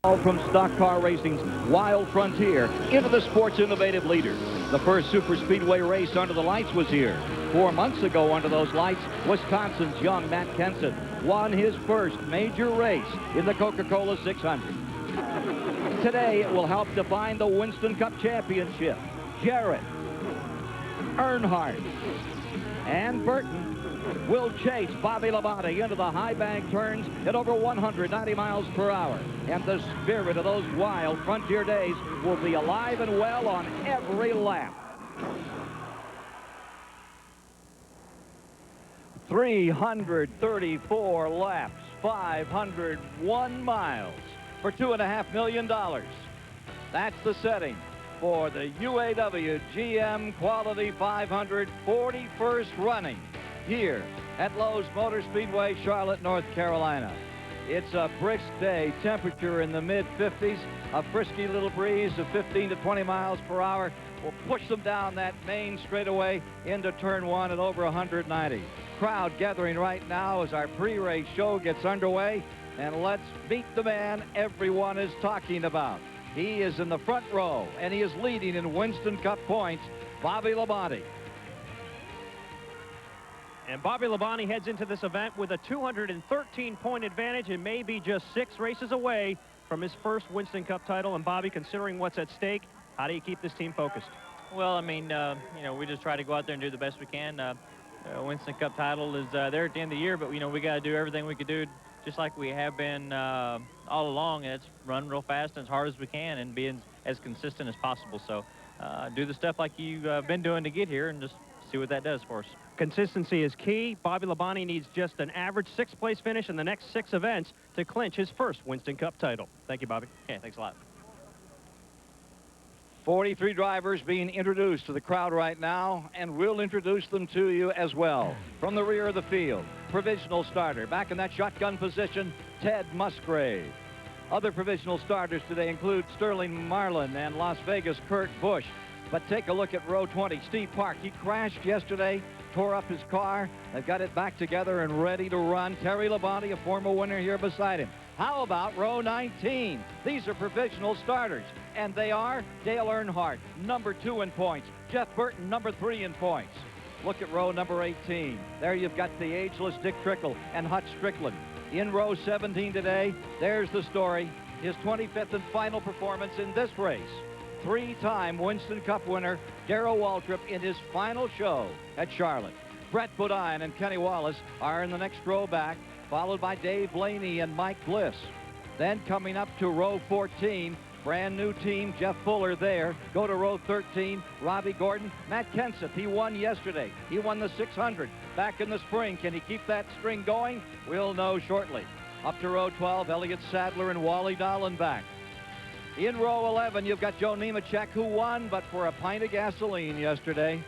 From stock car racing's wild frontier into the sport's innovative leader. The first super speedway race under the lights was here. 4 months ago under those lights, Wisconsin's young Matt Kenseth won his first major race in the Coca-Cola 600. Today it will help define the Winston Cup Championship. Jarrett, Earnhardt, and Burton will chase Bobby Labonte into the high bank turns at over 190 miles per hour. And the spirit of those wild frontier days will be alive and well on every lap. 334 laps, 501 miles for $2.5 million. That's the setting for the UAW-GM Quality 500 41st running here at Lowe's Motor Speedway, Charlotte, North Carolina. It's a brisk day, temperature in the mid-50s, a frisky little breeze of 15 to 20 miles per hour will push them down that main straightaway into turn 1 at over 190. Crowd gathering right now as our pre-race show gets underway, and let's meet the man everyone is talking about. He is in the front row, and he is leading in Winston Cup points, Bobby Labonte. And Bobby Labonte heads into this event with a 213-point advantage and may be just 6 races away from his first Winston Cup title. And Bobby, considering what's at stake, how do you keep this team focused? Well, I mean, you know, we just try to go out there and do the best we can. Winston Cup title is there at the end of the year, but, you know, we got to do everything we could do just like we have been all along, and it's run real fast and as hard as we can and being as consistent as possible. So do the stuff like you've been doing to get here and just see what that does for us. Consistency is key. Bobby Labonte needs just an average 6th place finish in the next 6 events to clinch his first Winston Cup title. Thank you, Bobby. Okay, thanks a lot. 43 drivers being introduced to the crowd right now, and we'll introduce them to you as well. From the rear of the field, provisional starter, back in that shotgun position, Ted Musgrave. Other provisional starters today include Sterling Marlin and Las Vegas' Kurt Busch. But take a look at row 20, Steve Park. He crashed yesterday, tore up his car. They've got it back together and ready to run. Terry Labonte, a former winner, here beside him. How about row 19? These are provisional starters, and they are Dale Earnhardt, number 2 in points. Jeff Burton, number 3 in points. Look at row number 18. There you've got the ageless Dick Trickle and Hutch Strickland. In row 17 today, there's the story. His 25th and final performance in this race. 3-time Winston Cup winner Darrell Waltrip in his final show at Charlotte. Brett Bodine and Kenny Wallace are in the next row back, followed by Dave Blaney and Mike Bliss. Then coming up to row 14, brand new team, Jeff Fuller there. Go to row 13, Robbie Gordon. Matt Kenseth, he won yesterday. He won the 600 back in the spring. Can he keep that string going? We'll know shortly. Up to row 12, Elliott Sadler and Wally Dallenbach. In row 11, you've got Joe Nemechek, who won, but for a pint of gasoline yesterday.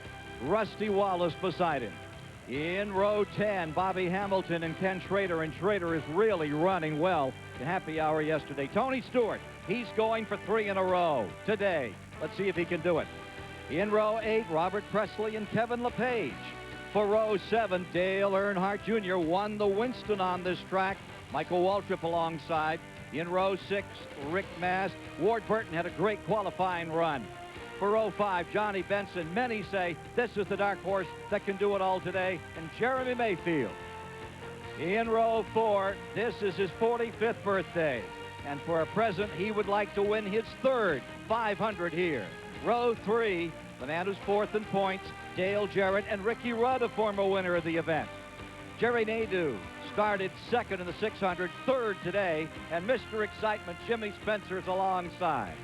Rusty Wallace beside him. In row 10, Bobby Hamilton and Ken Schrader, and Schrader is really running well in happy hour yesterday. Tony Stewart, he's going for 3 in a row today. Let's see if he can do it. In row 8, Robert Presley and Kevin LePage. For row 7, Dale Earnhardt Jr. won the Winston on this track. Michael Waltrip alongside. In row 6, Rick Mast. Ward Burton had a great qualifying run. For row 5, Johnny Benson. Many say this is the dark horse that can do it all today, and Jeremy Mayfield. In row 4, this is his 45th birthday, and for a present, he would like to win his 3rd 500 here. Row 3, the man who's 4th in points, Dale Jarrett, and Ricky Rudd, a former winner of the event. Jerry Nadeau started 2nd in the 600, 3rd today, and Mr. Excitement, Jimmy Spencer, is alongside.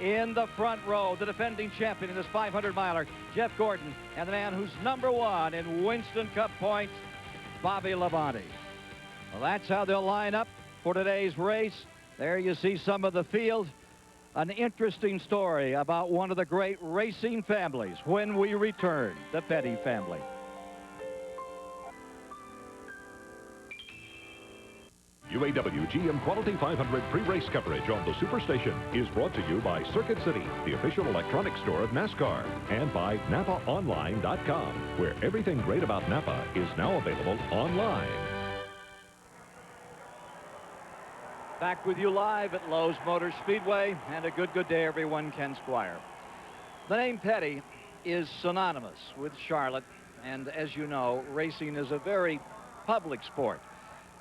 In the front row, the defending champion in this 500-miler, Jeff Gordon, and the man who's number 1 in Winston Cup points, Bobby Labonte. Well, that's how they'll line up for today's race. There you see some of the field. An interesting story about one of the great racing families when we return, the Petty family. UAW-GM Quality 500 pre-race coverage on the Superstation is brought to you by Circuit City, the official electronics store of NASCAR, and by NapaOnline.com, where everything great about Napa is now available online. Back with you live at Lowe's Motor Speedway, and a good day, everyone. Ken Squire. The name Petty is synonymous with Charlotte, and as you know, racing is a very public sport.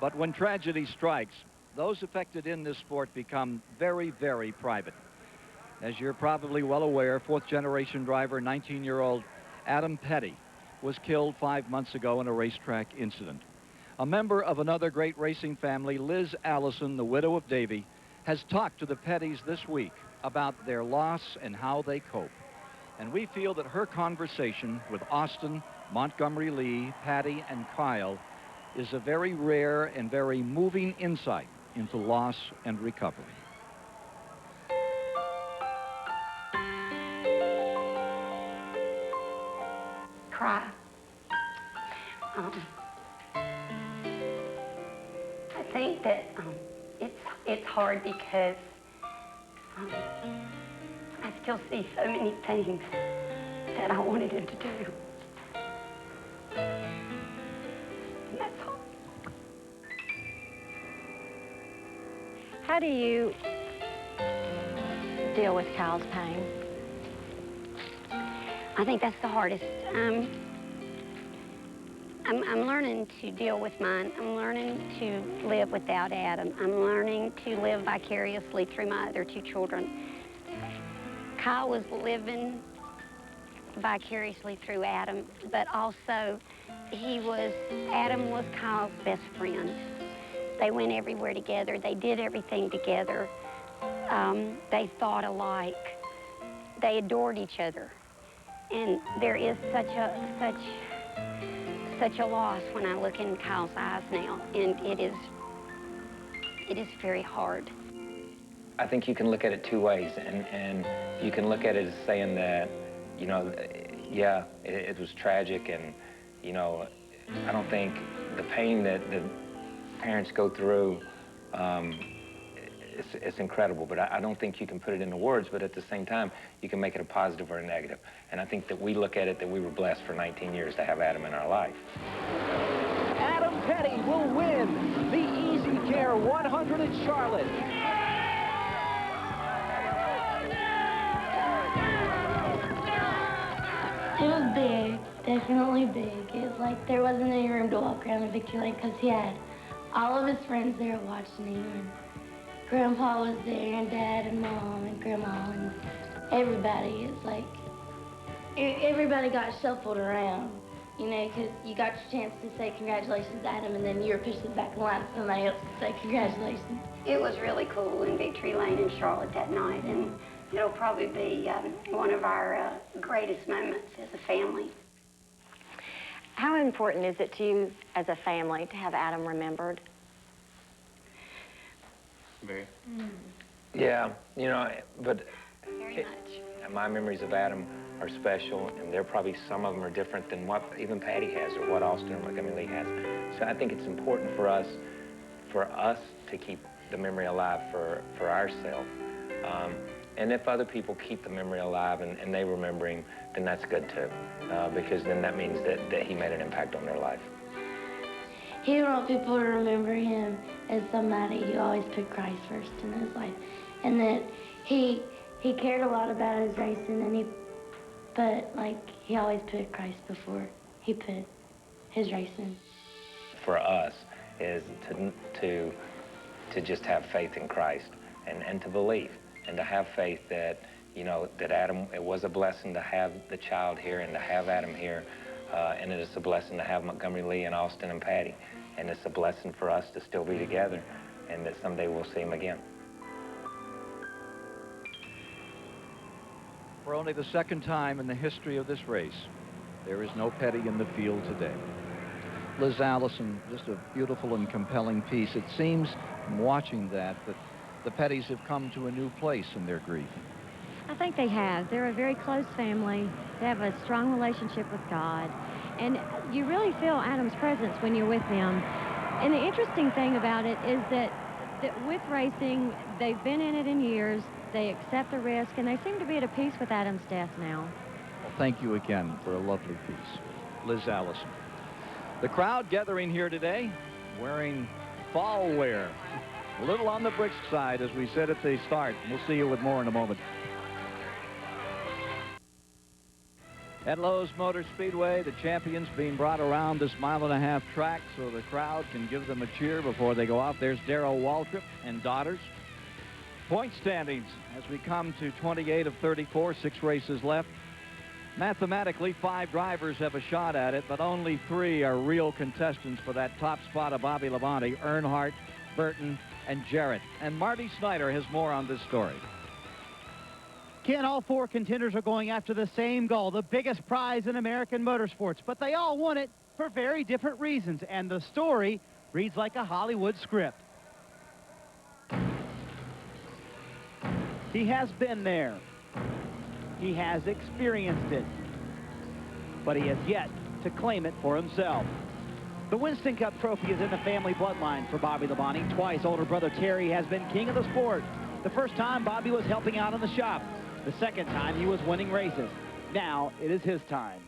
But when tragedy strikes, those affected in this sport become very, very private. As you're probably well aware, fourth-generation driver, 19-year-old Adam Petty, was killed 5 months ago in a racetrack incident. A member of another great racing family, Liz Allison, the widow of Davy, has talked to the Pettys this week about their loss and how they cope. And we feel that her conversation with Austin, Montgomery Lee, Patty, and Kyle is a very rare and very moving insight into loss and recovery. Cry. I think that it's hard because I still see so many things that I wanted him to do. And that's all. How do you deal with Kyle's pain? I think that's the hardest. I'm learning to deal with mine. I'm learning to live without Adam. I'm learning to live vicariously through my other two children. Kyle was living vicariously through Adam, but also Adam was Kyle's best friend. They went everywhere together. They did everything together. They thought alike. They adored each other. And there is such a loss when I look in Kyle's eyes now, and it is very hard. I think you can look at it two ways, and you can look at it as saying that, you know, yeah, it was tragic, and, you know, I don't think the pain that the parents go through, it's incredible, but I don't think you can put it into words, but at the same time, you can make it a positive or a negative. And I think that we look at it that we were blessed for 19 years to have Adam in our life. Adam Petty will win the Easy Care 100 at Charlotte. It was big, definitely big. It was like there wasn't any room to walk around the victory lane because he had all of his friends there watching him. And Grandpa was there, and Dad, and Mom, and Grandma, and everybody. It's like everybody got shuffled around, you know, because you got your chance to say congratulations, Adam, and then you were pushed to the back of the line for somebody else to say congratulations. It was really cool in Victory Lane in Charlotte that night, and it'll probably be one of our greatest moments as a family. How important is it to you as a family to have Adam remembered? Very. Yeah, you know, but Very much. my memories of Adam are special, and they're probably, some of them are different than what even Patty has or what Austin or Montgomery Lee has. So I think it's important for us to keep the memory alive for ourselves. And if other people keep the memory alive and they remember him, then that's good too, because then that means that he made an impact on their life. He didn't want people to remember him as somebody who always put Christ first in his life, and that he cared a lot about his racing, and he always put Christ before he put his racing. For us is to just have faith in Christ and to believe and to have faith that, you know, that Adam, it was a blessing to have the child here and to have Adam here. And it is a blessing to have Montgomery Lee and Austin and Patty. And it's a blessing for us to still be together and that someday we'll see him again. For only the second time in the history of this race, there is no Petty in the field today. Liz Allison, just a beautiful and compelling piece. It seems, from watching that the Pettys have come to a new place in their grief. I think they have. They're a very close family. They have a strong relationship with God. And you really feel Adam's presence when you're with them. And the interesting thing about it is that with racing, they've been in it in years. They accept the risk, and they seem to be at a peace with Adam's death now. Well, thank you again for a lovely piece. Liz Allison. The crowd gathering here today wearing fall wear. A little on the brisk side, as we said at the start. We'll see you with more in a moment. At Lowe's Motor Speedway, the champions being brought around this mile-and-a-half track so the crowd can give them a cheer before they go out. There's Darrell Waltrip and daughters. Point standings as we come to 28 of 34, 6 races left. Mathematically, 5 drivers have a shot at it, but only 3 are real contestants for that top spot of Bobby Labonte: Earnhardt, Burton, and Jarrett. And Marty Snyder has more on this story. Ken, all 4 contenders are going after the same goal, the biggest prize in American motorsports, but they all want it for very different reasons, and the story reads like a Hollywood script. He has been there. He has experienced it, but he has yet to claim it for himself. The Winston Cup trophy is in the family bloodline for Bobby Labonte. Twice older brother Terry has been king of the sport. The first time, Bobby was helping out in the shop. The second time, he was winning races. Now, it is his time.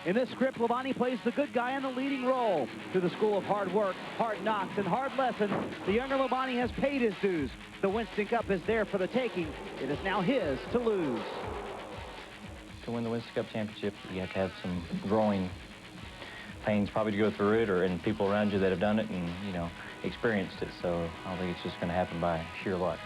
In this script, Labonte plays the good guy in the leading role. Through the school of hard work, hard knocks, and hard lessons, the younger Labonte has paid his dues. The Winston Cup is there for the taking. It is now his to lose. To win the Winston Cup championship, you have to have some growing pains probably to go through it, and people around you that have done it and, you know, experienced it. So I don't think it's just going to happen by sheer luck.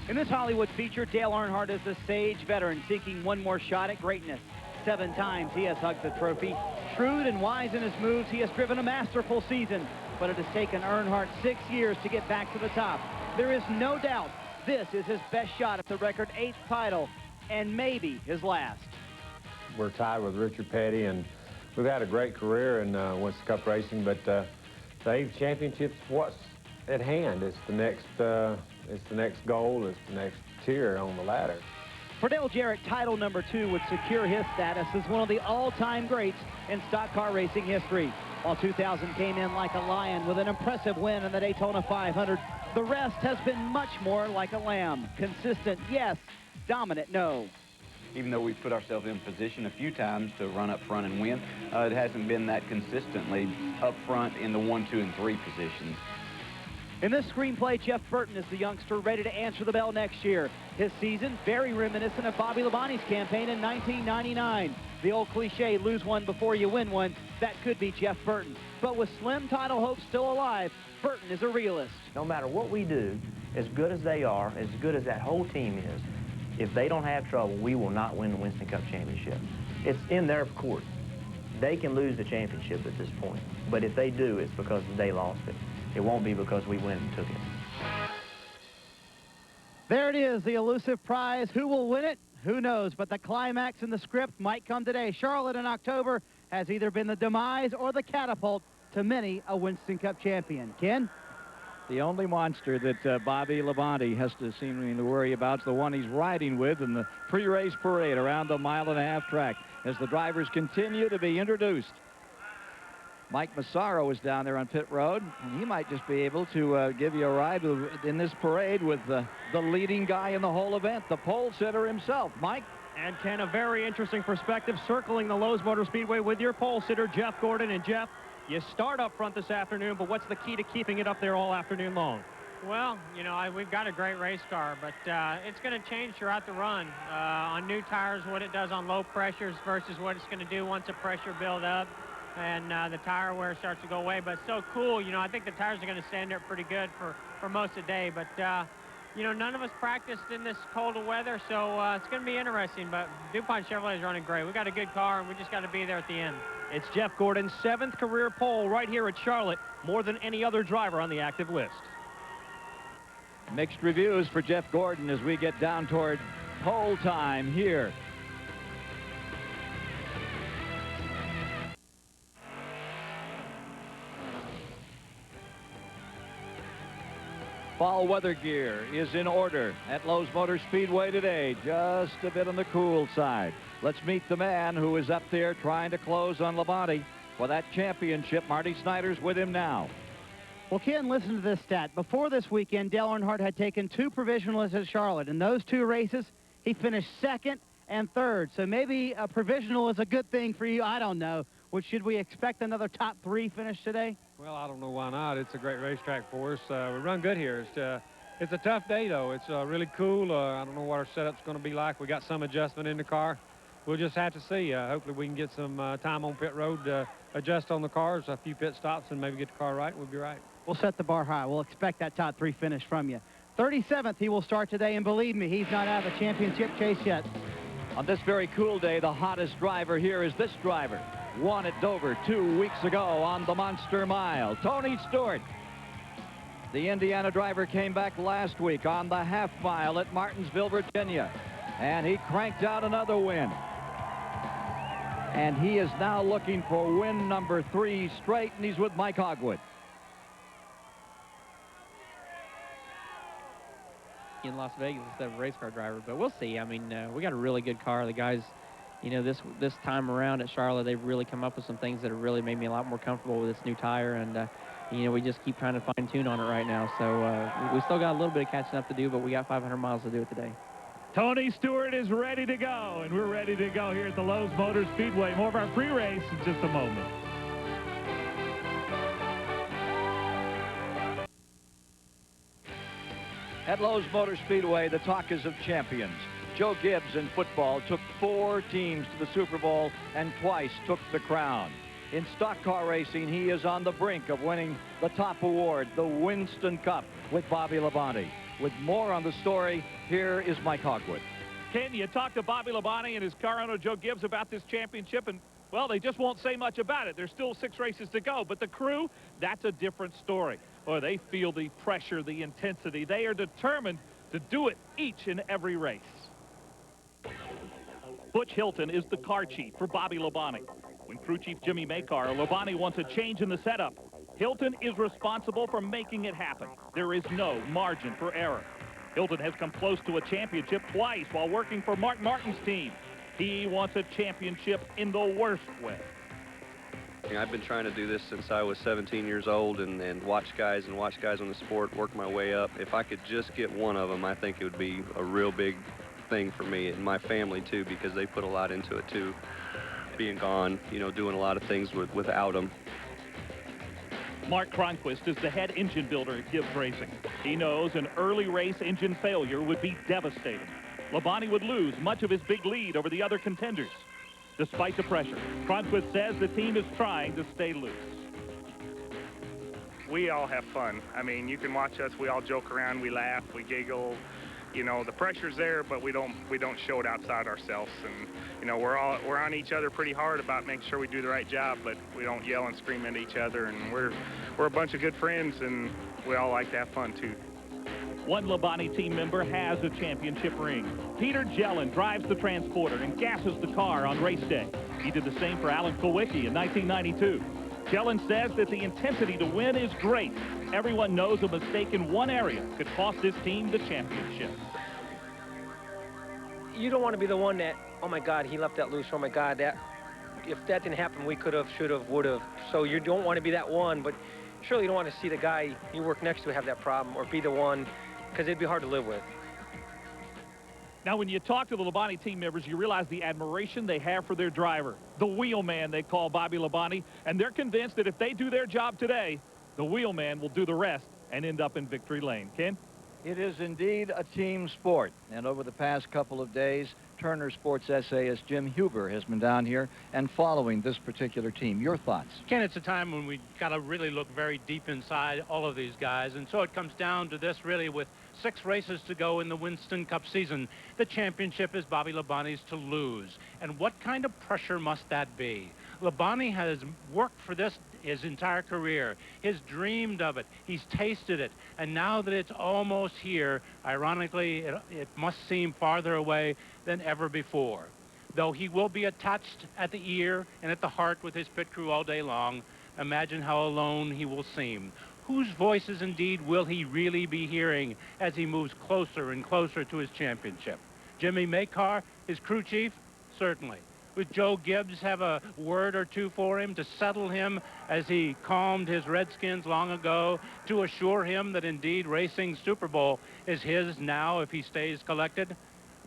In this Hollywood feature, Dale Earnhardt is the sage veteran seeking one more shot at greatness. 7 times he has hugged the trophy. Shrewd and wise in his moves, he has driven a masterful season. But it has taken Earnhardt 6 years to get back to the top. There is no doubt this is his best shot at the record 8th title, and maybe his last. We're tied with Richard Petty, and we've had a great career in Winston Cup racing, but the 8th championship's what's at hand. It's the next goal. It's the next tier on the ladder. For Dale Jarrett, title number 2 would secure his status as one of the all-time greats in stock car racing history. While 2000 came in like a lion with an impressive win in the Daytona 500, the rest has been much more like a lamb. Consistent, yes. Dominant, no. Even though we've put ourselves in position a few times to run up front and win, it hasn't been that consistently up front in the 1, 2, and 3 positions. In this screenplay, Jeff Burton is the youngster ready to answer the bell next year. His season, very reminiscent of Bobby Labonte's campaign in 1999. The old cliche, lose one before you win one, that could be Jeff Burton. But with slim title hopes still alive, Burton is a realist. No matter what we do, as good as they are, as good as that whole team is, if they don't have trouble, we will not win the Winston Cup championship. It's in their court. They can lose the championship at this point. But if they do, it's because they lost it. It won't be because we went and took it. There it is, the elusive prize. Who will win it? Who knows? But the climax in the script might come today. Charlotte in October has either been the demise or the catapult to many a Winston Cup champion. Ken? The only monster that Bobby Labonte has to seem to worry about is the one he's riding with in the pre-race parade around the mile-and-a-half track as the drivers continue to be introduced. Mike Massaro is down there on pit road, and he might just be able to give you a ride in this parade with the leading guy in the whole event, the pole sitter himself. Mike? And Ken, a very interesting perspective circling the Lowe's Motor Speedway with your pole sitter, Jeff Gordon. And Jeff, you start up front this afternoon, but what's the key to keeping it up there all afternoon long? Well, you know, we've got a great race car, but it's going to change throughout the run. On new tires, what it does on low pressures versus what it's going to do once the pressure build up and the tire wear starts to go away. But it's so cool, you know, I think the tires are going to stand there pretty good for most of the day. But, you know, none of us practiced in this cold weather, so it's going to be interesting. But DuPont Chevrolet is running great. We got a good car, and we just got to be there at the end. It's Jeff Gordon's 7th career pole right here at Charlotte, more than any other driver on the active list. Mixed reviews for Jeff Gordon as we get down toward pole time here. Fall weather gear is in order at Lowe's Motor Speedway today, just a bit on the cool side. Let's meet the man who is up there trying to close on Labonte for that championship. Marty Snyder's with him now. Well, Ken, listen to this stat. Before this weekend, Dale Earnhardt had taken 2 provisionals at Charlotte. In those 2 races, he finished 2nd and 3rd. So maybe a provisional is a good thing for you. I don't know. Should we expect another top 3 finish today? Well, I don't know why not. It's a great racetrack for us. We run good here. It's a tough day, though. It's really cool. I don't know what our setup's going to be like. We got some adjustment in the car. We'll just have to see. Hopefully we can get some time on pit road to adjust on the cars, a few pit stops, and maybe get the car right. We'll be right. We'll set the bar high. We'll expect that top 3 finish from you. 37th he will start today, and believe me, he's not out of a championship chase yet. On this very cool day, the hottest driver here is this driver. Won at Dover 2 weeks ago on the Monster Mile, Tony Stewart. The Indiana driver came back last week on the half mile at Martinsville, Virginia, and he cranked out another win. And he is now looking for win number 3 straight, and he's with Mike Hogwood. In Las Vegas instead of a race car driver, but we'll see. I mean, we got a really good car. The guys, you know, this time around at Charlotte, they've really come up with some things that have really made me a lot more comfortable with this new tire, and you know, we just keep trying to fine tune on it right now. So we still got a little bit of catching up to do, but we got 500 miles to do it today. Tony Stewart is ready to go, and we're ready to go here at the Lowe's Motor Speedway. More of our pre-race in just a moment. At Lowe's Motor Speedway, the talk is of champions. Joe Gibbs in football took 4 teams to the Super Bowl and twice took the crown. In stock car racing, he is on the brink of winning the top award, the Winston Cup, with Bobby Labonte. With more on the story, here is Mike Hogwood. Ken, you talked to Bobby Labonte and his car owner Joe Gibbs about this championship, and well, they just won't say much about it. There's still 6 races to go, but the crew, that's a different story. Or they feel the pressure, the intensity. They are determined to do it each and every race. Butch Hilton is the car chief for Bobby Labonte. When crew chief Jimmy Makar, Labonte wants a change in the setup. Hilton is responsible for making it happen. There is no margin for error. Hilton has come close to a championship twice while working for Mark Martin's team. He wants a championship in the worst way. I've been trying to do this since I was 17 years old and watch guys on the sport, work my way up. If I could just get one of them, I think it would be a real big thing for me and my family too, because they put a lot into it too. Being gone, you know, doing a lot of things without them. Mark Cronquist is the head engine builder at Gibbs Racing. He knows an early race engine failure would be devastating. Labonte would lose much of his big lead over the other contenders. Despite the pressure, Cronquist says the team is trying to stay loose. We all have fun. I mean, you can watch us. We all joke around. We laugh. We giggle. You know, the pressure's there, but we don't show it outside ourselves. And you know, we're on each other pretty hard about making sure we do the right job, but we don't yell and scream at each other. And we're a bunch of good friends, and we all like to have fun too. One Labonte team member has a championship ring. Peter Jellin drives the transporter and gasses the car on race day. He did the same for Alan Kulwicki in 1992. Jellin says that the intensity to win is great. Everyone knows a mistake in one area could cost this team the championship. You don't want to be the one that, oh my God, he left that loose, oh my God, if that didn't happen, we could have, should have, would have. So you don't want to be that one, but surely you don't want to see the guy you work next to have that problem or be the one, because it'd be hard to live with. Now, when you talk to the Labonte team members, you realize the admiration they have for their driver, the wheelman they call Bobby Labonte, and they're convinced that if they do their job today, the wheelman will do the rest and end up in victory lane. Ken? It is indeed a team sport, and over the past couple of days, Turner Sports essayist Jim Huber has been down here and following this particular team. Your thoughts? Ken, it's a time when we got to really look very deep inside all of these guys, and so it comes down to this really with 6 races to go in the Winston Cup season. The championship is Bobby Labonte's to lose, and what kind of pressure must that be? Labonte has worked for this his entire career. He's dreamed of it. He's tasted it. And now that it's almost here, ironically, it must seem farther away than ever before. Though he will be attached at the ear and at the heart with his pit crew all day long, imagine how alone he will seem. Whose voices indeed will he really be hearing as he moves closer and closer to his championship? Jimmy Makar, his crew chief? Certainly. Would Joe Gibbs have a word or two for him to settle him as he calmed his Redskins long ago, to assure him that indeed racing Super Bowl is his now if he stays collected?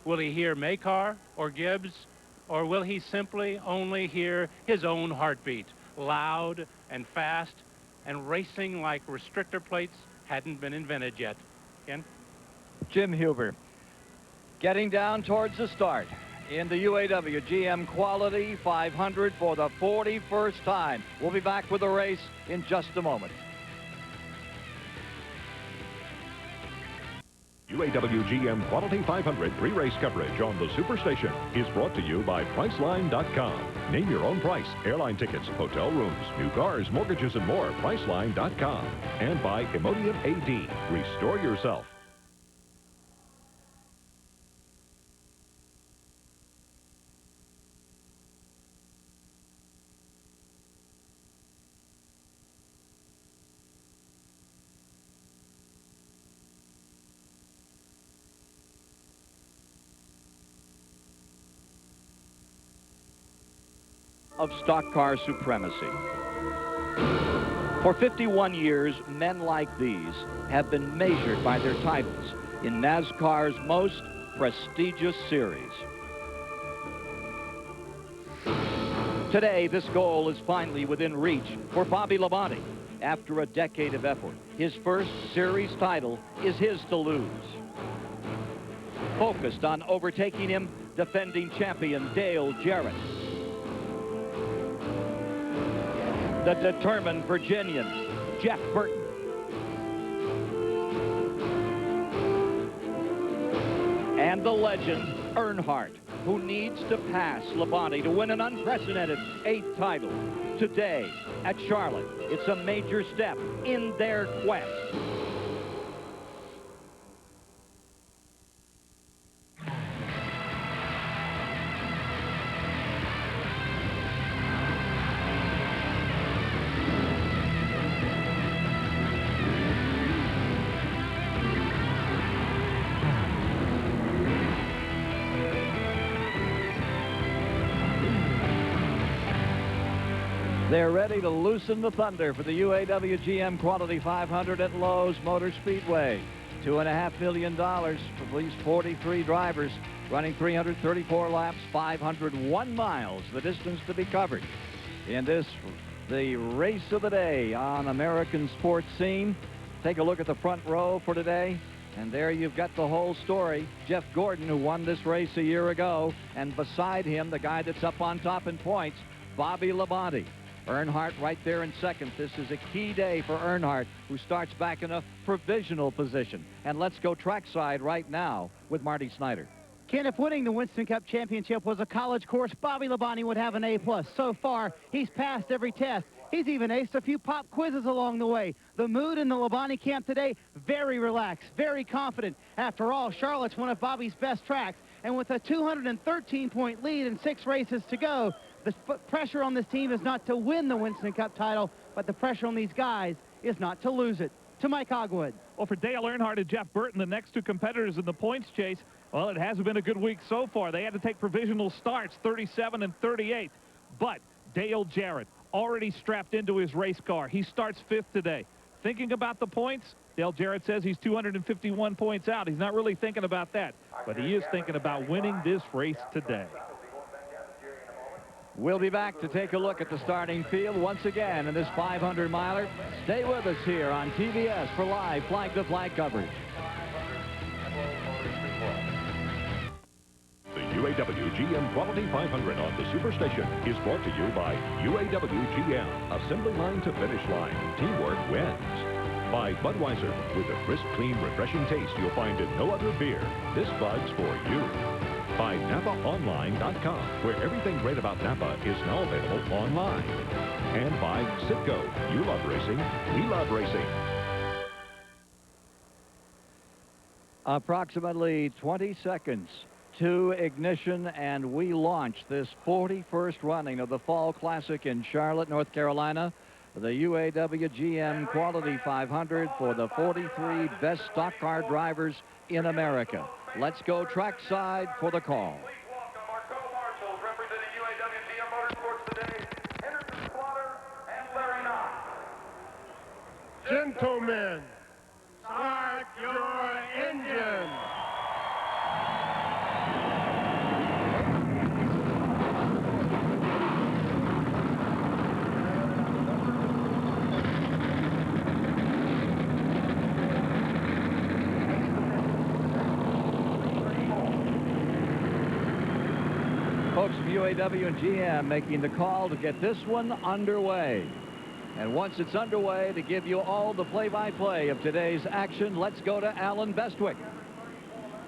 Will he hear Makar or Gibbs, or will he simply only hear his own heartbeat, loud and fast and racing like restrictor plates hadn't been invented yet. Ken? Jim Huber, getting down towards the start in the UAW-GM Quality 500 for the 41st time. We'll be back with the race in just a moment. UAW-GM Quality 500 pre-race coverage on the Superstation is brought to you by Priceline.com. Name your own price. Airline tickets, hotel rooms, new cars, mortgages, and more. Priceline.com. And by Imodium AD. Restore yourself. Of stock car supremacy. For 51 years, men like these have been measured by their titles in NASCAR's most prestigious series. Today, this goal is finally within reach for Bobby Labonte. After a decade of effort, his first series title is his to lose. Focused on overtaking him, defending champion Dale Jarrett. The determined Virginian, Jeff Burton. And the legend, Earnhardt, who needs to pass Labonte to win an unprecedented 8th title. Today at Charlotte, it's a major step in their quest. They're ready to loosen the thunder for the UAW-GM Quality 500 at Lowe's Motor Speedway. $2.5 million for these 43 drivers, running 334 laps, 501 miles, the distance to be covered. In this, the race of the day on American sports scene. Take a look at the front row for today. And there you've got the whole story. Jeff Gordon, who won this race a year ago, and beside him, the guy that's up on top in points, Bobby Labonte. Earnhardt right there in second. This is a key day for Earnhardt, who starts back in a provisional position. And let's go trackside right now with Marty Snyder. Ken, if winning the Winston Cup Championship was a college course, Bobby Labonte would have an A+. So far, he's passed every test. He's even aced a few pop quizzes along the way. The mood in the Labonte camp today, very relaxed, very confident. After all, Charlotte's one of Bobby's best tracks. And with a 213-point lead and 6 races to go, the pressure on this team is not to win the Winston Cup title, but the pressure on these guys is not to lose it. To Mike Hogwood. Well, for Dale Earnhardt and Jeff Burton, the next 2 competitors in the points chase, well, it hasn't been a good week so far. They had to take provisional starts, 37 and 38. But Dale Jarrett already strapped into his race car. He starts 5th today. Thinking about the points, Dale Jarrett says he's 251 points out. He's not really thinking about that, but he is thinking about winning this race today. We'll be back to take a look at the starting field once again in this 500-miler. Stay with us here on TBS for live flag-to-flag coverage. The UAW-GM Quality 500 on the Superstation is brought to you by UAW-GM. Assembly line to finish line. Teamwork wins. By Budweiser. With a crisp, clean, refreshing taste you'll find in no other beer. This Bud's for you. By NapaOnline.com, where everything great about Napa is now available online. And by Citgo. You love racing. We love racing. Approximately 20 seconds to ignition, and we launch this 41st running of the Fall Classic in Charlotte, North Carolina. The UAW-GM Quality 500 for the 43 best stock car drivers in America. Let's go trackside for the call. Gentlemen, start your engine. folks from UAW and GM making the call to get this one underway. And once it's underway, to give you all the play-by-play of today's action, let's go to Alan Bestwick.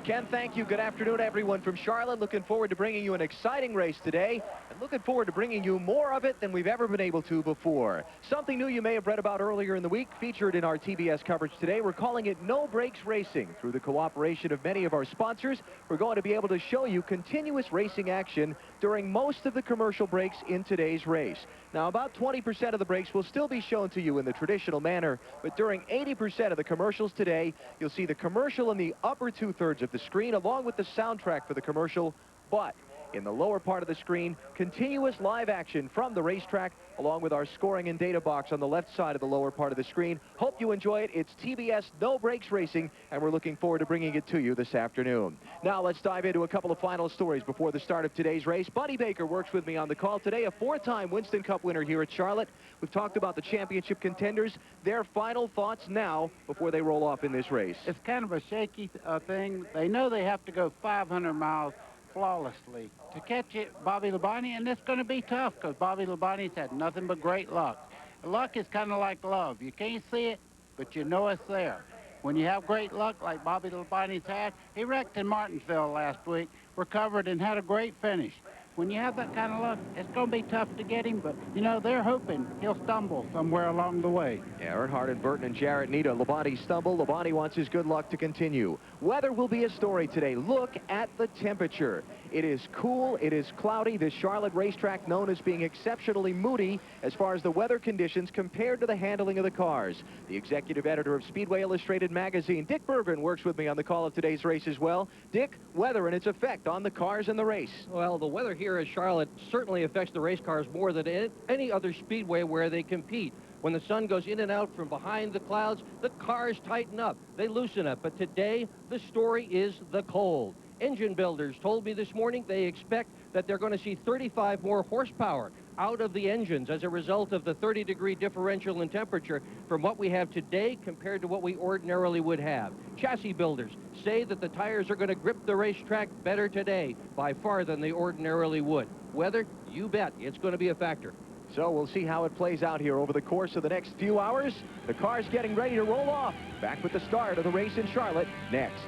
Ken, thank you. Good afternoon, everyone from Charlotte. Looking forward to bringing you an exciting race today, and looking forward to bringing you more of it than we've ever been able to before. Something new you may have read about earlier in the week, featured in our TBS coverage today. We're calling it No Brakes Racing. Through the cooperation of many of our sponsors, we're going to be able to show you continuous racing action during most of the commercial breaks in today's race. Now, about 20% of the breaks will still be shown to you in the traditional manner, but during 80% of the commercials today, you'll see the commercial in the upper two-thirds of the screen along with the soundtrack for the commercial, but in the lower part of the screen, continuous live action from the racetrack along with our scoring and data box on the left side of the lower part of the screen. Hope you enjoy it. It's TBS No Brakes Racing, and we're looking forward to bringing it to you this afternoon. Now let's dive into a couple of final stories before the start of today's race. Buddy Baker works with me on the call today, a four-time Winston Cup winner here at Charlotte. We've talked about the championship contenders. Their final thoughts now before they roll off in this race. It's kind of a shaky thing. They know they have to go 500 miles flawlessly to catch it, Bobby Labonte, and it's going to be tough because Bobby Labonte's had nothing but great luck. Luck is kind of like love. You can't see it, but you know it's there. When you have great luck like Bobby Labonte's had, he wrecked in Martinsville last week, recovered, and had a great finish. When you have that kind of luck, it's going to be tough to get him, but, you know, they're hoping he'll stumble somewhere along the way. Yeah, Earnhardt and Burton and Jarrett need a Labonte stumble. Labonte wants his good luck to continue. Weather will be a story today. Look at the temperature. It is cool. It is cloudy. This Charlotte racetrack known as being exceptionally moody as far as the weather conditions compared to the handling of the cars. The executive editor of Speedway Illustrated magazine, Dick Bergen, works with me on the call of today's race as well. Dick, weather and its effect on the cars and the race. Well, the weather here at Charlotte certainly affects the race cars more than any other speedway where they compete. When the sun goes in and out from behind the clouds, the cars tighten up. They loosen up. But today, the story is the cold. Engine builders told me this morning they expect that they're going to see 35 more horsepower out of the engines as a result of the 30-degree differential in temperature from what we have today compared to what we ordinarily would have. Chassis builders say that the tires are going to grip the racetrack better today by far than they ordinarily would. Weather, you bet, it's going to be a factor. So we'll see how it plays out here over the course of the next few hours. The car's getting ready to roll off. Back with the start of the race in Charlotte next.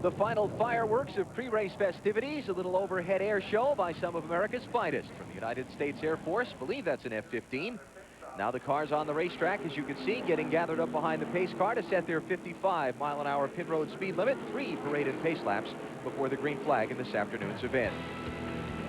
The final fireworks of pre-race festivities, a little overhead air show by some of America's finest from the United States Air Force. Believe that's an F-15. Now the cars on the racetrack, as you can see, getting gathered up behind the pace car to set their 55-mile-an-hour pit road speed limit. 3 parade and pace laps before the green flag in this afternoon's event.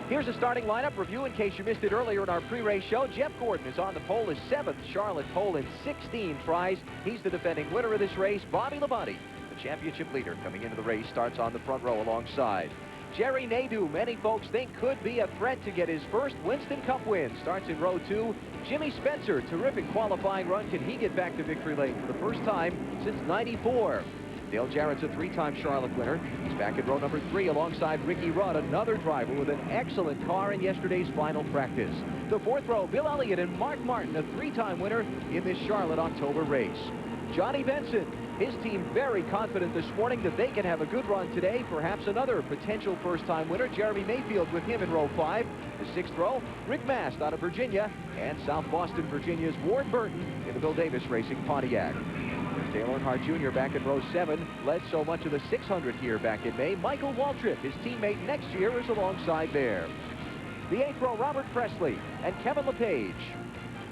Here's a starting lineup review in case you missed it earlier in our pre-race show. Jeff Gordon is on the pole, his 7th Charlotte pole in 16 tries. He's the defending winner of this race. Bobby Labonte, the championship leader, coming into the race, starts on the front row alongside. Jerry Nadeau, many folks think could be a threat to get his first Winston Cup win. Starts in row 2. Jimmy Spencer, terrific qualifying run. Can he get back to victory lane for the first time since '94? Dale Jarrett's a 3-time Charlotte winner. He's back in row number 3 alongside Ricky Rudd, another driver with an excellent car in yesterday's final practice. The 4th row, Bill Elliott and Mark Martin, a 3-time winner in this Charlotte October race. Johnny Benson, his team very confident this morning that they can have a good run today. Perhaps another potential first-time winner. Jeremy Mayfield with him in row 5. The 6th row, Rick Mast out of Virginia, and South Boston, Virginia's Ward Burton in the Bill Davis Racing Pontiac. Dale Earnhardt Jr. back in row 7, led so much of the 600 here back in May. Michael Waltrip, his teammate next year, is alongside there. The 8th row, Robert Presley and Kevin LePage.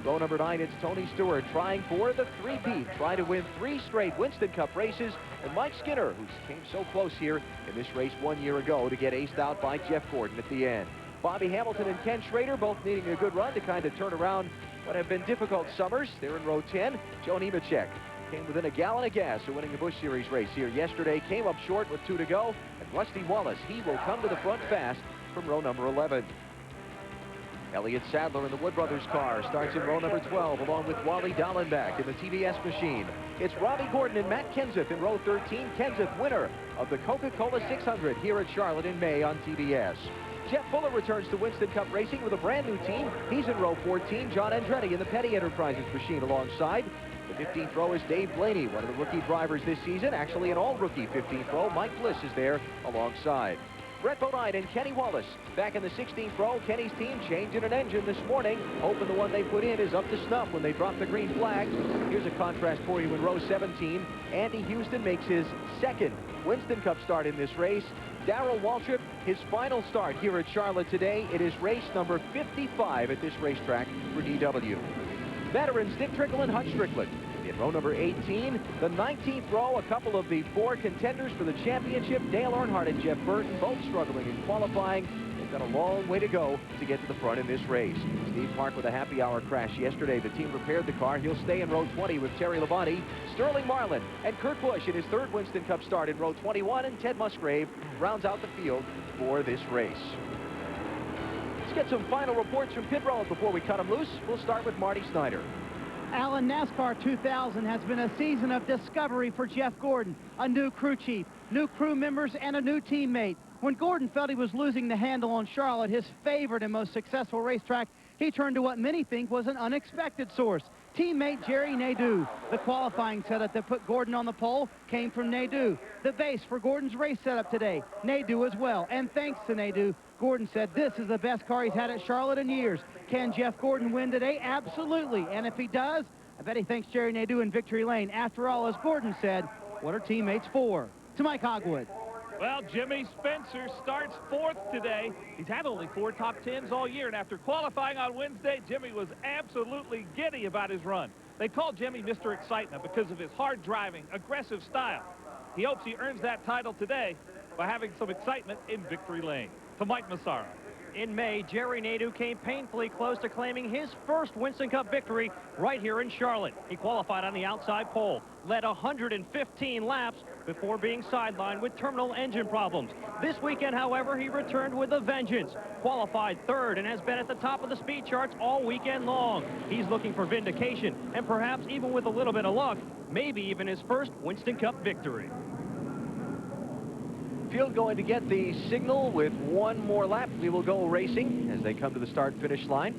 Row number 9, it's Tony Stewart trying for the three-peat, trying to win 3 straight Winston Cup races. And Mike Skinner, who came so close here in this race 1 year ago to get aced out by Jeff Gordon at the end. Bobby Hamilton and Ken Schrader both needing a good run to kind of turn around what have been difficult summers. They're in row 10. Joe Nemechek came within a gallon of gas of winning the Busch Series race here yesterday. Came up short with 2 to go. And Rusty Wallace, he will come to the front fast from row number 11. Elliott Sadler in the Wood Brothers car starts in row number 12 along with Wally Dallenbach in the TBS machine. It's Robbie Gordon and Matt Kenseth in row 13. Kenseth, winner of the Coca-Cola 600 here at Charlotte in May on TBS. Jeff Fuller returns to Winston Cup Racing with a brand new team. He's in row 14. John Andretti in the Petty Enterprises machine alongside. The 15th row is Dave Blaney, one of the rookie drivers this season. Actually, an all-rookie 15th row. Mike Bliss is there alongside. Brett Bodine and Kenny Wallace back in the 16th row. Kenny's team changing an engine this morning, hoping the one they put in is up to snuff when they drop the green flag. Here's a contrast for you in row 17. Andy Houston makes his second Winston Cup start in this race. Darrell Waltrip, his final start here at Charlotte today. It is race number 55 at this racetrack for DW. Veterans Dick Trickle and Hutch Strickland. In row number 18, the 19th row, a couple of the 4 contenders for the championship, Dale Earnhardt and Jeff Burton, both struggling in qualifying. They've got a long way to go to get to the front in this race. Steve Park with a happy hour crash yesterday. The team repaired the car. He'll stay in row 20 with Terry Labonte, Sterling Marlin, and Kurt Busch in his third Winston Cup start in row 21, and Ted Musgrave rounds out the field for this race. Let's get some final reports from pit road before we cut them loose. We'll start with Marty Snyder. Alan, NASCAR 2000 has been a season of discovery for Jeff Gordon. A new crew chief, new crew members, and a new teammate. When Gordon felt he was losing the handle on Charlotte, his favorite and most successful racetrack, he turned to what many think was an unexpected source. Teammate Jerry Nadeau. The qualifying setup that put Gordon on the pole came from Nadeau. The base for Gordon's race setup today, Nadeau as well. And thanks to Nadeau, Gordon said this is the best car he's had at Charlotte in years. Can Jeff Gordon win today? Absolutely. And if he does, I bet he thanks Jerry Nadeau in victory lane. After all, as Gordon said, what are teammates for? To Mike Hogwood. Well, Jimmy Spencer starts 4th today. He's had only 4 top 10s all year, and after qualifying on Wednesday, Jimmy was absolutely giddy about his run. They call Jimmy Mr. Excitement because of his hard driving, aggressive style. He hopes he earns that title today by having some excitement in victory lane. To Mike Massara. In May, Jerry Nadeau came painfully close to claiming his first Winston Cup victory right here in Charlotte. He qualified on the outside pole, led 115 laps before being sidelined with terminal engine problems. This weekend, however, he returned with a vengeance, qualified 3rd, and has been at the top of the speed charts all weekend long. He's looking for vindication, and perhaps even with a little bit of luck, maybe even his first Winston Cup victory. Field going to get the signal with one more lap. We will go racing as they come to the start-finish line.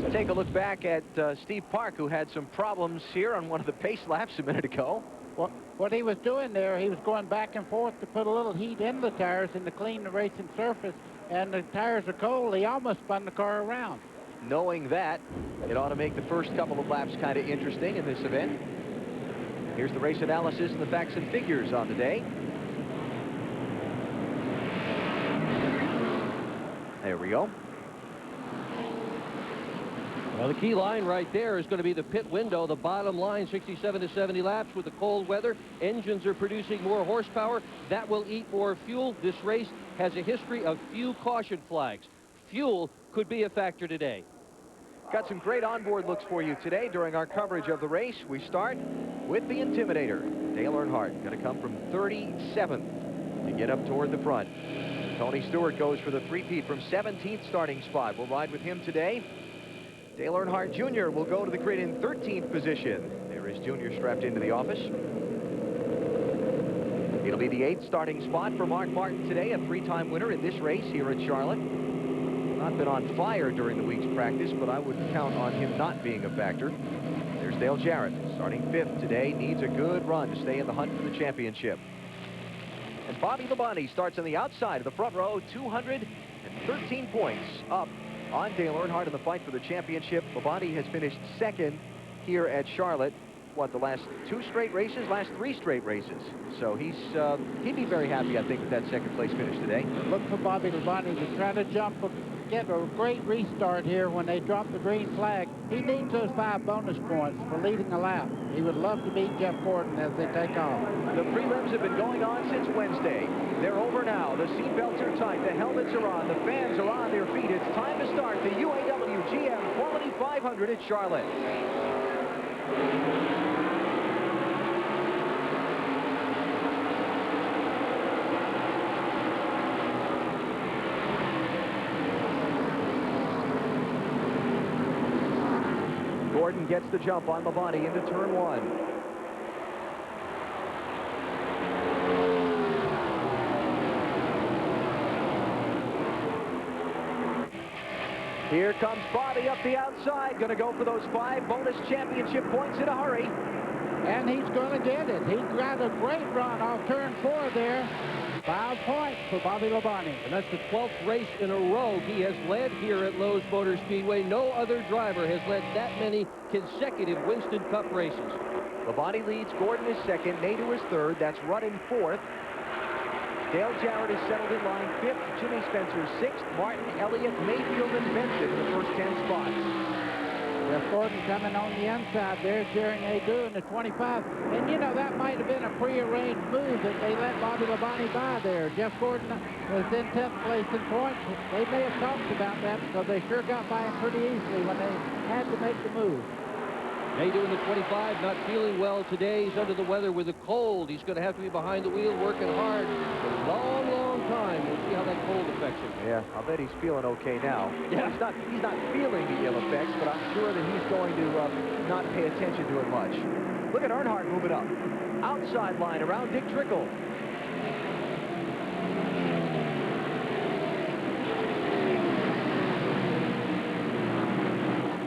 So take a look back at Steve Park, who had some problems here on one of the pace laps a minute ago. Well, what he was doing there, he was going back and forth to put a little heat in the tires and to clean the racing surface, and the tires are cold. He almost spun the car around. Knowing that, it ought to make the first couple of laps kind of interesting in this event. Here's the race analysis and the facts and figures on the day. There we go. Well, the key line right there is going to be the pit window. The bottom line, 67 to 70 laps with the cold weather. Engines are producing more horsepower. That will eat more fuel. This race has a history of few caution flags. Fuel could be a factor today. Got some great onboard looks for you today during our coverage of the race. We start with the Intimidator. Dale Earnhardt going to come from 37th to get up toward the front. Tony Stewart goes for the three-peat from 17th starting spot. We'll ride with him today. Dale Earnhardt Jr. will go to the grid in 13th position. There is Jr. strapped into the office. It'll be the 8th starting spot for Mark Martin today, a 3-time winner in this race here at Charlotte. Not been on fire during the week's practice, but I would count on him not being a factor. There's Dale Jarrett, starting 5th today, needs a good run to stay in the hunt for the championship. And Bobby Labonte starts on the outside of the front row, 213 points up on Dale Earnhardt in the fight for the championship. Labonte has finished 2nd here at Charlotte. What, the last 2 straight races, last 3 straight races. So he'd be very happy, I think, with that 2nd place finish today. Look for Bobby Labonte to try to get a great restart here when they drop the green flag. He needs those 5 bonus points for leading a lap. He would love to beat Jeff Gordon as they take off. The prelims have been going on since Wednesday. They're over now. The seatbelts are tight. The helmets are on. The fans are on their feet. It's time to start the UAW-GM Quality 500 at Charlotte. Gordon gets the jump on Labonte into turn 1. Here comes Bobby up the outside. Going to go for those 5 bonus championship points in a hurry. And he's going to get it. He got a great run off turn 4 there. 5 points for Bobby Labonte. And that's the 12th race in a row he has led here at Lowe's Motor Speedway. No other driver has led that many consecutive Winston Cup races. Labonte leads. Gordon is second. Nadeau is third. That's Rudd in fourth. Dale Jarrett is settled in line 5th. Jimmy Spencer 6th. Martin, Elliott, Mayfield, and Benson in the first 10 spots. Jeff Gordon coming on the inside there. Jerry Nadeau in the 25. And, you know, that might have been a prearranged move that they let Bobby Labonte by there. Jeff Gordon was in 10th place in points. They may have talked about that because they sure got by him pretty easily when they had to make the move. Nadeau in the 25, not feeling well today. He's under the weather with a cold. He's going to have to be behind the wheel working hard for a long, long time. We'll see how that cold affects him. Yeah, I'll bet he's feeling okay now. Yeah. He's not feeling the ill effects, but I'm sure that he's going to not pay attention to it much. Look at Earnhardt moving up. Outside line around Dick Trickle.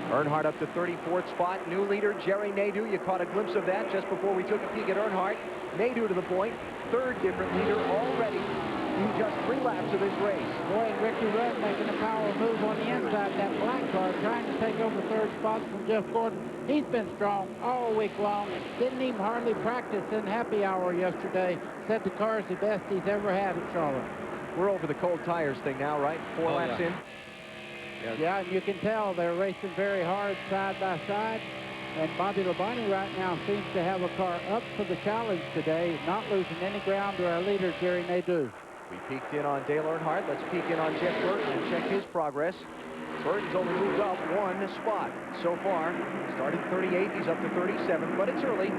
Earnhardt up to 34th spot. New leader, Jerry Nadeau. You caught a glimpse of that just before we took a peek at Earnhardt. Nadeau to the point. 3rd different leader already in just 3 laps of this race. Boy, and Ricky Rudd making a power move on the inside. That black car trying to take over 3rd spot from Jeff Gordon. He's been strong all week long. Didn't even hardly practice in happy hour yesterday. Said the car's the best he's ever had at Charlotte. We're over the cold tires thing now, right? 4 laps in. Yeah, and you can tell they're racing very hard side by side. And Bobby Labonte right now seems to have a car up for the challenge today, not losing any ground to our leader, Jerry Nadeau. We peeked in on Dale Earnhardt. Let's peek in on Jeff Burton and check his progress. Burton's only moved up 1 spot so far. Started 38th, he's up to 37th, but it's early.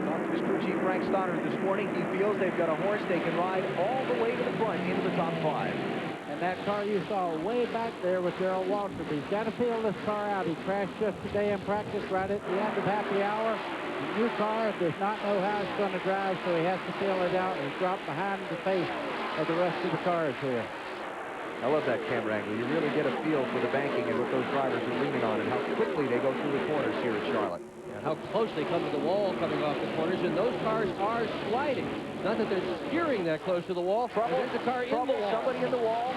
Talked to his crew chief, Frank Stoddard, this morning. He feels they've got a horse they can ride all the way to the front into the top 5. And that car you saw way back there with Darrell Waltrip, he's got to feel this car out. He crashed just today in practice right at the end of happy hour. The new car does not know how it's going to drive, so he has to feel it out. He's dropped behind the pace of the rest of the cars here. I love that camera angle. You really get a feel for the banking and what those drivers are leaning on and how quickly they go through the corners here at Charlotte. And how close they come to the wall coming off the corners, and those cars are sliding. Not that they're steering that close to the wall. Trouble, there's a car in the wall. Somebody in the wall.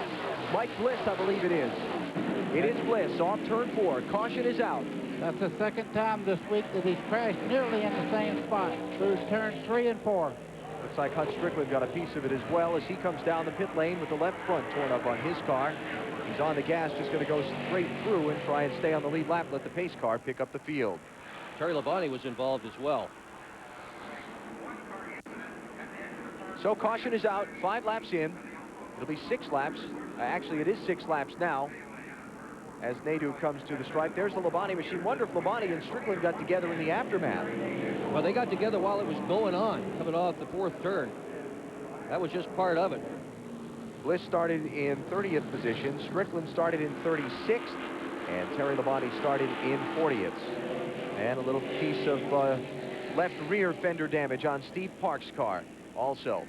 Mike Bliss, I believe it is. It is Bliss off turn 4. Caution is out. That's the 2nd time this week that he's crashed nearly in the same spot through turns 3 and 4. Looks like Hutch Strickland got a piece of it as well as he comes down the pit lane with the left front torn up on his car. He's on the gas, just going to go straight through and try and stay on the lead lap, let the pace car pick up the field. Terry Labonte was involved as well. So caution is out, 5 laps in. It'll be 6 laps. Actually, it is 6 laps now as Nadeau comes to the stripe. There's the Labonte machine. Wonder if Labonte and Strickland got together in the aftermath. Well, they got together while it was going on, coming off the 4th turn. That was just part of it. Bliss started in 30th position. Strickland started in 36th. And Terry Labonte started in 40th. And a little piece of left rear fender damage on Steve Park's car also.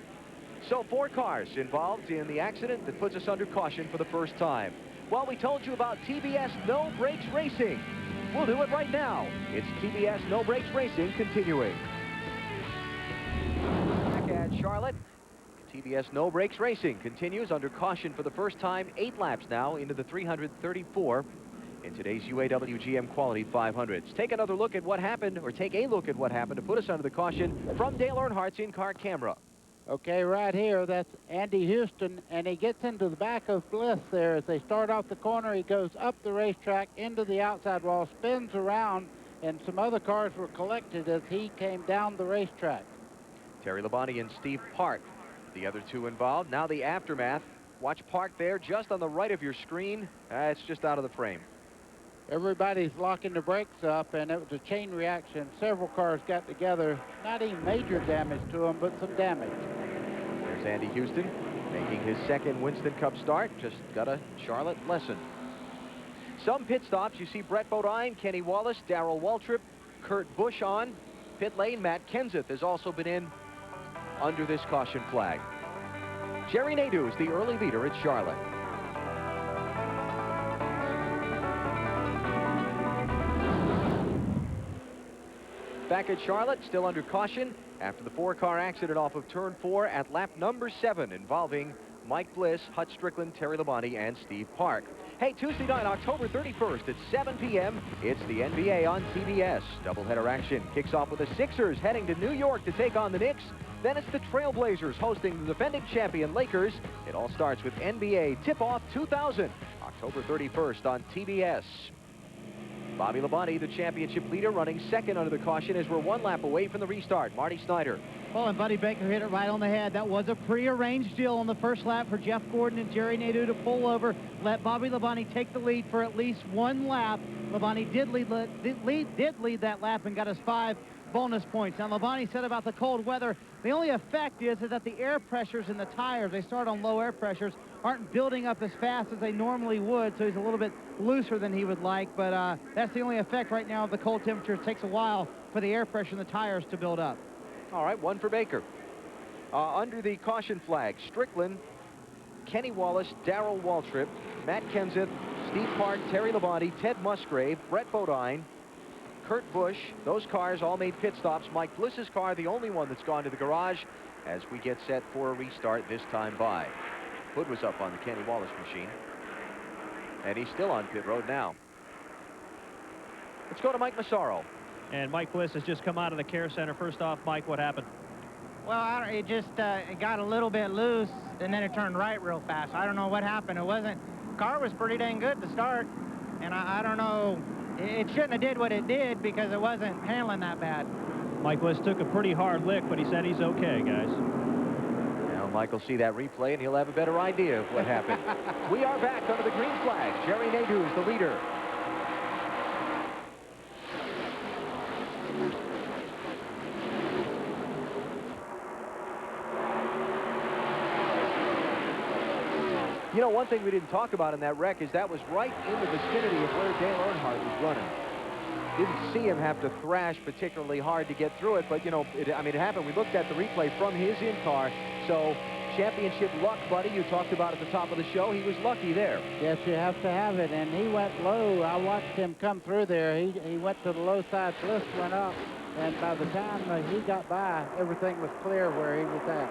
So 4 cars involved in the accident that puts us under caution for the first time. Well, we told you about TBS No Brakes Racing. We'll do it right now. It's TBS No Brakes Racing continuing. Back at Charlotte, TBS No Brakes Racing continues under caution for the first time. 8 laps now into the 334 in today's UAW-GM Quality 500s. Take another look at what happened, or take a look at what happened to put us under the caution from Dale Earnhardt's in-car camera. Okay, right here, that's Andy Houston, and he gets into the back of Bliss there. As they start off the corner, he goes up the racetrack into the outside wall, spins around, and some other cars were collected as he came down the racetrack. Terry Labonte and Steve Park, the other 2 involved. Now the aftermath. Watch Park there, just on the right of your screen. It's just out of the frame. Everybody's locking the brakes up, and it was a chain reaction. Several cars got together. Not even major damage to them, but some damage. There's Andy Houston making his 2nd Winston Cup start. Just got a Charlotte lesson. Some pit stops. You see Brett Bodine, Kenny Wallace, Darrell Waltrip, Kurt Busch on. Pit lane, Matt Kenseth has also been in under this caution flag. Jerry Nadeau is the early leader at Charlotte. Back at Charlotte, still under caution after the 4-car accident off of turn 4 at lap number 7 involving Mike Bliss, Hut Strickland, Terry Labonte, and Steve Park. Hey, Tuesday night, October 31st at 7 p.m., it's the NBA on TBS. Doubleheader action kicks off with the Sixers heading to New York to take on the Knicks. Then it's the Trailblazers hosting the defending champion Lakers. It all starts with NBA Tip-Off 2000, October 31st on TBS. Bobby Labonte, the championship leader, running second under the caution as we're 1 lap away from the restart. Marty Snyder. Well, and Buddy Baker hit it right on the head. That was a prearranged deal on the first lap for Jeff Gordon and Jerry Nadeau to pull over, let Bobby Labonte take the lead for at least 1 lap. Labonte did lead that lap and got us 5 bonus points. Now, Labonte said about the cold weather, the only effect is that the air pressures in the tires, they start on low air pressures, aren't building up as fast as they normally would, so he's a little bit looser than he would like, but that's the only effect right now of the cold temperatures. It takes a while for the air pressure in the tires to build up. All right, 1 for Baker. Under the caution flag, Strickland, Kenny Wallace, Darrell Waltrip, Matt Kenseth, Steve Park, Terry Labonte, Ted Musgrave, Brett Bodine, Kurt Busch. Those cars all made pit stops. Mike Bliss's car, the only one that's gone to the garage as we get set for a restart this time by. Hood was up on the Kenny Wallace machine. And he's still on pit road now. Let's go to Mike Massaro. And Mike Bliss has just come out of the care center. First off, Mike, what happened? Well, it just it got a little bit loose, and then it turned right real fast. I don't know what happened. Car was pretty dang good to start, and I don't know. It shouldn't have did what it did because it wasn't handling that bad. Mike Bliss took a pretty hard lick, but he said he's okay, guys. Now Mike will see that replay, and he'll have a better idea of what happened. We are back under the green flag. Jerry Nadeau is the leader. You know, one thing we didn't talk about in that wreck is that was right in the vicinity of where Dale Earnhardt was running. Didn't see him have to thrash particularly hard to get through it, but, you know, it happened. We looked at the replay from his in-car, so championship luck, Buddy, you talked about at the top of the show. He was lucky there. Yes, you have to have it, and he went low. I watched him come through there. He went to the low side, Bliss went up, and by the time he got by, everything was clear where he was at.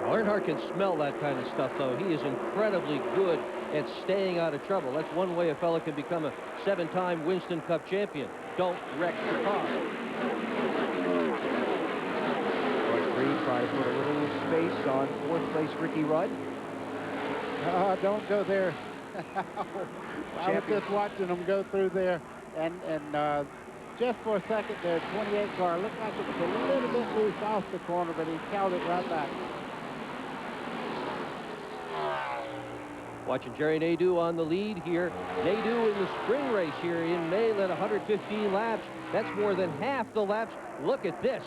Earnhardt can smell that kind of stuff, though. He is incredibly good at staying out of trouble. That's one way a fella can become a 7-time Winston Cup champion. Don't wreck the car. Reed trying to put a little space on 4th place Ricky Rudd. Don't go there. I was just watching him go through there, and just for a second there, 28 car looked like it was a little bit loose off the corner, but he held it right back. Watching Jerry Nadeau on the lead here. Nadeau in the spring race here in May led 115 laps. That's more than half the laps. Look at this.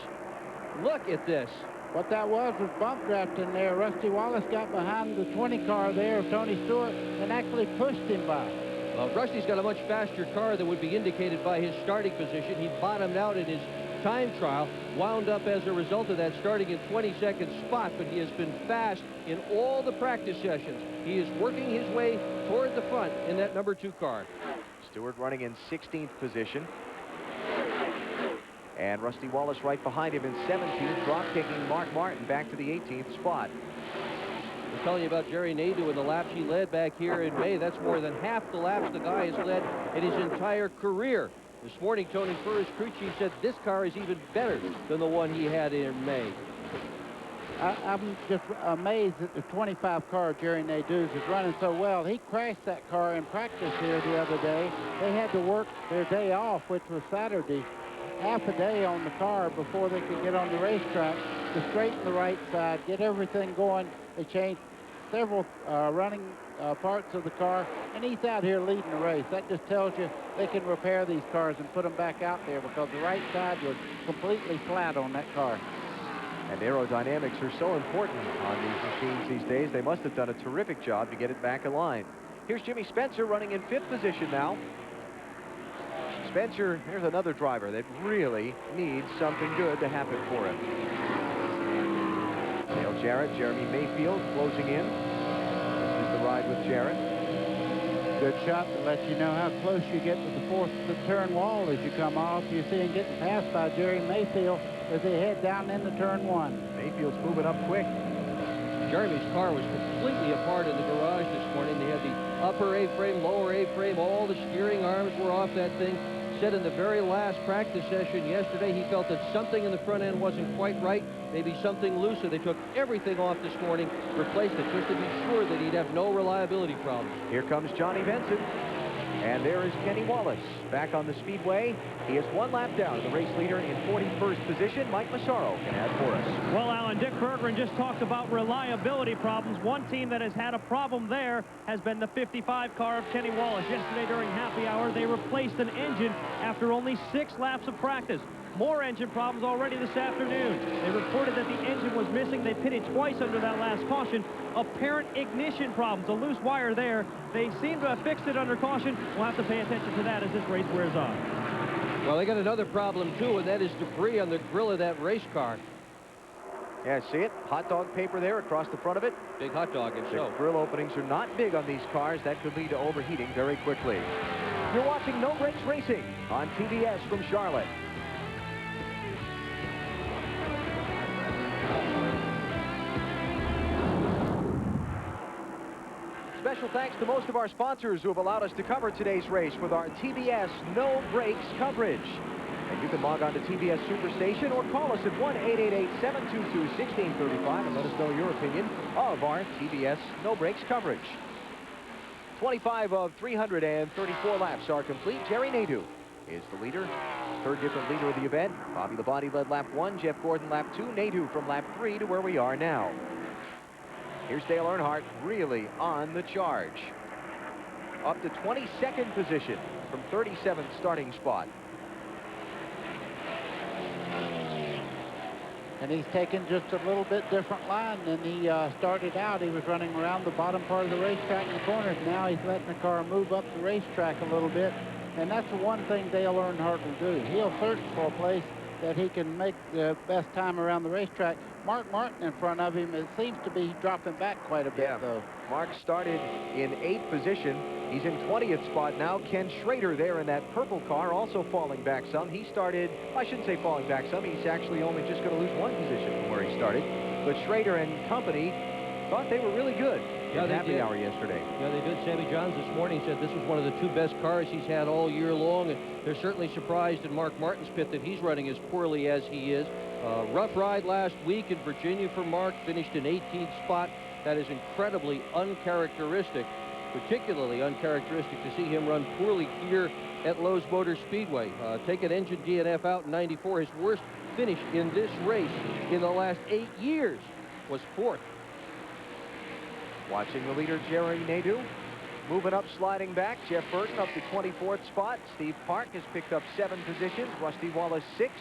Look at this. What that was bump drafting there. Rusty Wallace got behind the 20 car there of Tony Stewart and actually pushed him by. Well, Rusty's got a much faster car than would be indicated by his starting position. He bottomed out in his time trial, wound up as a result of that starting in 22nd spot, but he has been fast in all the practice sessions. He is working his way toward the front in that number 2 car. Stewart running in 16th position. And Rusty Wallace right behind him in 17th, drop kicking Mark Martin back to the 18th spot. I'm telling you about Jerry Nadeau and the laps he led back here in May. That's more than half the laps the guy has led in his entire career. This morning, Tony Furr's crew chief said this car is even better than the one he had in May. I'm just amazed that the 25 car Jerry Nadeau's is running so well. He crashed that car in practice here the other day. They had to work their day off, which was Saturday, half a day on the car before they could get on the racetrack to straighten the right side, get everything going. They changed several running parts of the car, and he's out here leading the race. That just tells you they can repair these cars and put them back out there because the right side was completely flat on that car. And aerodynamics are so important on these machines these days. They must have done a terrific job to get it back in line. Here's Jimmy Spencer running in 5th position now. Spencer, here's another driver that really needs something good to happen for him. Dale Jarrett, Jeremy Mayfield closing in. This is the ride with Jarrett. Good shot to let you know how close you get to the turn wall as you come off. You see him getting passed by Jerry Mayfield as they head down into turn 1. Mayfield's moving up quick. Jeremy's car was completely apart in the garage this morning. They had the upper A-frame, lower A-frame, all the steering arms were off that thing. Said in the very last practice session yesterday he felt that something in the front end wasn't quite right, maybe something loose, so they took everything off this morning, replaced it just to be sure that he'd have no reliability problems. Here comes Johnny Benson. And there is Kenny Wallace back on the Speedway. He is 1 lap down. The race leader in 41st position. Mike Massaro can add for us. Well, Alan, Dick Berggren just talked about reliability problems. One team that has had a problem there has been the 55 car of Kenny Wallace. Yesterday during happy hour, they replaced an engine after only 6 laps of practice. More engine problems already this afternoon. They reported that the engine was missing. They pitted twice under that last caution. Apparent ignition problems, a loose wire there. They seem to have fixed it under caution. We'll have to pay attention to that as this race wears on. Well, they got another problem, too, and that is debris on the grill of that race car. Yeah, see it? Hot dog paper there across the front of it. Big hot dog, if so. The grill openings are not big on these cars. That could lead to overheating very quickly. You're watching No Brakes Racing on TBS from Charlotte. Special thanks to most of our sponsors who have allowed us to cover today's race with our TBS No Brakes coverage. And you can log on to TBS Superstation or call us at 1-888-722-1635 and let us know your opinion of our TBS No Brakes coverage. 25 of 334 laps are complete. Jerry Nadeau is the leader. Third different leader of the event. Bobby Labonte led lap 1, Jeff Gordon lap 2, Nadeau from lap 3 to where we are now. Here's Dale Earnhardt really on the charge. Up to 22nd position from 37th starting spot. And he's taken just a little bit different line than he started out. He was running around the bottom part of the racetrack in the corners. Now he's letting the car move up the racetrack a little bit. And that's the one thing Dale Earnhardt will do. He'll search for a place that he can make the best time around the racetrack. Mark Martin in front of him, it seems to be dropping back quite a bit, though. Mark started in 8th position. He's in 20th spot now. Ken Schrader there in that purple car also falling back some. He started, I shouldn't say falling back some. He's actually only just going to lose 1 position from where he started. But Schrader and company thought they were really good in happy hour yesterday. Yeah, they did. Sammy Johns this morning said this was one of the 2 best cars he's had all year long, and they're certainly surprised in Mark Martin's pit that he's running as poorly as he is. Rough ride last week in Virginia for Mark, finished in 18th spot. That is incredibly uncharacteristic, particularly uncharacteristic to see him run poorly here at Lowe's Motor Speedway. Take an engine DNF out in '94. His worst finish in this race in the last 8 years was 4th. Watching the leader, Jerry Nadeau. Moving up, sliding back. Jeff Burton up to 24th spot. Steve Park has picked up 7 positions. Rusty Wallace 6.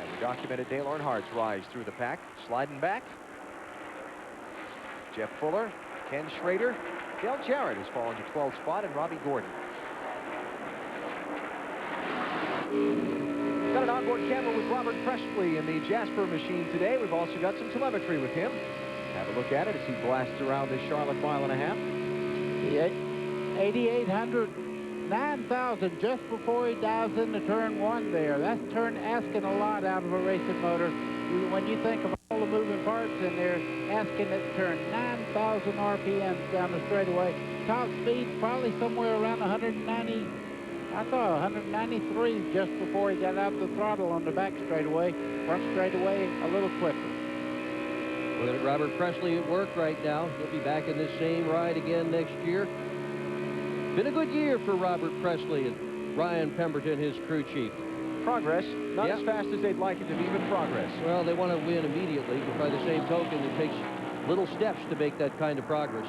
And we documented Dale Earnhardt's rise through the pack. Sliding back. Jeff Fuller, Ken Schrader. Dale Jarrett has fallen to 12th spot, and Robbie Gordon. Got an onboard camera with Robert Presley in the Jasper machine today. We've also got some telemetry with him. Have a look at it as he blasts around this Charlotte 1.5 miles. 8,800, 9,000 just before he dives into turn 1 there. That's asking a lot out of a racing motor. When you think of all the moving parts in there, asking it to turn 9,000 RPMs down the straightaway. Top speed probably somewhere around 190. I saw 193 just before he got out the throttle on the back straightaway. Front straightaway a little quicker. Looking at Robert Presley at work right now. He'll be back in this same ride again next year. Been a good year for Robert Presley and Ryan Pemberton, his crew chief. Progress, not as fast as they'd like it to be, but progress. Well, they want to win immediately, but by the same token, it takes little steps to make that kind of progress.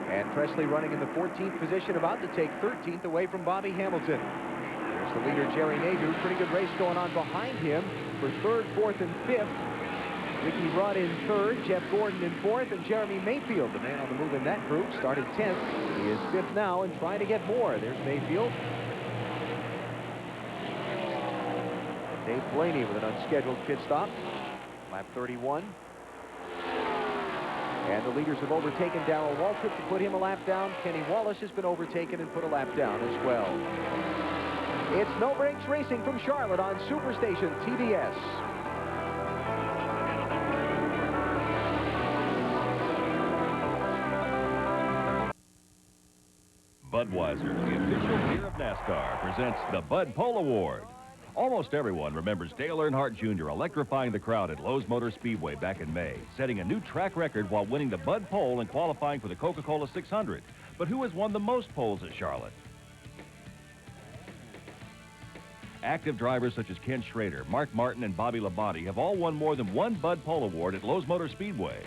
And Presley running in the 14th position, about to take 13th away from Bobby Hamilton. There's the leader, Jerry Nadeau. Pretty good race going on behind him for 3rd, 4th, and 5th. Ricky Rudd in 3rd, Jeff Gordon in 4th, and Jeremy Mayfield, the man on the move in that group, started 10th. He is 5th now and trying to get more. There's Mayfield. Dave Blaney with an unscheduled pit stop. Lap 31. And the leaders have overtaken Darrell Waltrip to put him a lap down. Kenny Wallace has been overtaken and put a lap down as well. It's No Brakes Racing from Charlotte on Superstation TBS. Budweiser, the official beer of NASCAR, presents the Bud Pole Award. Almost everyone remembers Dale Earnhardt Jr. electrifying the crowd at Lowe's Motor Speedway back in May, setting a new track record while winning the Bud Pole and qualifying for the Coca-Cola 600. But who has won the most poles at Charlotte? Active drivers such as Ken Schrader, Mark Martin, and Bobby Labonte have all won more than one Bud Pole Award at Lowe's Motor Speedway.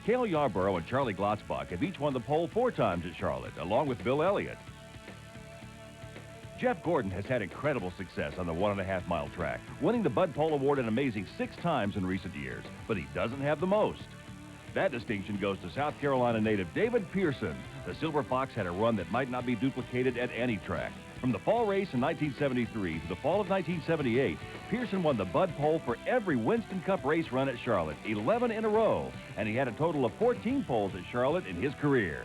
Cale Yarborough and Charlie Glotzbach have each won the pole 4 times at Charlotte, along with Bill Elliott. Jeff Gordon has had incredible success on the 1.5-mile track, winning the Bud Pole Award an amazing 6 times in recent years, but he doesn't have the most. That distinction goes to South Carolina native David Pearson. The Silver Fox had a run that might not be duplicated at any track. From the fall race in 1973 to the fall of 1978, Pearson won the Bud Pole for every Winston Cup race run at Charlotte, 11 in a row, and he had a total of 14 poles at Charlotte in his career.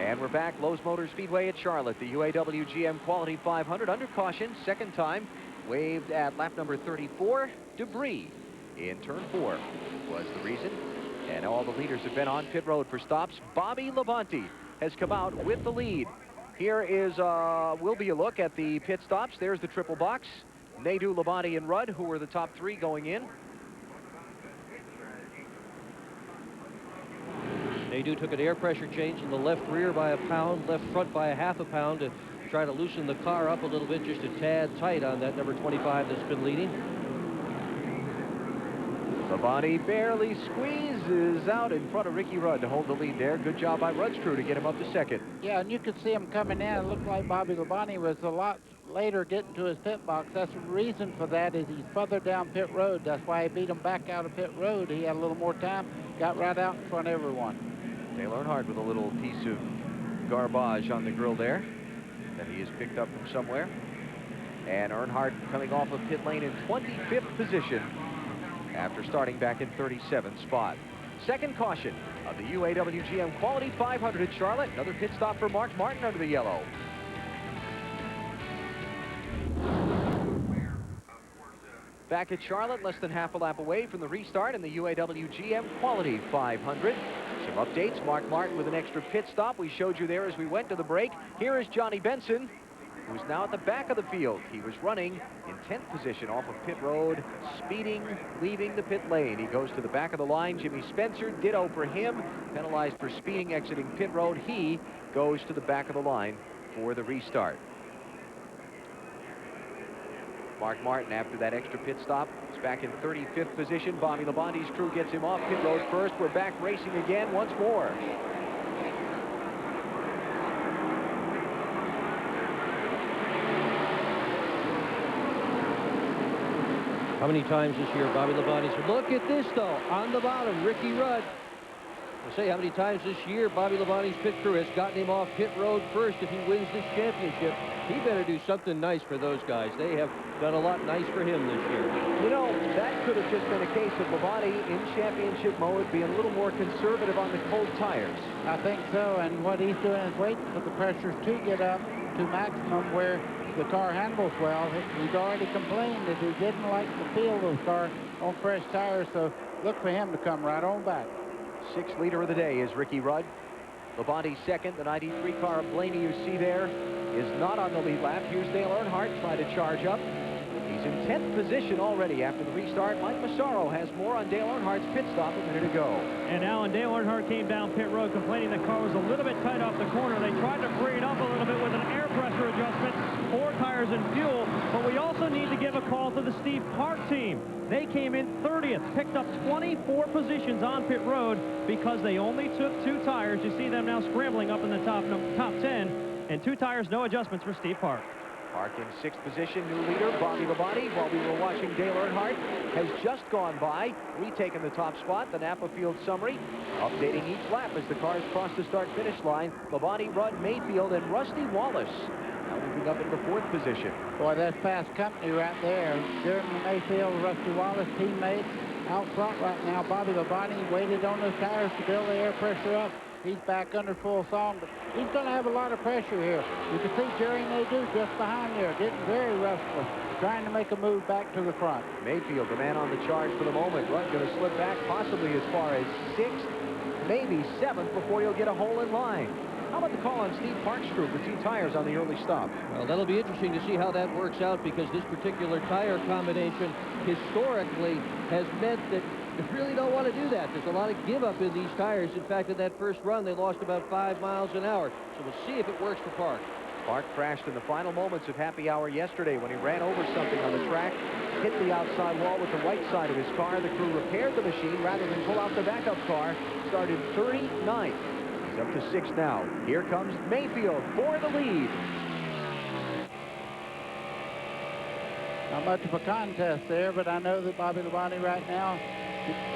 And we're back, Lowe's Motor Speedway at Charlotte. The UAW-GM Quality 500 under caution, second time, waved at lap number 34. Debris in turn 4 was the reason. And all the leaders have been on pit road for stops. Bobby Labonte has come out with the lead. Here will be a look at the pit stops. There's the triple box. Nadeau, Labonte, and Rudd, who were the top 3 going in. Nadeau took an air pressure change in the left rear by 1 pound, left front by 1/2 pound to try to loosen the car up a little bit, just a tad tight on that number 25 that's been leading. Labonte barely squeezes out in front of Ricky Rudd to hold the lead there. Good job by Rudd's crew to get him up to second. Yeah, and you could see him coming in. It looked like Bobby Labonte was a lot later getting to his pit box. That's the reason for that is he's further down pit road. That's why he beat him back out of pit road. He had a little more time, got right out in front of everyone. Dale Earnhardt with a little piece of garbage on the grill there that he has picked up from somewhere. And Earnhardt coming off of pit lane in 25th position after starting back in 37th spot. Second caution of the UAW-GM Quality 500 at Charlotte. Another pit stop for Mark Martin under the yellow. Back at Charlotte, less than half a lap away from the restart in the UAW-GM Quality 500. Some updates. Mark Martin with an extra pit stop. We showed you there as we went to the break. Here is Johnny Benson, who's now at the back of the field. He was running in 10th position off of pit road, speeding, leaving the pit lane. He goes to the back of the line. Jimmy Spencer, ditto for him. Penalized for speeding, exiting pit road. He goes to the back of the line for the restart. Mark Martin, after that extra pit stop, is back in 35th position. Bobby Labonte's crew gets him off pit road first. We're back racing again once more. How many times this year Bobby Labonte said, look at this though, on the bottom, Ricky Rudd. I say how many times this year Bobby Labonte's pit crew has gotten him off pit road first if he wins this championship. He better do something nice for those guys. They have done a lot nice for him this year. You know, that could have just been a case of Labonte in championship mode being a little more conservative on the cold tires. I think so, and what he's doing is waiting for the pressures to get up to maximum where the car handles well. He's already complained that he didn't like the feel of the car on fresh tires, so look for him to come right on back. Sixth leader of the day is Ricky Rudd. Labonte second. The 93 car of Blaney you see there is not on the lead lap. Here's Dale Earnhardt trying to charge up. He's in 10th position already after the restart. Mike Massaro has more on Dale Earnhardt's pit stop a minute ago. And Alan, Dale Earnhardt came down pit road complaining the car was a little bit tight off the corner. They tried to free it up a little bit with an air pressure adjustment, 4 tires and fuel. But we also need to give a call to the Steve Park team. They came in 30th, picked up 24 positions on pit road because they only took 2 tires. You see them now scrambling up in the top 10. And 2 tires, no adjustments for Steve Park. Park in 6th position, new leader, Bobby Labonte, while we were watching Dale Earnhardt, has just gone by, retaken the top spot. The Napa Field summary, updating each lap as the cars cross the start-finish line. Labonte, Rudd, Mayfield, and Rusty Wallace now moving up into 4th position. Boy, that's fast company right there. Jeremy Mayfield, Rusty Wallace, teammates. out front right now. Bobby Labonte waited on those tires to build the air pressure up. He's back under full song, but he's going to have a lot of pressure here. You can see Jerry Nadeau just behind there, getting very restless, trying to make a move back to the front. Mayfield, the man on the charge for the moment. Rudd's going to slip back possibly as far as 6th, maybe 7th before he'll get a hole in line. How about the call on Steve Park's crew for 2 tires on the early stop? Well, that'll be interesting to see how that works out, because this particular tire combination historically has meant that you really don't want to do that. There's a lot of give up in these tires. In fact, in that first run, they lost about 5 miles an hour. So we'll see if it works for Park. Park crashed in the final moments of happy hour yesterday when he ran over something on the track, hit the outside wall with the right side of his car. The crew repaired the machine rather than pull out the backup car. Started 39th. He's up to 6th now. Here comes Mayfield for the lead. Not much of a contest there, but I know that Bobby Labonte right now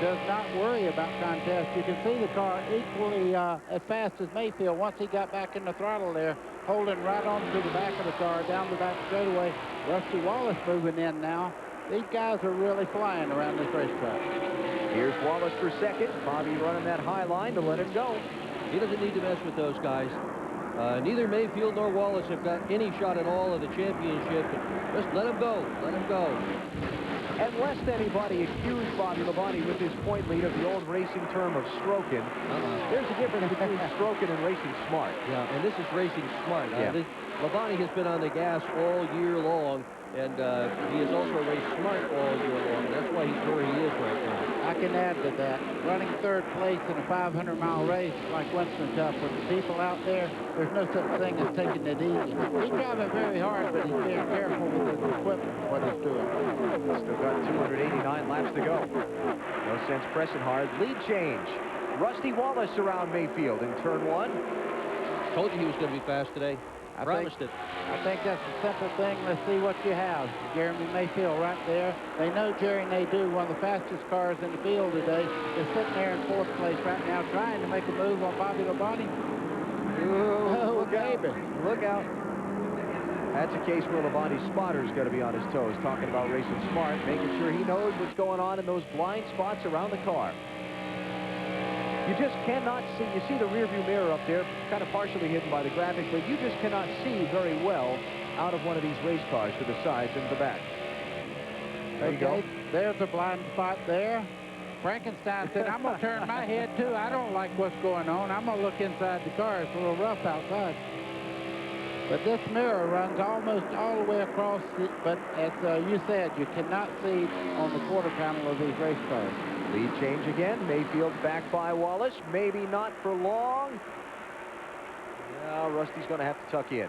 does not worry about contest. You can see the car equally as fast as Mayfield once he got back in the throttle there, holding right on to the back of the car, down the back straightaway. Rusty Wallace moving in now. These guys are really flying around this racetrack. Here's Wallace for 2nd. Bobby running that high line to let him go. He doesn't need to mess with those guys. Neither Mayfield nor Wallace have got any shot at all at the championship. Just let them go. Let them go. And lest anybody accuse Bobby Labonte with his point lead of the old racing term of stroking, there's a difference between stroking and racing smart. Yeah, and this is racing smart. Yeah. Labonte has been on the gas all year long, and he has also raced smart all year long. That's why he's where he is right now. I can add to that. Running 3rd place in a 500-mile race like Winston Cup with the people out there, there's no such thing as taking it easy. He's driving very hard, but he's being careful with his equipment, what he's doing. Still got 289 laps to go. No sense pressing hard. Lead change. Rusty Wallace around Mayfield in turn 1. Told you he was going to be fast today. I promised it. I think that's a simple thing. Let's see what you have. Jeremy Mayfield right there. They know Jerry Nadeau, one of the fastest cars in the field today, is sitting there in 4th place right now trying to make a move on Bobby Labonte. Oh, baby. Look out. That's a case where Labonte's spotter's got to be on his toes, talking about racing smart, making sure he knows what's going on in those blind spots around the car. You just cannot see. You see the rearview mirror up there, kind of partially hidden by the graphic, but you just cannot see very well out of one of these race cars to the sides and the back. There you go. There's a blind spot there. Frankenstein said, I'm going to turn my head, too. I don't like what's going on. I'm going to look inside the car. It's a little rough outside. But this mirror runs almost all the way across, but as you said, you cannot see on the quarter panel of these race cars. Lead change again. Mayfield back by Wallace. Maybe not for long. Now Rusty's going to have to tuck in.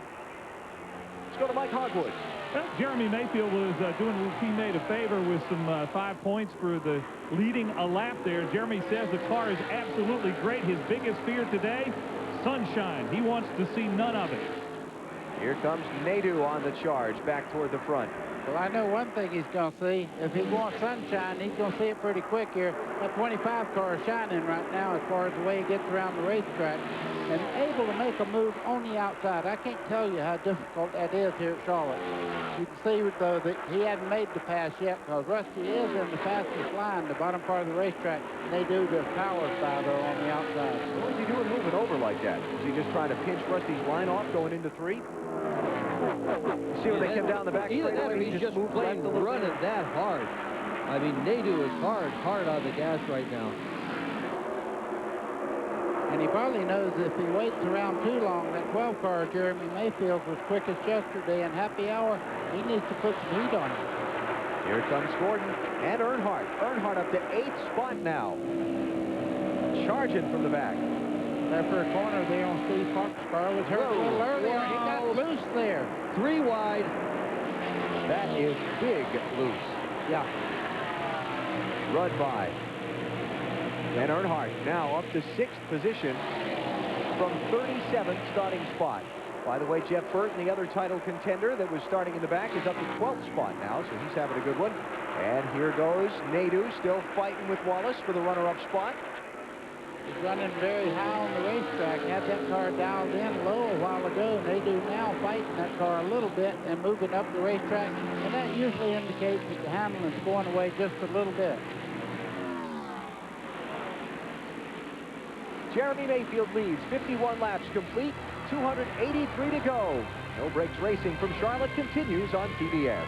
Let's go to Mike Hogwood. Well, Jeremy Mayfield was doing his teammate a favor with some 5 points for the leading a lap there. Jeremy says the car is absolutely great. His biggest fear today, sunshine. He wants to see none of it. Here comes Nadeau on the charge, back toward the front. Well, I know one thing he's going to see. If he wants sunshine, he's going to see it pretty quick here. That 25 car is shining right now as far as the way he gets around the racetrack and able to make a move on the outside. I can't tell you how difficult that is here at Charlotte. You can see, though, that he hasn't made the pass yet because Rusty is in the fastest line, the bottom part of the racetrack. They do the power style, though, on the outside. What was he doing moving over like that? Was he just trying to pinch Rusty's line off going into 3? See when they come down the back Either that or straightaway, he's just playing running that hard. I mean, Nadeau is hard on the gas right now. And he probably knows if he waits around too long, that 12 car, Jeremy Mayfield, was quickest yesterday in happy hour. He needs to put some heat on it. Here comes Gordon and Earnhardt. Earnhardt up to 8th spot now. Charging from the back. There for a corner there on Steve Park's car was hurt a little earlier. He got loose there. 3 wide. That is big loose. Yeah. Rudd by. And Earnhardt now up to 6th position from 37th starting spot. By the way, Jeff Burton, the other title contender that was starting in the back, is up to 12th spot now, so he's having a good one. And here goes Nadeau, still fighting with Wallace for the runner-up spot. He's running very high on the racetrack. Had that car dialed in low a while ago. Nadeau now fighting that car a little bit and moving up the racetrack. And that usually indicates that the handling's going away just a little bit. Jeremy Mayfield leads, 51 laps complete, 283 to go. No Brakes Racing from Charlotte continues on TBS.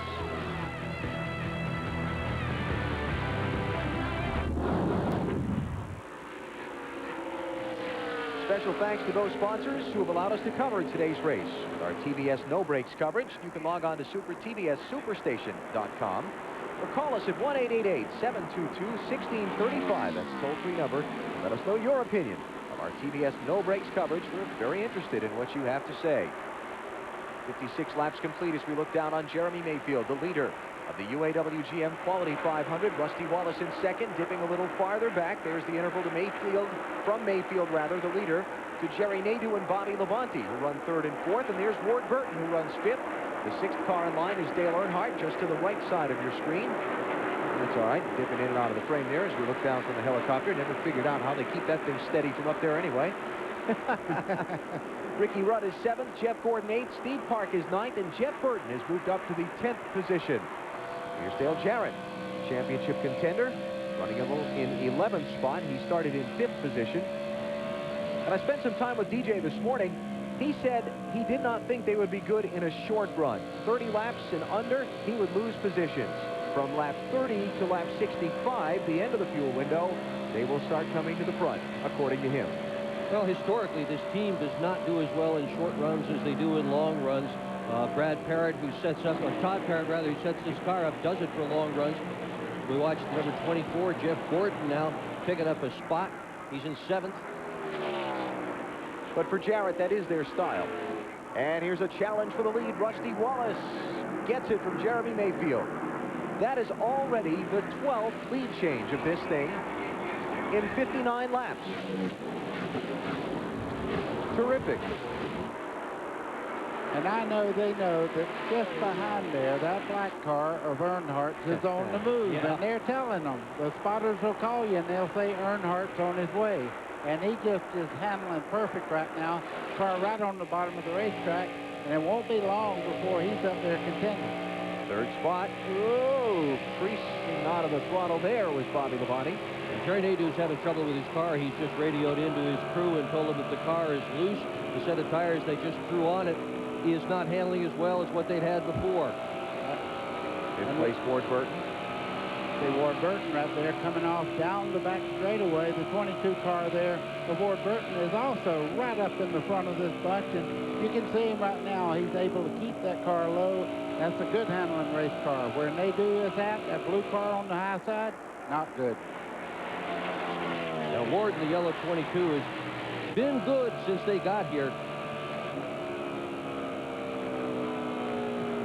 Special thanks to those sponsors who have allowed us to cover today's race. With our TBS No Brakes coverage, you can log on to TBSSuperstation.com or call us at 1-888-722-1635. That's a toll-free number. Let us know your opinion of our TBS No Brakes coverage. We're very interested in what you have to say. 56 laps complete as we look down on Jeremy Mayfield, the leader of the UAW-GM Quality 500. Rusty Wallace in second, dipping a little farther back. There's the interval to Mayfield, from Mayfield rather, the leader, to Jerry Nadeau and Bobby Labonte, who run third and fourth. And there's Ward Burton, who runs fifth. The sixth car in line is Dale Earnhardt, just to the right side of your screen. That's all right, dipping in and out of the frame there as we look down from the helicopter. Never figured out how they keep that thing steady from up there anyway. Ricky Rudd is 7th, Jeff Gordon 8th, Steve Park is 9th, and Jeff Burton has moved up to the 10th position. Here's Dale Jarrett, championship contender, running a little in 11th spot. He started in 5th position. And I spent some time with DJ this morning. He said he did not think they would be good in a short run. 30 laps and under, he would lose positions. From lap 30 to lap 65, the end of the fuel window, they will start coming to the front, according to him. Well, historically, this team does not do as well in short runs as they do in long runs. Brad Parrott, who sets up, or Todd Parrott, rather, who sets his car up, does it for long runs. We watched number 24, Jeff Gordon, now picking up a spot. He's in 7th. But for Jarrett, that is their style. And here's a challenge for the lead. Rusty Wallace gets it from Jeremy Mayfield. That is already the 12th lead change of this thing in 59 laps. Terrific. And I know they know that just behind there, that black car of Earnhardt's is on the move. Yeah. And they're telling them. The spotters will call you and they'll say Earnhardt's on his way. And he just is handling perfect right now. Car right on the bottom of the racetrack. And it won't be long before he's up there contending. Third spot. Whoa, creasing out of the throttle there was Bobby Labonte. Jerry Nadeau's having trouble with his car. He's just radioed into his crew and told them that the car is loose. The set of tires they just threw on it is not handling as well as what they'd had before. In place, Ward Burton. See Ward Burton right there coming off down the back straightaway. The 22 car there of Ward Burton is also right up in the front of this bunch. And you can see him right now. He's able to keep that car low. That's a good handling race car. Where Nadeau is at, that blue car on the high side, not good. Now Ward in the yellow 22 has been good since they got here.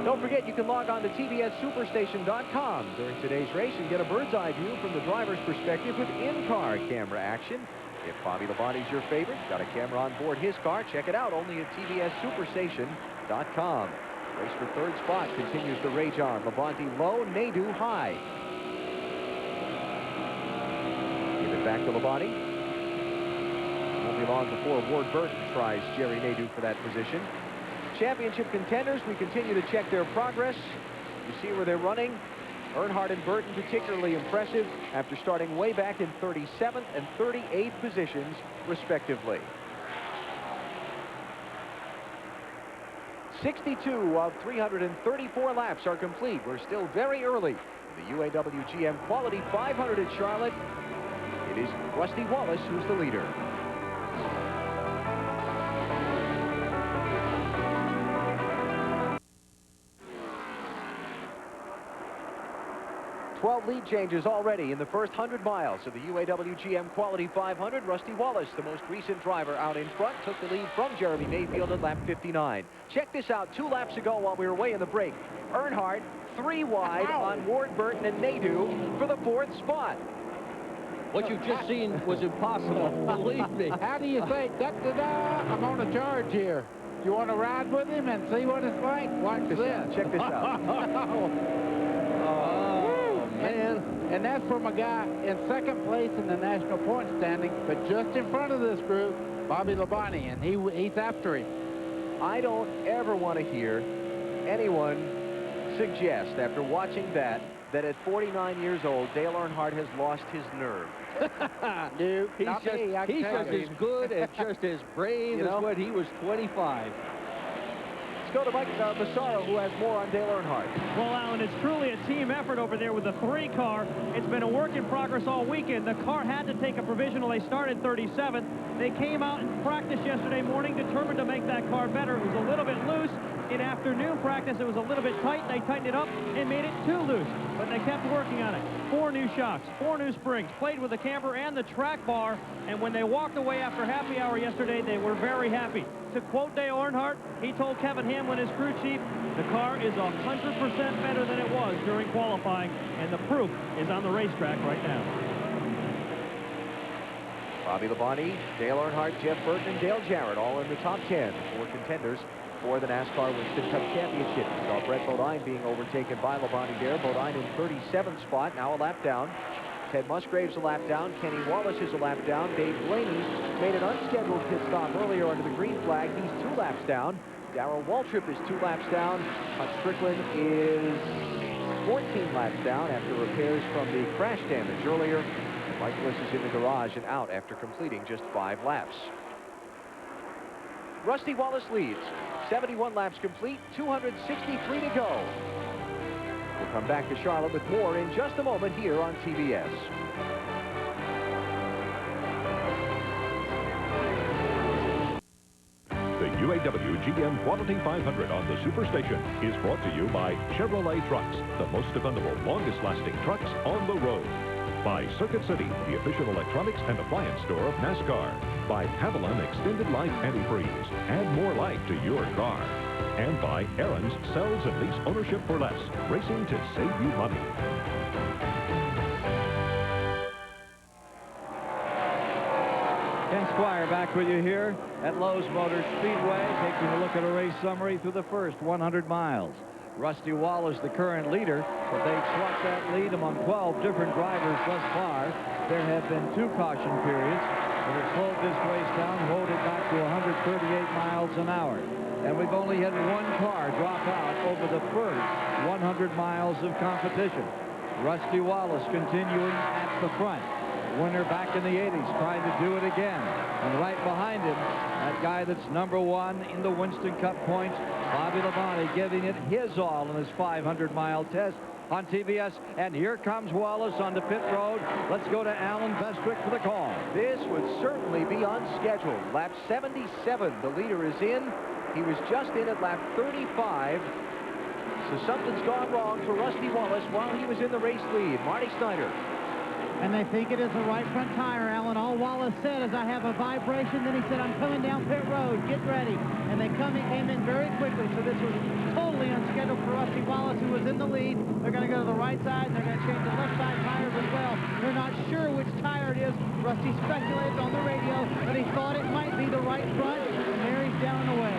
Don't forget, you can log on to TBSSuperstation.com during today's race and get a bird's eye view from the driver's perspective with in-car camera action. If Bobby Labonte's your favorite, got a camera on board his car, check it out only at TBSSuperstation.com. Race for third spot continues to rage on. Labonte low, Nadeau high. Give it back to Labonte. Won't be long before Ward Burton tries Jerry Nadeau for that position. Championship contenders, we continue to check their progress. You see where they're running. Earnhardt and Burton particularly impressive after starting way back in 37th and 38th positions, respectively. 62 of 334 laps are complete. We're still very early in the UAW-GM Quality 500 at Charlotte. It is Rusty Wallace who's the leader. Lead changes already in the first 100 miles of the UAW-GM Quality 500. Rusty Wallace, the most recent driver out in front, took the lead from Jeremy Mayfield at lap 59. Check this out. 2 laps ago while we were away in the break, Earnhardt 3 wide on Ward Burton and Nadeau for the 4th spot. What you've just seen was impossible, believe me. How do you think? I'm on a charge here. You want to ride with him and see what it's like? Watch this. Check this out. And that's from a guy in 2nd place in the national point standing, but just in front of this group, Bobby Labonte, and he's after him. I don't ever want to hear anyone suggest, after watching that, that at 49 years old, Dale Earnhardt has lost his nerve. No, he's not just, me, I can he's tell just you. as good and just as brave You know? as when he was 25. Let's go to Mike Massaro, who has more on Dale Earnhardt. Well, Alan, it's truly a team effort over there with the 3 car. It's been a work in progress all weekend. The car had to take a provisional. They started 37th. They came out and practiced yesterday morning, determined to make that car better. It was a little bit loose. In afternoon practice, it was a little bit tight. They tightened it up and made it too loose, but they kept working on it. 4 new shocks, 4 new springs, played with the camber and the track bar, and when they walked away after happy hour yesterday, they were very happy. To quote Dale Earnhardt, he told Kevin Hamlin, his crew chief, the car is 100% better than it was during qualifying, and the proof is on the racetrack right now. Bobby Labonte, Dale Earnhardt, Jeff Burton, and Dale Jarrett all in the top 10 for contenders for the NASCAR Winston Cup Championship. We saw Brett Bodine being overtaken by Labonte there. Bodine in 37th spot, now a lap down. Ted Musgrave's a lap down. Kenny Wallace is a lap down. Dave Blaney made an unscheduled pit stop earlier under the green flag. He's 2 laps down. Darrell Waltrip is 2 laps down. Hunt Strickland is 14 laps down after repairs from the crash damage earlier. Mike Bliss is in the garage and out after completing just 5 laps. Rusty Wallace leads. 71 laps complete, 263 to go. We'll come back to Charlotte with more in just a moment here on TBS. The UAW-GM Quality 500 on the Superstation is brought to you by Chevrolet Trucks, the most dependable, longest-lasting trucks on the road. By Circuit City, the official electronics and appliance store of NASCAR. By Haviland Extended Life Antifreeze. Add more life to your car. And by Aaron's Sells and Lease Ownership for Less. Racing to save you money. Ken Squire back with you here at Lowe's Motor Speedway, taking a look at a race summary through the first 100 miles. Rusty Wallace, the current leader, but they've swapped that lead among 12 different drivers thus far. There have been 2 caution periods that have slowed this race down, hold it back to 138 miles an hour. And we've only had 1 car drop out over the first 100 miles of competition. Rusty Wallace continuing at the front. Winner back in the 80s, trying to do it again. And right behind him, that guy that's #1 in the Winston Cup points, Bobby Labonte, giving it his all in his 500-mile test on TBS. And here comes Wallace on the pit road. Let's go to Alan Vestrick for the call. This would certainly be unscheduled. Lap 77, the leader is in. He was just in at lap 35. So something's gone wrong for Rusty Wallace while he was in the race lead. Marty Snyder. And they think it is the right front tire, Alan. All Wallace said is, I have a vibration. Then he said, I'm coming down pit road. Get ready. And they came in very quickly. So this was totally unscheduled for Rusty Wallace, who was in the lead. They're going to go to the right side, and they're going to change the left side tires as well. They're not sure which tire it is. Rusty speculated on the radio that he thought it might be the right front. And there he's down and away.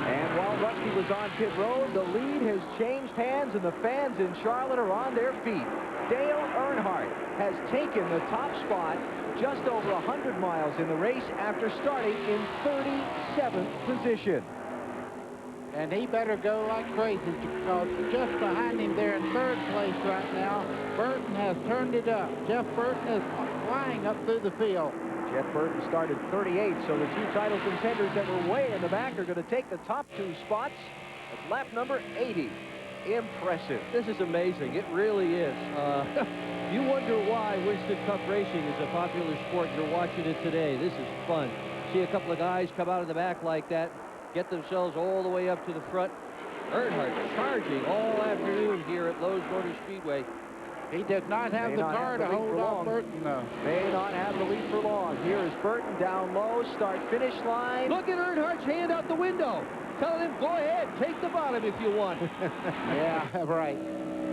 And while Rusty was on pit road, the lead has changed hands, and the fans in Charlotte are on their feet. Dale Earnhardt has taken the top spot just over 100 miles in the race after starting in 37th position. And he better go like crazy, because just behind him there in 3rd place right now, Burton has turned it up. Jeff Burton is flying up through the field. Jeff Burton started 38, so the 2 title contenders that were way in the back are going to take the top 2 spots at lap number 80. Impressive. This is amazing. It really is. You wonder why Winston Cup racing is a popular sport. You're watching it today. This is fun. See a couple of guys come out of the back like that, get themselves all the way up to the front. Earnhardt charging all afternoon here at Lowe's Motor Speedway. He did not have the car to hold off Burton, though. May not have the lead for long. Here is Burton down low, start-finish line. Look at Earnhardt's hand out the window. Telling him, go ahead, take the bottom if you want. Yeah, right.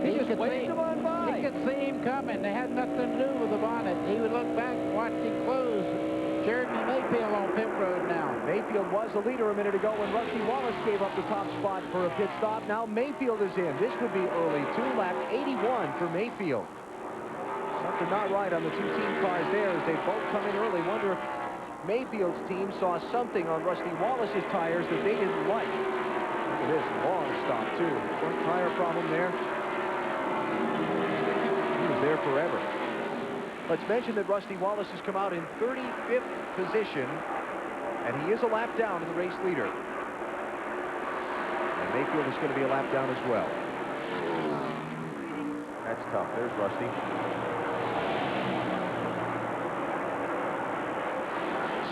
He just waved him on by. He could see him coming. They had nothing to do with the bonnet. He would look back and watch him close. Jeremy Mayfield on pit road now. Mayfield was the leader a minute ago when Rusty Wallace gave up the top spot for a pit stop. Now Mayfield is in. This would be early, too. Lap 81 for Mayfield. Something not right on the 2 team cars there as they both come in early. Wonder if Mayfield's team saw something on Rusty Wallace's tires that they didn't like. Look at this long stop, too. Front tire problem there. there forever. Let's mention that Rusty Wallace has come out in 35th position, and he is a lap down to the race leader. And Mayfield is going to be a lap down as well. That's tough. There's Rusty.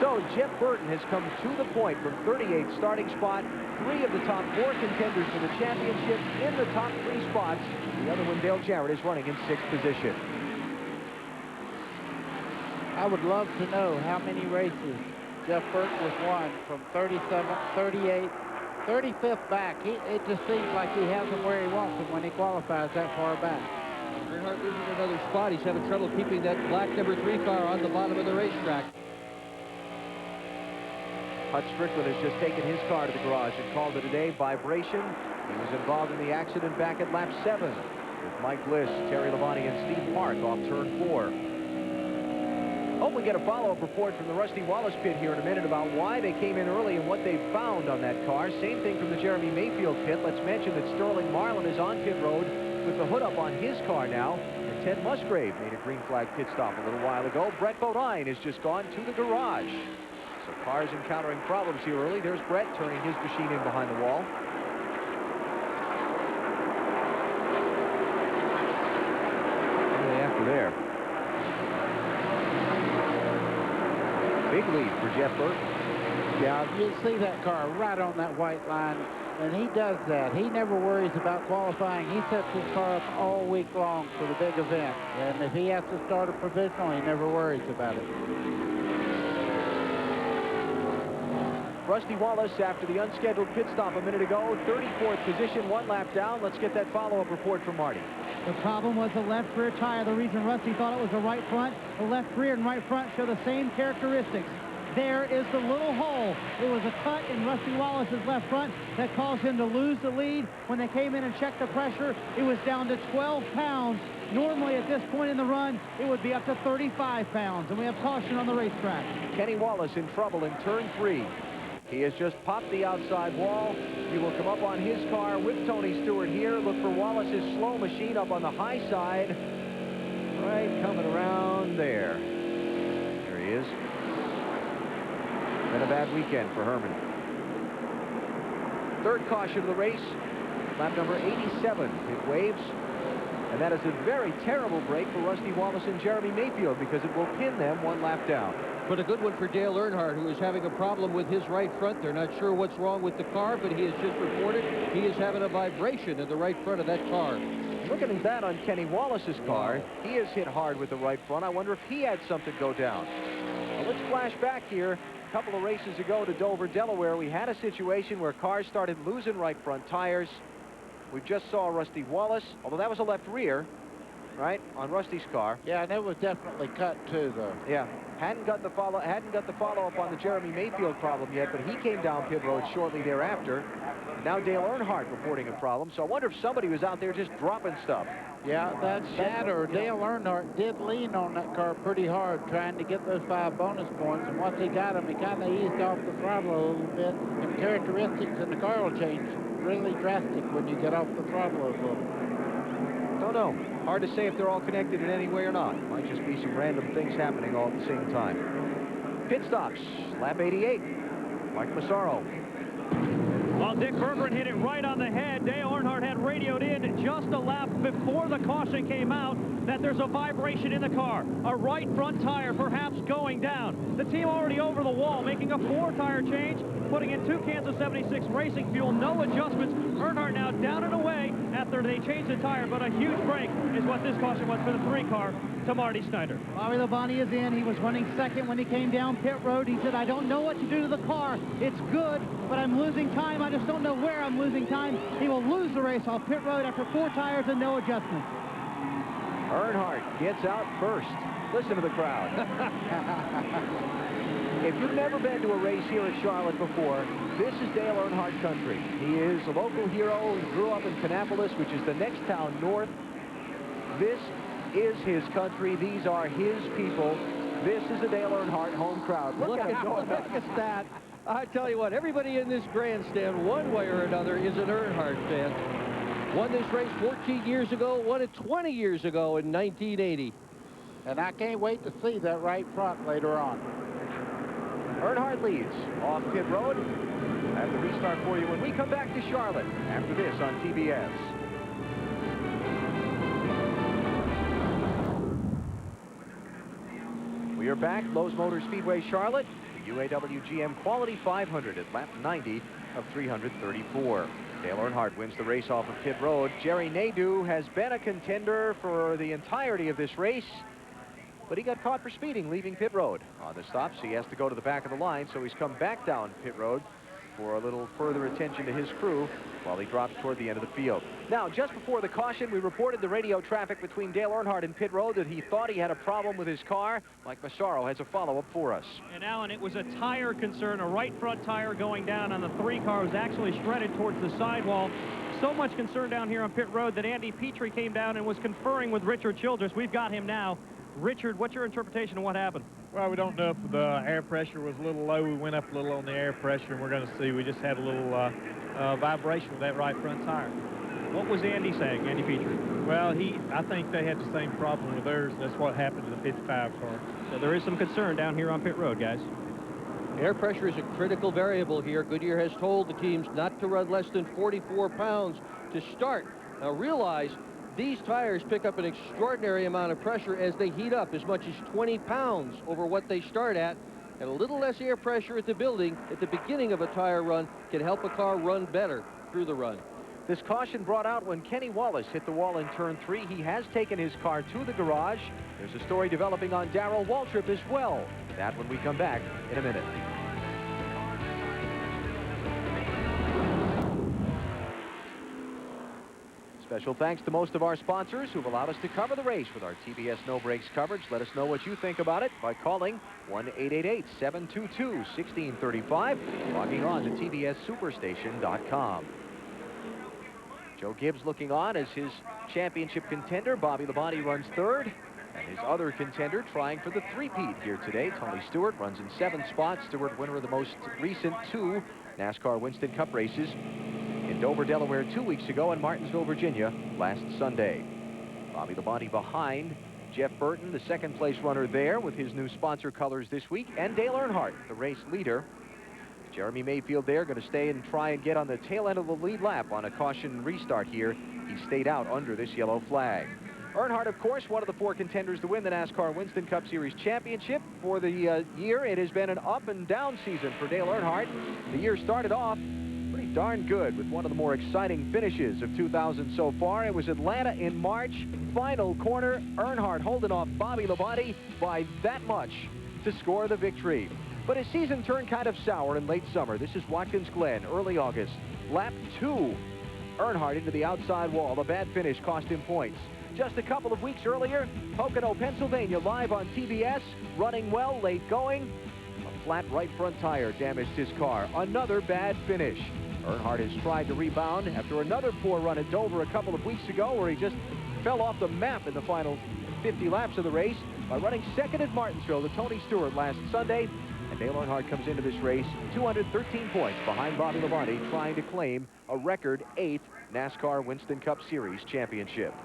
So Jeff Burton has come to the point from 38th starting spot. 3 of the top 4 contenders for the championship in the top 3 spots. The other one, Dale Jarrett, is running in 6th position. I would love to know how many races Jeff Burton has won from 37th, 38th, 35th back. It just seems like he has them where he wants them when he qualifies that far back. Earnhardt losing another spot. He's having trouble keeping that black number 3 car on the bottom of the racetrack. Hut Strickland has just taken his car to the garage and called it a day. Vibration. He was involved in the accident back at lap 7 with Mike Bliss, Terry Labonte, and Steve Park off turn 4. Hope we get a follow-up report from the Rusty Wallace pit here in a minute about why they came in early and what they found on that car. Same thing from the Jeremy Mayfield pit. Let's mention that Sterling Marlin is on pit road with the hood up on his car now. And Ted Musgrave made a green flag pit stop a little while ago. Brett Bodine has just gone to the garage. So cars encountering problems here early. There's Brett turning his machine in behind the wall. What are they after there? Big lead for Jeff Burton. Yeah, you see that car right on that white line, and he does that. He never worries about qualifying. He sets his car up all week long for the big event, and if he has to start a provisional, he never worries about it. Rusty Wallace, after the unscheduled pit stop a minute ago, 34th position, 1 lap down. Let's get that follow-up report from Marty. The problem was the left rear tire. The reason Rusty thought it was the right front, the left rear and right front show the same characteristics. There is the little hole. It was a cut in Rusty Wallace's left front that caused him to lose the lead. When they came in and checked the pressure, it was down to 12 pounds. Normally at this point in the run, it would be up to 35 pounds, and we have caution on the racetrack. Kenny Wallace in trouble in turn 3. He has just popped the outside wall. He will come up on his car with Tony Stewart here. Look for Wallace's slow machine up on the high side. Right, coming around there. There he is. Been a bad weekend for Herman. Third caution of the race. Lap number 87. It waves. And that is a very terrible break for Rusty Wallace and Jeremy Mayfield because it will pin them 1 lap down. But a good one for Dale Earnhardt, who is having a problem with his right front. They're not sure what's wrong with the car, but he has just reported he is having a vibration in the right front of that car. Looking at that on Kenny Wallace's car, he is hit hard with the right front. I wonder if he had something go down. Well, let's flash back here. A couple of races ago to Dover, Delaware, we had a situation where cars started losing right front tires. We just saw Rusty Wallace, although that was a left rear, right, on Rusty's car. Yeah, and it was definitely cut too, though. Yeah, hadn't got the follow-up on the Jeremy Mayfield problem yet, but he came down pit road shortly thereafter. Now Dale Earnhardt reporting a problem, so I wonder if somebody was out there just dropping stuff. Yeah, that or Dale Earnhardt did lean on that car pretty hard trying to get those 5 bonus points, and once he got them, he kind of eased off the throttle a little bit, and characteristics in the car will change really drastic when you get off the throttle a little. Don't know. Hard to say if they're all connected in any way or not. Might just be some random things happening all at the same time. Pit stops, lap 88. Mike Massaro. Well, Dick Berggren hit it right on the head. Dale Earnhardt had radioed in just a lap before the caution came out that there's a vibration in the car. A right front tire perhaps going down. The team already over the wall, making a 4-tire change, putting in 2 cans of 76 racing fuel, no adjustments. Earnhardt now down and away after they changed the tire, but a huge break is what this caution was for the 3 car to Marty Snyder. Bobby Labonte is in. He was running second when he came down pit road. He said, I don't know what to do to the car. It's good, but I'm losing time. I just don't know where I'm losing time. He will lose the race off pit road after 4 tires and no adjustments. Earnhardt gets out first. Listen to the crowd. If you've never been to a race here at Charlotte before, this is Dale Earnhardt country. He is a local hero. He grew up in Kannapolis, which is the next town north. This is his country. These are his people. This is a Dale Earnhardt home crowd. Look at that. I tell you what, everybody in this grandstand, one way or another, is an Earnhardt fan. Won this race 14 years ago, won it 20 years ago in 1980. And I can't wait to see that right front later on. Earnhardt leads off pit road. I have the restart for you when we come back to Charlotte after this on TBS. We are back, Lowe's Motor Speedway, Charlotte. The UAW-GM Quality 500 at lap 90 of 334. Dale Earnhardt wins the race off of pit road. Jerry Nadeau has been a contender for the entirety of this race, but he got caught for speeding leaving pit road. On the stops, he has to go to the back of the line, so he's come back down pit road for a little further attention to his crew while he drops toward the end of the field. Now, just before the caution, we reported the radio traffic between Dale Earnhardt and pit road that he thought he had a problem with his car. Mike Massaro has a follow-up for us. And Alan, it was a tire concern. A right front tire going down on the 3 car was actually shredded towards the sidewall. So much concern down here on pit road that Andy Petrie came down and was conferring with Richard Childress. We've got him now. Richard, what's your interpretation of what happened? Well, we don't know if the air pressure was a little low. We went up a little on the air pressure, and we're going to see. We just had a little vibration with that right front tire. What was Andy saying, Andy Petrie? Well, I think they had the same problem with theirs, and that's what happened to the 55 car. So there is some concern down here on pit road, guys. Air pressure is a critical variable here. Goodyear has told the teams not to run less than 44 pounds to start. Now realize these tires pick up an extraordinary amount of pressure as they heat up, as much as 20 pounds over what they start at. And a little less air pressure at the building at the beginning of a tire run can help a car run better through the run. This caution brought out when Kenny Wallace hit the wall in turn 3. He has taken his car to the garage. There's a story developing on Darrell Waltrip as well. That when we come back in a minute. Special thanks to most of our sponsors who've allowed us to cover the race with our TBS No Brakes coverage. Let us know what you think about it by calling 1-888-722-1635, logging on to tbssuperstation.com. Joe Gibbs looking on as his championship contender, Bobby Labonte, runs third. And his other contender trying for the three-peat here today, Tony Stewart, runs in 7 spots. Stewart, winner of the most recent 2 NASCAR Winston Cup races in Dover, Delaware 2 weeks ago, and Martinsville, Virginia last Sunday. Bobby Labonte behind Jeff Burton, the second-place runner there with his new sponsor colors this week, and Dale Earnhardt, the race leader. Jeremy Mayfield there, going to stay and try and get on the tail end of the lead lap on a caution restart here. He stayed out under this yellow flag. Earnhardt, of course, one of the 4 contenders to win the NASCAR Winston Cup Series Championship. For the year, it has been an up-and-down season for Dale Earnhardt. The year started off pretty darn good with one of the more exciting finishes of 2000 so far. It was Atlanta in March. Final corner, Earnhardt holding off Bobby Labonte by that much to score the victory. But his season turned kind of sour in late summer. This is Watkins Glen, early August. Lap 2, Earnhardt into the outside wall. A bad finish cost him points. Just a couple of weeks earlier, Pocono, Pennsylvania, live on TBS, running well, late going. A flat right front tire damaged his car. Another bad finish. Earnhardt has tried to rebound after another poor run at Dover a couple of weeks ago, where he just fell off the map in the final 50 laps of the race by running second at Martinsville to Tony Stewart last Sunday. And Dale Earnhardt comes into this race 213 points behind Bobby Labonte, trying to claim a record 8th NASCAR Winston Cup Series championship.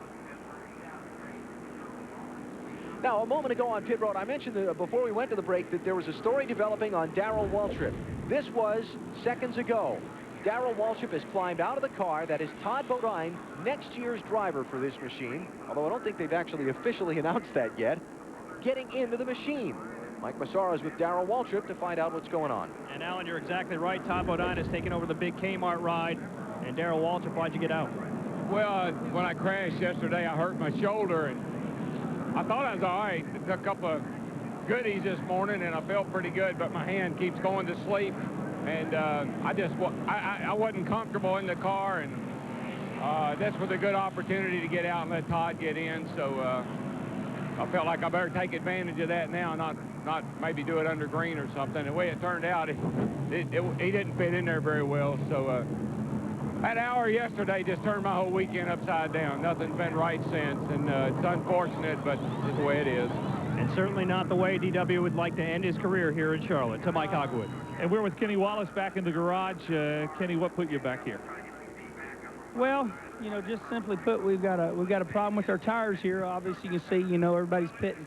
Now, a moment ago on pit road, I mentioned before we went to the break that there was a story developing on Darrell Waltrip. This was seconds ago. Darrell Waltrip has climbed out of the car. That is Todd Bodine, next year's driver for this machine, although I don't think they've actually officially announced that yet, getting into the machine. Mike Massaro is with Darrell Waltrip to find out what's going on. And Alan, you're exactly right. Todd Bodine has taken over the big Kmart ride. And Darrell Waltrip, why'd you get out? Well, when I crashed yesterday, I hurt my shoulder, and I thought I was all right. I took a couple of goodies this morning, and I felt pretty good, but my hand keeps going to sleep. And I wasn't comfortable in the car, and this was a good opportunity to get out and let Todd get in. So I felt like I better take advantage of that now, not maybe do it under green or something. The way it turned out, he didn't fit in there very well. So that hour yesterday just turned my whole weekend upside down. Nothing's been right since, and it's unfortunate, but it's the way it is. And certainly not the way DW would like to end his career here in Charlotte. To Mike Ogwood. And we're with Kenny Wallace back in the garage. Kenny, what put you back here? Well, you know, just simply put, we've got a problem with our tires here. Obviously, you can see, you know, everybody's pitting.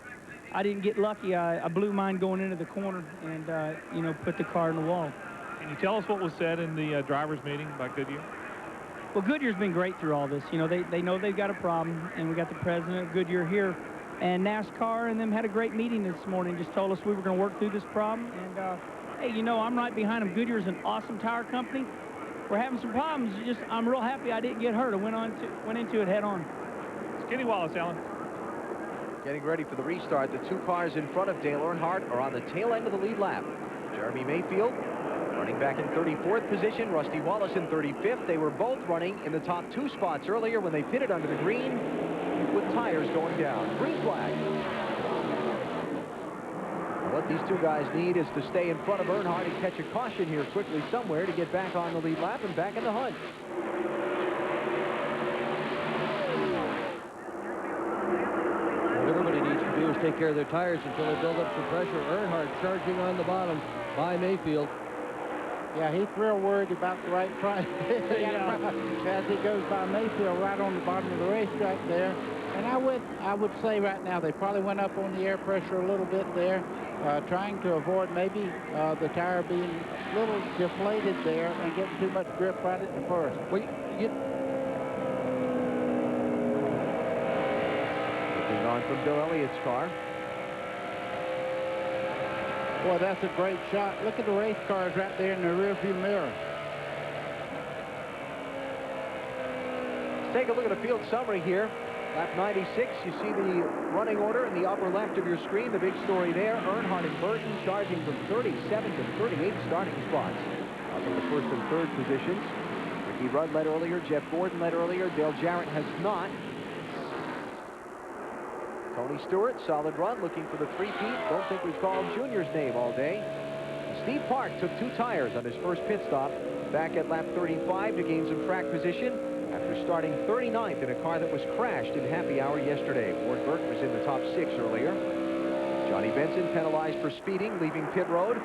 I didn't get lucky. I blew mine going into the corner and, you know, put the car in the wall. Can you tell us what was said in the drivers' meeting by Goodyear? Well, Goodyear's been great through all this. You know, they know they've got a problem, and we got the president of Goodyear here. And NASCAR and them had a great meeting this morning, just told us we were going to work through this problem. And, hey, you know, I'm right behind them. Goodyear's an awesome tire company. We're having some problems. I'm real happy I didn't get hurt. I went into it head on. Kenny Wallace, Alan. Getting ready for the restart. The two cars in front of Dale Earnhardt are on the tail end of the lead lap. Jeremy Mayfield running back in 34th position. Rusty Wallace in 35th. They were both running in the top 2 spots earlier when they pitted under the green with tires going down. Green flag. What these two guys need is to stay in front of Earnhardt and catch a caution here quickly somewhere to get back on the lead lap and back in the hunt. What everybody needs to do is take care of their tires until they build up some pressure. Earnhardt charging on the bottom by Mayfield. Yeah, he's real worried about the right price. As he goes by Mayfield right on the bottom of the racetrack there. And I would say right now they probably went up on the air pressure a little bit there, trying to avoid maybe the tire being a little deflated there and getting too much grip right at the first. Well, Looking on from Bill Elliott's car. Boy, that's a great shot. Look at the race cars right there in the rearview mirror. Let's take a look at a field summary here. Lap 96, you see the running order in the upper left of your screen. The big story there, Earnhardt and Burton charging from 37th and 38th starting spots. From the first and third positions. Ricky Rudd led earlier, Jeff Gordon led earlier, Dale Jarrett has not. Tony Stewart, solid run, looking for the three-peat. Don't think we've called Junior's name all day. Steve Park took 2 tires on his first pit stop back at lap 35 to gain some track position after starting 39th in a car that was crashed in happy hour yesterday. Ward Burke was in the top 6 earlier. Johnny Benson penalized for speeding, leaving pit road.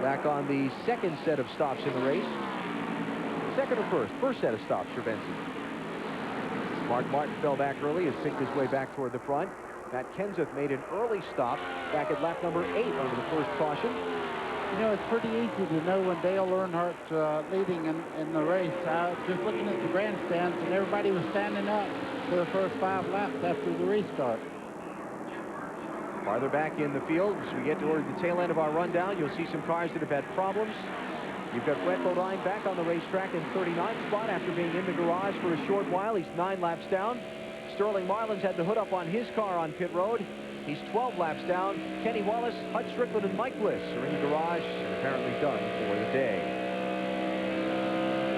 Back on the second set of stops in the race. Second or first? First set of stops for Benson. Mark Martin fell back early and sinked his way back toward the front. Matt Kenseth made an early stop back at lap number 8 under the first caution. You know, it's pretty easy to know when Dale Earnhardt's leading in the race. Just looking at the grandstands, and everybody was standing up for the first 5 laps after the restart. Farther back in the field, as we get toward the tail end of our rundown, you'll see some cars that have had problems. You've got Brett Bodine back on the racetrack in 39th spot after being in the garage for a short while. He's 9 laps down. Sterling Marlin's had the hood up on his car on pit road. He's 12 laps down. Kenny Wallace, Hut Strickland, and Mike Bliss are in the garage and apparently done for the day.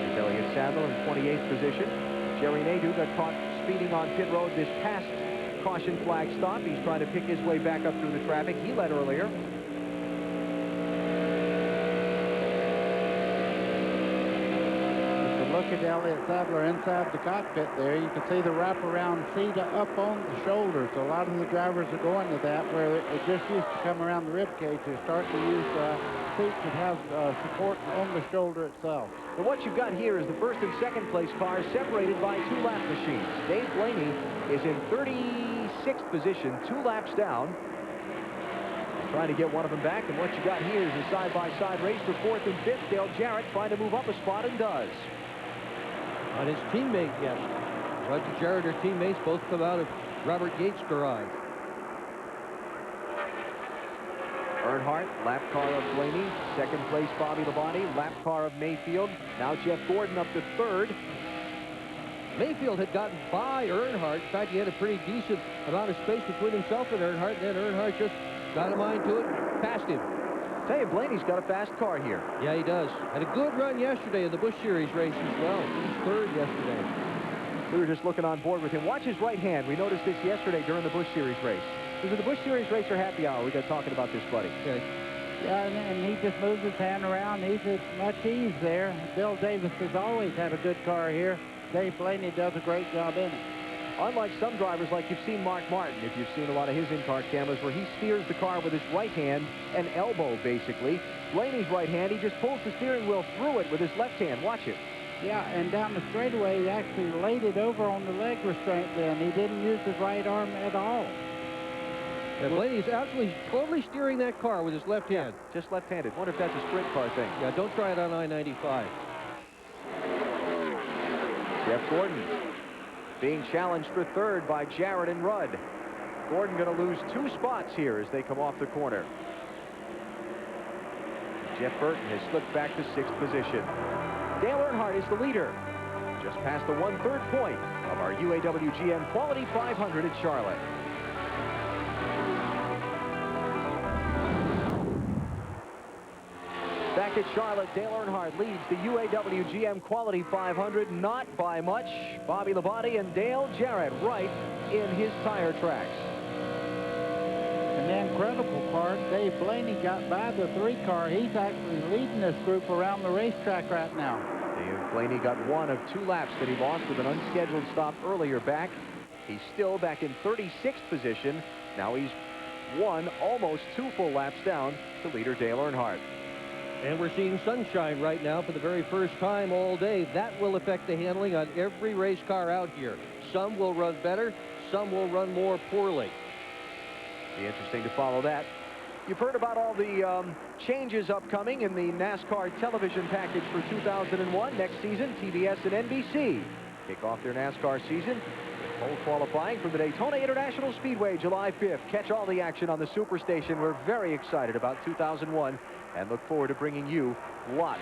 Here's Elliott Sadler in 28th position. Jerry Nadeau got caught speeding on pit road this past caution flag stop. He's trying to pick his way back up through the traffic. He led earlier. Look at Elliott Sadler inside the cockpit there. You can see the wraparound seat up on the shoulders. A lot of the drivers are going to that where it just used to come around the rib cage. They're starting to use seats that have support on the shoulder itself. And what you've got here is the first and second place cars separated by 2 lap machines. Dave Blaney is in 36th position, 2 laps down. Trying to get one of them back, and what you got here is a side-by-side race for 4th and 5th. Dale Jarrett trying to move up a spot and does. On his teammate, yes. Roger Jarrett, her teammates, both come out of Robert Yates' garage. Earnhardt, lap car of Blaney. Second place, Bobby Labonte. Lap car of Mayfield. Now Jeff Gordon up to 3rd. Mayfield had gotten by Earnhardt. In fact, he had a pretty decent amount of space between himself and Earnhardt. And then Earnhardt just got a mind to it, passed him. Tell you, Blaney's got a fast car here. Yeah, he does. Had a good run yesterday in the Busch Series race as well. He was 3rd yesterday. We were just looking on board with him. Watch his right hand. We noticed this yesterday during the Busch Series race. Was it the Busch Series race or happy hour? We got talking about this, buddy. Okay. Yeah, and he just moves his hand around. He's at much ease there. Bill Davis has always had a good car here. Dave Blaney does a great job in it. Unlike some drivers, like you've seen Mark Martin, if you've seen a lot of his in-car cameras, where he steers the car with his right hand and elbow, basically. Blaney's right hand, he just pulls the steering wheel through it with his left hand. Watch it. Yeah, and down the straightaway, he actually laid it over on the leg restraint then. He didn't use his right arm at all. And Blaney's actually totally steering that car with his left hand. Just left-handed. Wonder if that's a sprint car thing. Yeah, don't try it on I-95. Jeff Gordon being challenged for third by Jarrett and Rudd. Gordon going to lose 2 spots here as they come off the corner. Jeff Burton has slipped back to 6th position. Dale Earnhardt is the leader. Just past the 1/3 point of our UAW-GM Quality 500 at Charlotte. Back at Charlotte, Dale Earnhardt leads the UAW-GM Quality 500, not by much. Bobby Labonte and Dale Jarrett right in his tire tracks. And the incredible part, Dave Blaney got by the 3 car. He's actually leading this group around the racetrack right now. Dave Blaney got 1 of 2 laps that he lost with an unscheduled stop earlier back. He's still back in 36th position. Now he's 1, almost 2 full laps down to leader Dale Earnhardt. And we're seeing sunshine right now for the very first time all day. That will affect the handling on every race car out here. Some will run better, some will run more poorly. Be interesting to follow that. You've heard about all the changes upcoming in the NASCAR television package for 2001. Next season, TBS and NBC kick off their NASCAR season. Pole qualifying from the Daytona International Speedway, July 5th. Catch all the action on the Superstation. We're very excited about 2001 and look forward to bringing you lots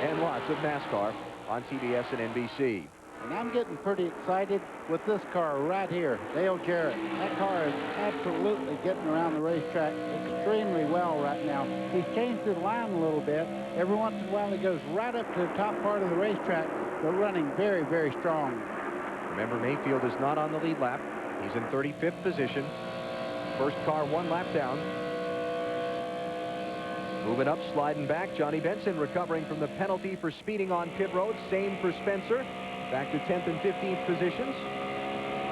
and lots of NASCAR on TBS and NBC. And I'm getting pretty excited with this car right here, Dale Jarrett. That car is absolutely getting around the racetrack extremely well right now. He's changed his line a little bit. Every once in a while he goes right up to the top part of the racetrack, but running very, very strong. Remember, Mayfield is not on the lead lap. He's in 35th position. First car 1 lap down. Moving up, sliding back. Johnny Benson recovering from the penalty for speeding on pit road. Same for Spencer. Back to 10th and 15th positions.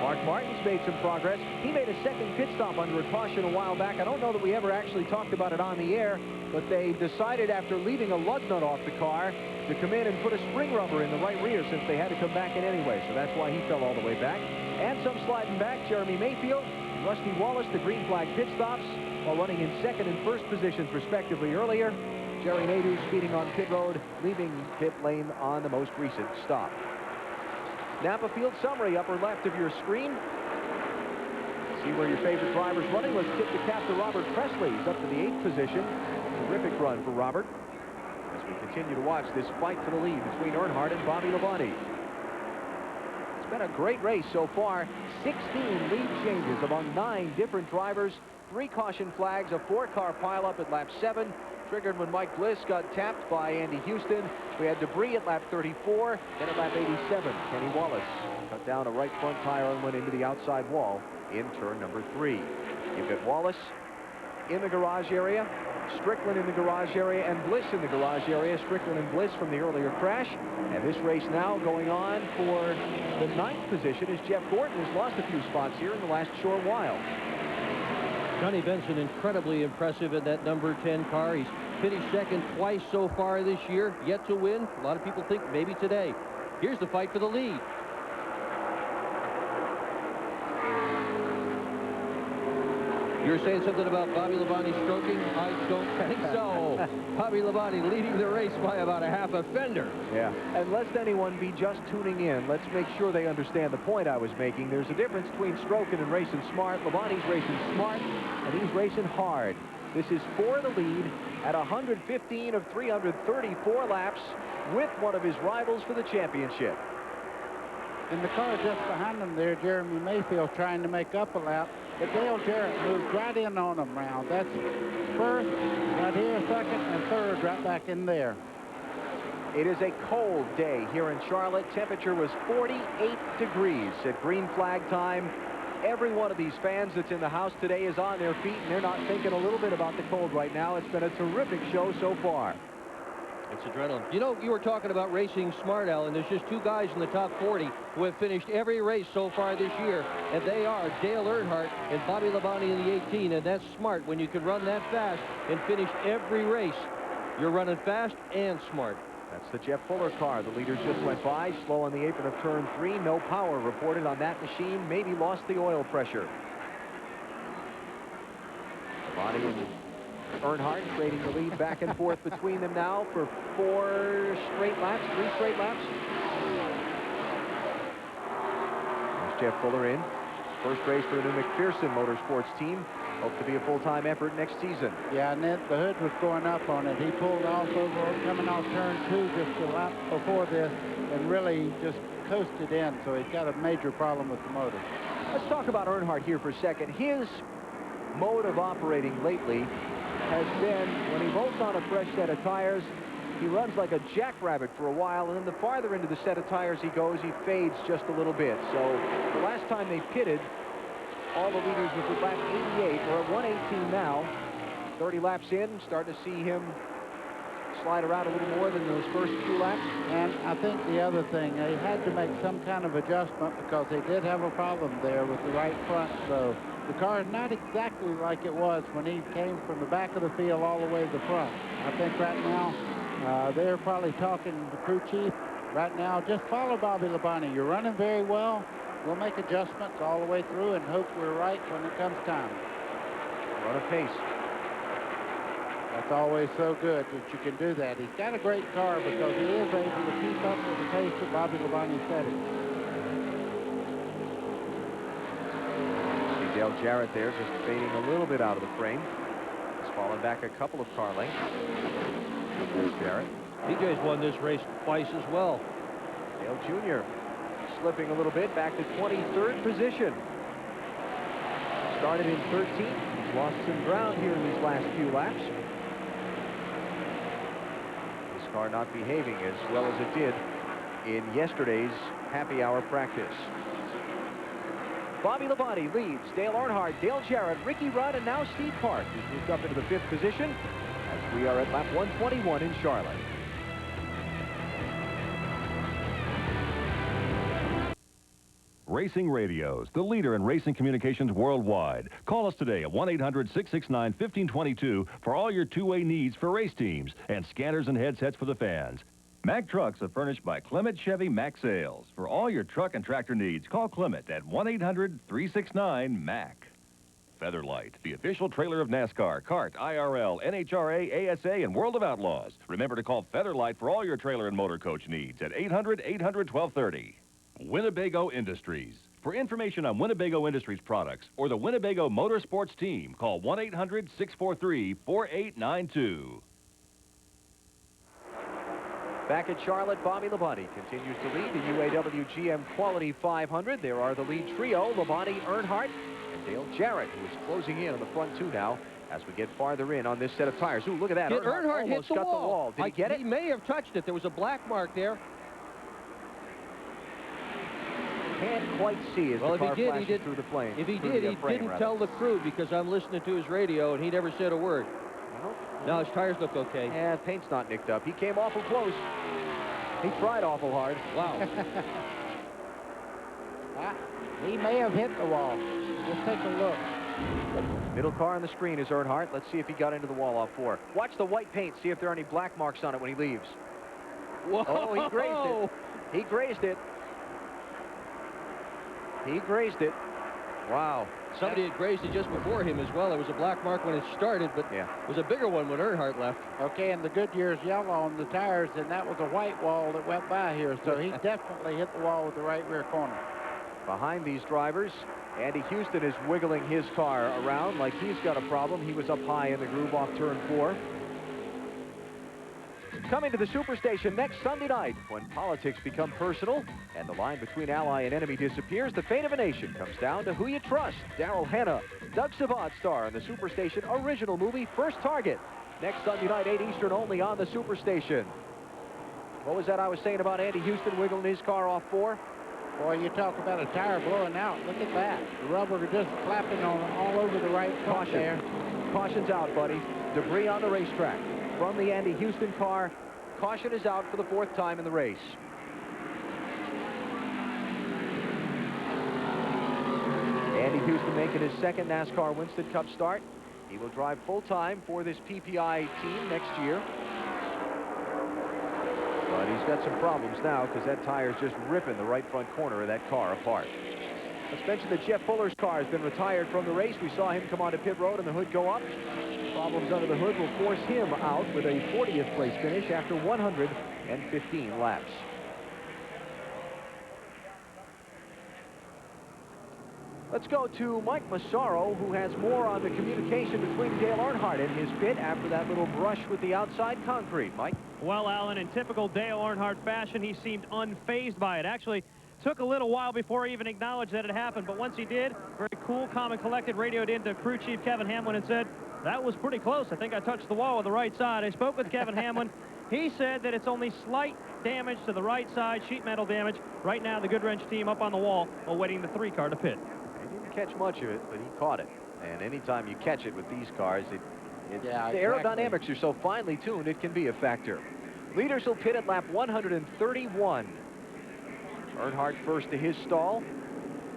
Mark Martin's made some progress. He made a second pit stop under a caution a while back. I don't know that we ever actually talked about it on the air, but they decided after leaving a lug nut off the car to come in and put a spring rubber in the right rear since they had to come back in anyway. So that's why he fell all the way back. And some sliding back. Jeremy Mayfield, Rusty Wallace, the green flag pit stops while running in 2nd and 1st positions respectively earlier. Jerry Nadeau speeding on pit road, leaving pit lane on the most recent stop. Napa Field summary, upper left of your screen. See where your favorite driver's running. Let's tip the cap to Robert Presley. He's up to the 8th position. Terrific run for Robert as we continue to watch this fight for the lead between Earnhardt and Bobby Labonte. It's been a great race so far. 16 lead changes among 9 different drivers. 3 caution flags, a 4-car pileup at lap 7. Triggered when Mike Bliss got tapped by Andy Houston. We had debris at lap 34, and at lap 87, Kenny Wallace cut down a right front tire and went into the outside wall in turn number 3. You've got Wallace in the garage area, Strickland in the garage area, and Bliss in the garage area. Strickland and Bliss from the earlier crash. And this race now going on for the 9th position as Jeff Gordon has lost a few spots here in the last short while. Johnny Benson incredibly impressive in that number 10 car. He's finished 2nd twice so far this year, yet to win. A lot of people think maybe today. Here's the fight for the lead. You're saying something about Bobby Labonte stroking? I don't think so. Bobby Labonte leading the race by about a half a fender. Yeah, and lest anyone be just tuning in, let's make sure they understand the point I was making. There's a difference between stroking and racing smart. Labonte's racing smart, and he's racing hard. This is for the lead at 115 of 334 laps with one of his rivals for the championship. In the car just behind him there, Jeremy Mayfield trying to make up a lap. But Dale Jarrett moved right in on him round. That's 1st, right here, 2nd, and 3rd right back in there. It is a cold day here in Charlotte. Temperature was 48 degrees at green flag time. Every one of these fans that's in the house today is on their feet, and they're not thinking a little bit about the cold right now. It's been a terrific show so far. It's adrenaline. You know, you were talking about racing smart, Alan. There's just 2 guys in the top 40 who have finished every race so far this year, and they are Dale Earnhardt and Bobby Labonte in the 18, and that's smart. When you can run that fast and finish every race, you're running fast and smart. That's the Jeff Fuller car. The leaders just went by, slow on the apron of turn 3. No power reported on that machine. Maybe lost the oil pressure. Labonte and Earnhardt trading the lead back and forth between them now for 3 straight laps. There's Jeff Fuller in. First race for the new McPherson Motorsports team. Hope to be a full-time effort next season. Yeah, and the hood was going up on it. He pulled off over, coming off turn 2 just a lap before this, and really just coasted in, so he's got a major problem with the motor. Let's talk about Earnhardt here for a second. His mode of operating lately has been, when he bolts on a fresh set of tires, he runs like a jackrabbit for a while, and then the farther into the set of tires he goes, he fades just a little bit. So the last time they pitted, all the leaders was at lap 88. We're at 118 now. 30 laps in, starting to see him slide around a little more than those first 2 laps. And I think the other thing, they had to make some kind of adjustment because they did have a problem there with the right front. So the car is not exactly like it was when he came from the back of the field all the way to the front. I think right now they're probably talking to the crew chief. Right now, just follow Bobby Labonte. You're running very well. We'll make adjustments all the way through and hope we're right when it comes time. Run a pace. That's always so good that you can do that. He's got a great car because he is able to keep up with the pace that Bobby Labonte setting. See Dale Jarrett there just fading a little bit out of the frame. He's fallen back a couple of car lengths. There's Jarrett. BJ's won this race twice as well. Dale Jr. slipping a little bit, back to 23rd position. Started in 13th. He's lost some ground here in these last few laps. This car not behaving as well as it did in yesterday's happy hour practice. Bobby Labonte leads Dale Earnhardt, Dale Jarrett, Ricky Rudd, and now Steve Park, who's moved up into the 5th position as we are at lap 121 in Charlotte. Racing Radios, the leader in racing communications worldwide. Call us today at 1-800-669-1522 for all your two-way needs for race teams and scanners and headsets for the fans. Mack trucks are furnished by Clement Chevy Mack Sales. For all your truck and tractor needs, call Clement at 1-800-369-MACK. Featherlight, the official trailer of NASCAR, CART, IRL, NHRA, ASA, and World of Outlaws. Remember to call Featherlight for all your trailer and motor coach needs at 800-800-1230. Winnebago Industries. For information on Winnebago Industries products or the Winnebago Motorsports team, call 1-800-643-4892. Back at Charlotte, Bobby Labonte continues to lead the UAW-GM Quality 500. There are the lead trio, Labonte, Earnhardt, and Dale Jarrett, who is closing in on the front 2 now as we get farther in on this set of tires. Ooh, look at that. Earnhardt hit almost the got wall. the wall. Did he get it? He may have touched it. There was a black mark there. Can't quite see as the car flashes through the flame. If he did, he didn't tell the crew because I'm listening to his radio and he never said a word. No, his tires look okay. Yeah, paint's not nicked up. He came awful close. He tried awful hard. Wow. He may have hit the wall. Just take a look. Middle car on the screen is Earnhardt. Let's see if he got into the wall off 4. Watch the white paint. See if there are any black marks on it when he leaves. Whoa. Oh, he grazed it. He grazed it. He grazed it. Wow. Somebody had grazed it just before him as well. There was a black mark when it started, but it was a bigger one when Earnhardt left. Okay, and the Goodyear's yellow on the tires, and that was a white wall that went by here, so he definitely hit the wall with the right rear corner. Behind these drivers, Andy Houston is wiggling his car around like he's got a problem. He was up high in the groove off turn 4. Coming to the Superstation next Sunday night, when politics become personal and the line between ally and enemy disappears, the fate of a nation comes down to who you trust. Daryl Hannah, Doug Savant star in the Superstation original movie First Target. Next Sunday night, 8 Eastern, only on the Superstation. What was that I was saying about Andy Houston wiggling his car off 4? Boy, you talk about a tire blowing out. Look at that. The rubber just flapping on all over the right front there. Caution's out, buddy. Debris on the racetrack. From the Andy Houston car, caution is out for the 4th time in the race. Andy Houston making his 2nd NASCAR Winston Cup start. He will drive full-time for this PPI team next year. he's got some problems now because that tire's just ripping the right front corner of that car apart. Let's mention that Jeff Fuller's car has been retired from the race. We saw him come onto pit road and the hood go up. Problems under the hood will force him out with a 40th place finish after 115 laps. Let's go to Mike Massaro, who has more on the communication between Dale Earnhardt and his pit after that little brush with the outside concrete. Mike? Well, Alan, in typical Dale Earnhardt fashion, he seemed unfazed by it. Actually, took a little while before he even acknowledged that it happened, but once he did, very cool, calm, and collected, radioed into crew chief Kevin Hamlin and said, "That was pretty close. I think I touched the wall with the right side." I spoke with Kevin Hamlin. He said that it's only slight damage to the right side, sheet metal damage. Right now, the Goodwrench team up on the wall awaiting the 3-car to pit. He didn't catch much of it, but he caught it. And anytime you catch it with these cars, the aerodynamics are so finely tuned, it can be a factor. Leaders will pit at lap 131. Earnhardt first to his stall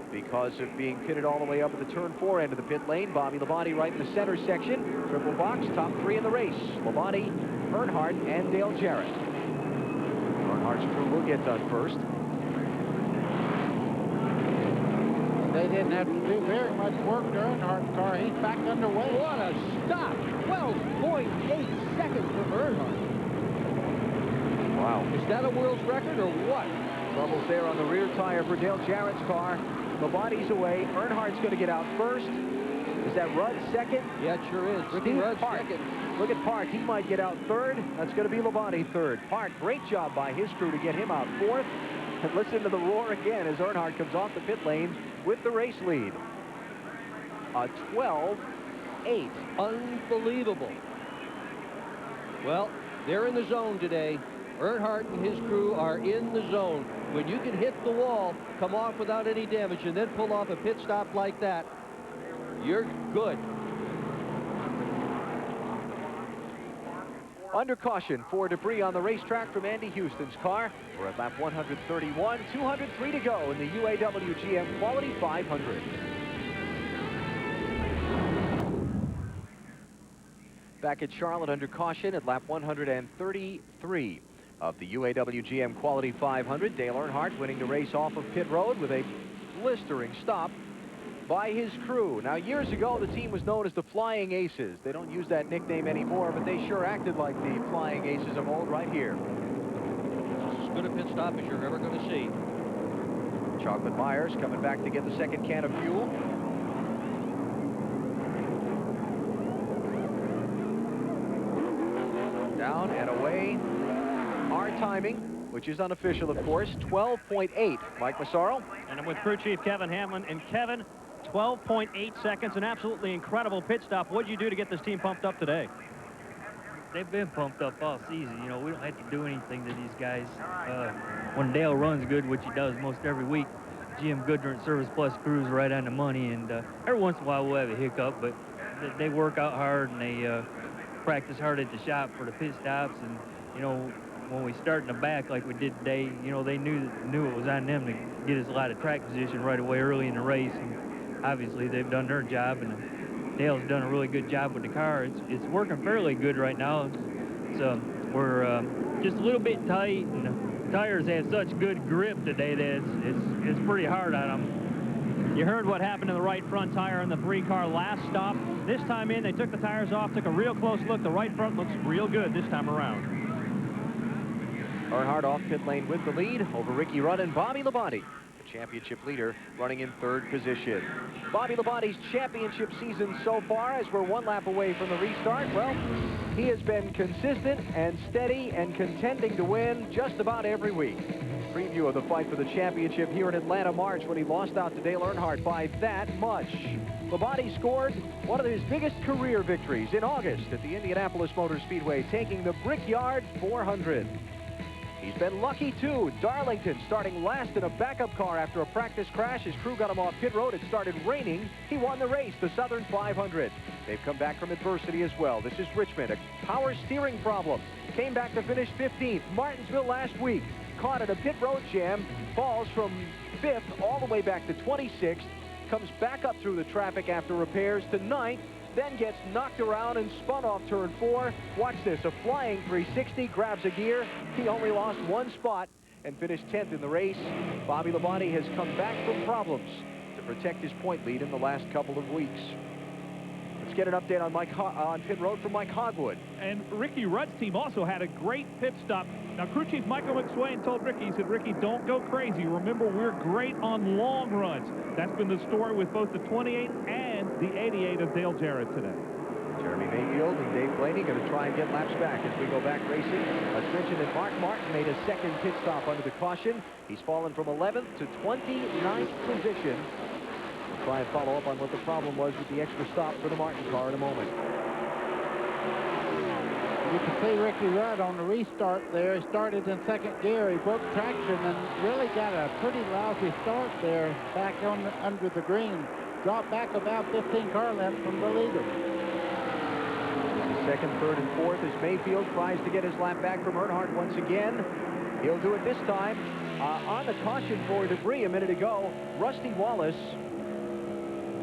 because of being pitted all the way up at the turn 4 end of the pit lane. Bobby Labonte right in the center section. Triple box, top 3 in the race. Labonte, Earnhardt, and Dale Jarrett. Earnhardt's crew will get done first. They didn't have to do very much work to Earnhardt's car. He's back underway. What a stop! 12.8 seconds from Earnhardt. Wow. Is that a world's record or what? Troubles there on the rear tire for Dale Jarrett's car. Labonte's away. Earnhardt's going to get out first. Is that Rudd second? Yeah, it sure is. Ricky Rudd second. Look at Park. He might get out third. That's going to be Labonte third. Park, great job by his crew to get him out fourth. And listen to the roar again as Earnhardt comes off the pit lane with the race lead. A 12.8. Unbelievable. Well, they're in the zone today. Earnhardt and his crew are in the zone. When you can hit the wall, come off without any damage, and then pull off a pit stop like that, you're good. Under caution for debris on the racetrack from Andy Houston's car. We're at lap 131, 203 to go in the UAW-GM Quality 500. Back at Charlotte under caution at lap 133 of the UAW-GM Quality 500. Dale Earnhardt winning the race off of pit road with a blistering stop by his crew. Now, years ago, the team was known as the Flying Aces. They don't use that nickname anymore, but they sure acted like the Flying Aces of old right here. It's as good a pit stop as you're ever going to see. Chocolate Myers coming back to get the second can of fuel. Down and away. Our timing, which is unofficial, of course, 12.8. Mike Massaro. And I'm with crew chief Kevin Hamlin. And Kevin, 12.8 seconds, an absolutely incredible pit stop. What'd you do to get this team pumped up today? They've been pumped up all season. You know, we don't have to do anything to these guys. When Dale runs good, which he does most every week, GM Goodwrench Service Plus crews right on the money. And every once in a while we'll have a hiccup, but they work out hard and they practice hard at the shop for the pit stops. And, you know, when we start in the back like we did today, you know, they knew it was on them to get us a lot of track position right away early in the race. And obviously they've done their job, and Dale's done a really good job with the car. It's working fairly good right now. So we're just a little bit tight, and the tires have such good grip today that it's pretty hard on them. You heard what happened to the right front tire on the 3-car last stop. This time in, they took the tires off, took a real close look. The right front looks real good this time around. Earnhardt off pit lane with the lead over Ricky Rudd and Bobby Labonte, the championship leader, running in third position. Bobby Labonte's championship season so far, as we're one lap away from the restart, well, he has been consistent and steady and contending to win just about every week. Preview of the fight for the championship here in Atlanta, March, when he lost out to Dale Earnhardt by that much. Labonte scored one of his biggest career victories in August at the Indianapolis Motor Speedway, taking the Brickyard 400. He's been lucky, too. Darlington starting last in a backup car after a practice crash. His crew got him off pit road. It started raining. He won the race, the Southern 500. They've come back from adversity as well. This is Richmond, a power steering problem. Came back to finish 15th. Martinsville last week caught in a pit road jam. Falls from 5th all the way back to 26th. Comes back up through the traffic after repairs to 9th. then gets knocked around and spun off turn 4. Watch this, a flying 360, grabs a gear. He only lost 1 spot and finished 10th in the race. Bobby Labonte has come back from problems to protect his point lead in the last couple of weeks. Let's get an update on pit road from Mike Hogwood. And Ricky Rudd's team also had a great pit stop. Now, crew chief Michael McSwain told Ricky, he said, Ricky, don't go crazy. Remember, we're great on long runs. That's been the story with both the 28 and the 88 of Dale Jarrett today. Jeremy Mayfield and Dave Blaney going to try and get laps back as we go back racing. Let's mention that Mark Martin made a second pit stop under the caution. He's fallen from 11th to 29th position. We'll try and follow up on what the problem was with the extra stop for the Martin car in a moment. You can see Ricky Rudd on the restart there. He started in second gear. He broke traction and really got a pretty lousy start there back on under the green. Dropped back about 15 car lengths from the leader. Second, third, and fourth as Mayfield tries to get his lap back from Earnhardt once again. He'll do it this time. On the caution for debris a minute ago, Rusty Wallace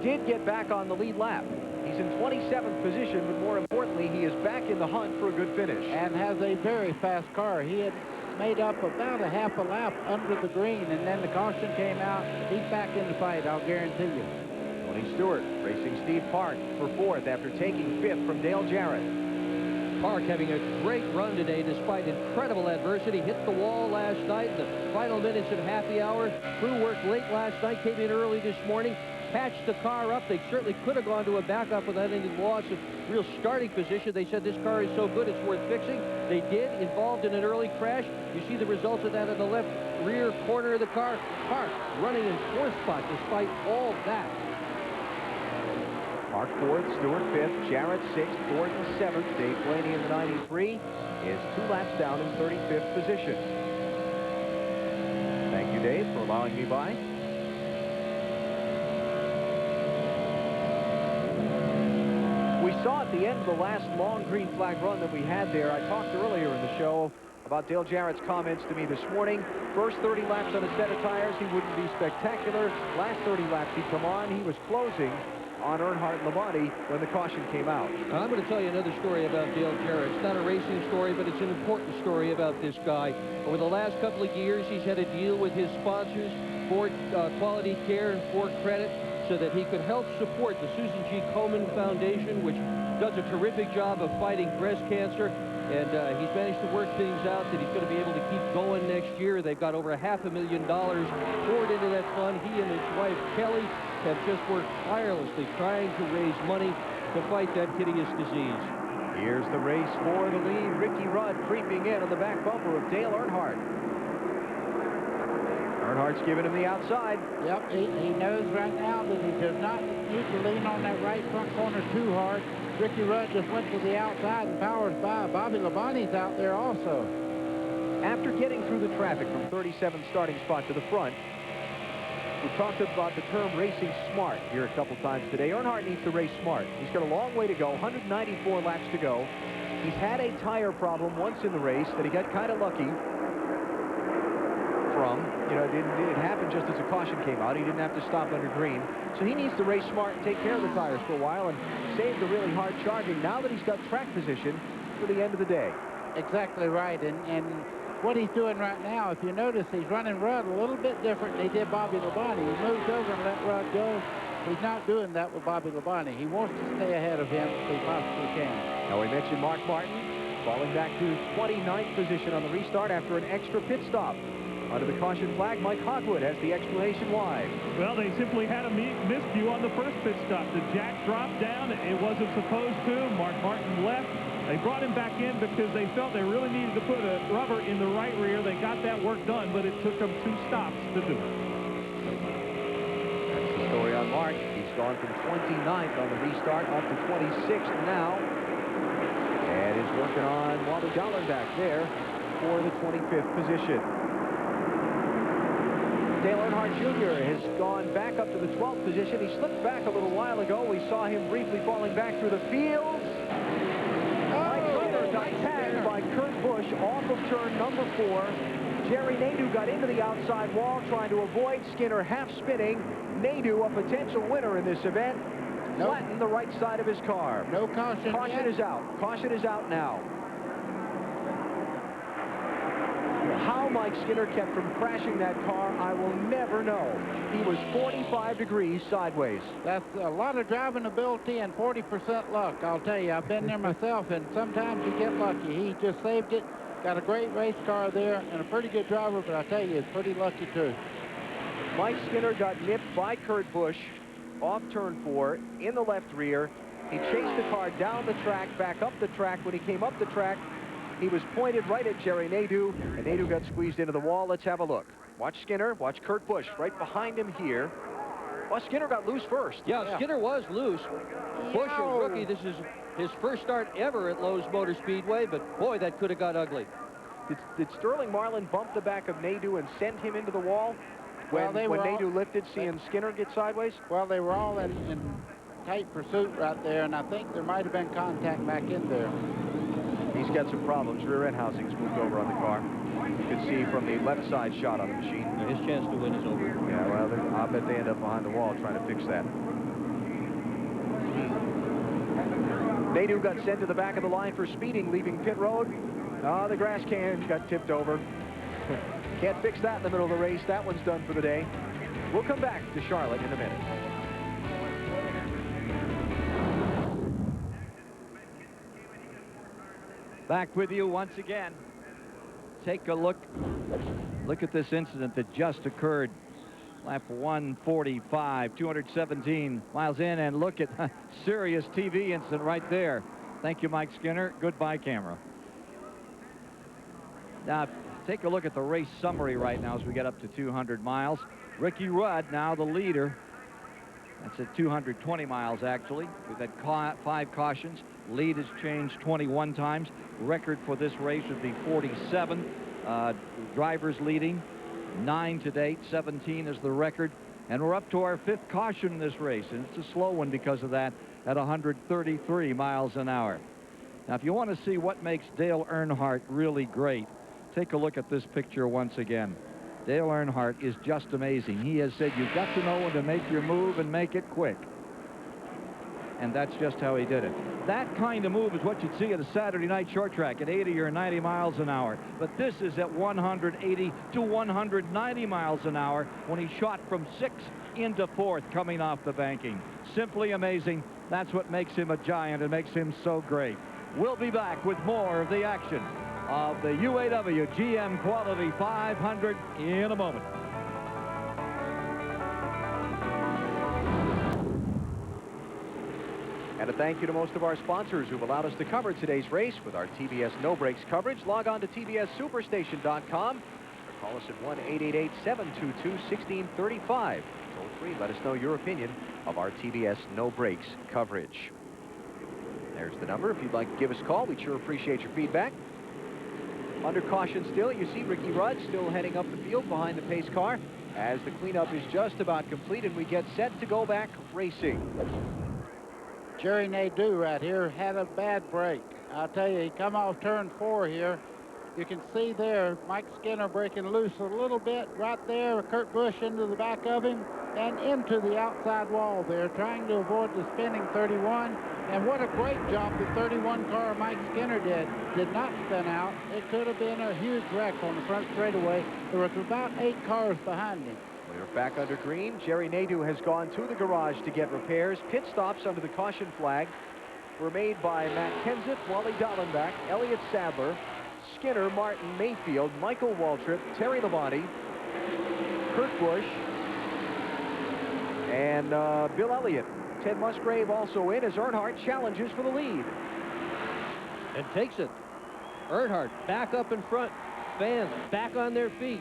did get back on the lead lap. He's in 27th position, but more importantly, he is back in the hunt for a good finish. And has a very fast car. He had made up about a half a lap under the green, and then the caution came out. He's back in the fight, I'll guarantee you. Tony Stewart racing Steve Park for 4th after taking 5th from Dale Jarrett. Park having a great run today despite incredible adversity. Hit the wall last night in the final minutes of happy hour. Crew worked late last night, came in early this morning, patched the car up. They certainly could have gone to a backup without any loss of real starting position. They said this car is so good it's worth fixing. They did, involved in an early crash. You see the results of that in the left rear corner of the car. Park running in 4th spot despite all that. Park 4th, Stewart 5th, Jarrett 6th, Gordon 7th, Dave Blaney in the 93 is 2 laps down in 35th position. Thank you, Dave, for allowing me by. We saw at the end of the last long green flag run that we had there. I talked earlier in the show about Dale Jarrett's comments to me this morning. First 30 laps on a set of tires, he wouldn't be spectacular. Last 30 laps he'd come on. He was closing on Earnhardt and Labonte when the caution came out. I'm going to tell you another story about Dale Jarrett. It's not a racing story, but it's an important story about this guy. Over the last couple of years, he's had a deal with his sponsors, Ford Quality Care and Ford Credit, so that he could help support the Susan G. Komen Foundation, which does a terrific job of fighting breast cancer. And he's managed to work things out that he's going to be able to keep going next year. They've got over $500,000 poured into that fund. He and his wife, Kelly, have just worked tirelessly trying to raise money to fight that hideous disease. Here's the race for the lead. Ricky Rudd creeping in on the back bumper of Dale Earnhardt. Earnhardt's giving him the outside. Yep, he knows right now that he does not need to lean on that right front corner too hard. Ricky Rudd just went to the outside and powers by. Bobby Labonte's out there also. After getting through the traffic from 37th starting spot to the front, we talked about the term racing smart here a couple times today. Earnhardt needs to race smart. He's got a long way to go, 194 laps to go. He's had a tire problem once in the race that he got kind of lucky from. You know, it happened just as the caution came out. He didn't have to stop under green. So he needs to race smart and take care of the tires for a while and save the really hard charging now that he's got track position for the end of the day. Exactly right. And what he's doing right now, if you notice, he's running Rudd a little bit different than he did Bobby Labonte. He moves over and let Rudd go. He's not doing that with Bobby Labonte. He wants to stay ahead of him if he possibly can. Now we mentioned Mark Martin falling back to 29th position on the restart after an extra pit stop. Under the caution flag, Mike Hogwood has the explanation why. Well, they simply had a miscue on the first pit stop. The jack dropped down. It wasn't supposed to. Mark Martin left. They brought him back in because they felt they really needed to put a rubber in the right rear. They got that work done, but it took them 2 stops to do it. That's the story on Mark. He's gone from 29th on the restart up to 26th now. And is working on Wally Dollar back there for the 25th position. Dale Earnhardt Jr. has gone back up to the 12th position. He slipped back a little while ago. We saw him briefly falling back through the fields. Mike Skinner got tagged by Kurt Busch off of turn number 4. Jerry Nadeau got into the outside wall trying to avoid Skinner half spinning. Nadeau, a potential winner in this event, flatten the right side of his car. No caution Caution yet. is out. Caution is out now. How Mike Skinner kept from crashing that car, I will never know. He was 45 degrees sideways. That's a lot of driving ability and 40% luck, I'll tell you. I've been there myself, and sometimes you get lucky. He just saved it. Got a great race car there and a pretty good driver, but I tell you, he's pretty lucky too. Mike Skinner got nipped by Kurt Busch off turn 4 in the left rear. He chased the car down the track, back up the track. When he came up the track, he was pointed right at Jerry Nadeau, and Nadeau got squeezed into the wall. Let's have a look. Watch Skinner, watch Kurt Busch right behind him here. Well, Skinner got loose first. Yeah, Skinner was loose. Busch, a rookie, this is his first start ever at Lowe's Motor Speedway, but boy, that could have got ugly. Did Sterling Marlin bump the back of Nadeau and send him into the wall when Nadeau lifted, seeing Skinner get sideways? Well, they were all in tight pursuit right there, and I think there might have been contact back in there. He's got some problems. Rear end housing's moved over on the car. You can see from the left side shot on the machine. His chance to win is over. Yeah, well, I bet they end up behind the wall trying to fix that. Nadeau got sent to the back of the line for speeding, leaving pit road. Oh, the grass can got tipped over. Can't fix that in the middle of the race. That one's done for the day. We'll come back to Charlotte in a minute. Back with you once again. Take a look. Look at this incident that just occurred. Lap 145, 217 miles in, and look at a serious TV incident right there. Thank you, Mike Skinner. Goodbye, camera. Now, take a look at the race summary right now as we get up to 200 miles. Ricky Rudd, now the leader. That's at 220 miles, actually. We've had 5 cautions. Lead has changed 21 times. Record for this race would be 47. Drivers leading 9 to date. 17 is the record. And we're up to our 5th caution in this race. And it's a slow one because of that at 133 miles an hour. Now, if you want to see what makes Dale Earnhardt really great, take a look at this picture once again. Dale Earnhardt is just amazing. He has said you've got to know when to make your move and make it quick. And that's just how he did it. That kind of move is what you'd see at a Saturday night short track at 80 or 90 miles an hour. But this is at 180 to 190 miles an hour when he shot from 6th into 4th coming off the banking. Simply amazing. That's what makes him a giant and makes him so great. We'll be back with more of the action of the UAW-GM Quality 500 in a moment. And a thank you to most of our sponsors who've allowed us to cover today's race with our TBS No Brakes coverage. Log on to tbssuperstation.com or call us at 1-888-722-1635. Toll free, let us know your opinion of our TBS No Brakes coverage. There's the number. If you'd like to give us a call, we'd sure appreciate your feedback. Under caution still, you see Ricky Rudd still heading up the field behind the pace car as the cleanup is just about complete and we get set to go back racing. Jerry Nadeau right here had a bad break. I'll tell you, he come off turn 4 here. You can see there Mike Skinner breaking loose a little bit right there. Kurt Busch into the back of him and into the outside wall there, trying to avoid the spinning 31. And what a great job the 31 car Mike Skinner did not spin out. It could have been a huge wreck on the front straightaway. There was about 8 cars behind him. We're back under green. Jerry Nadeau has gone to the garage to get repairs. Pit stops under the caution flag were made by Matt Kenseth, Wally Dallenbach, Elliott Sadler, Skinner, Martin, Mayfield, Michael Waltrip, Terry Labonte, Kurt Busch, and Bill Elliott. Ted Musgrave also in as Earnhardt challenges for the lead. And takes it. Earnhardt back up in front. Fans back on their feet.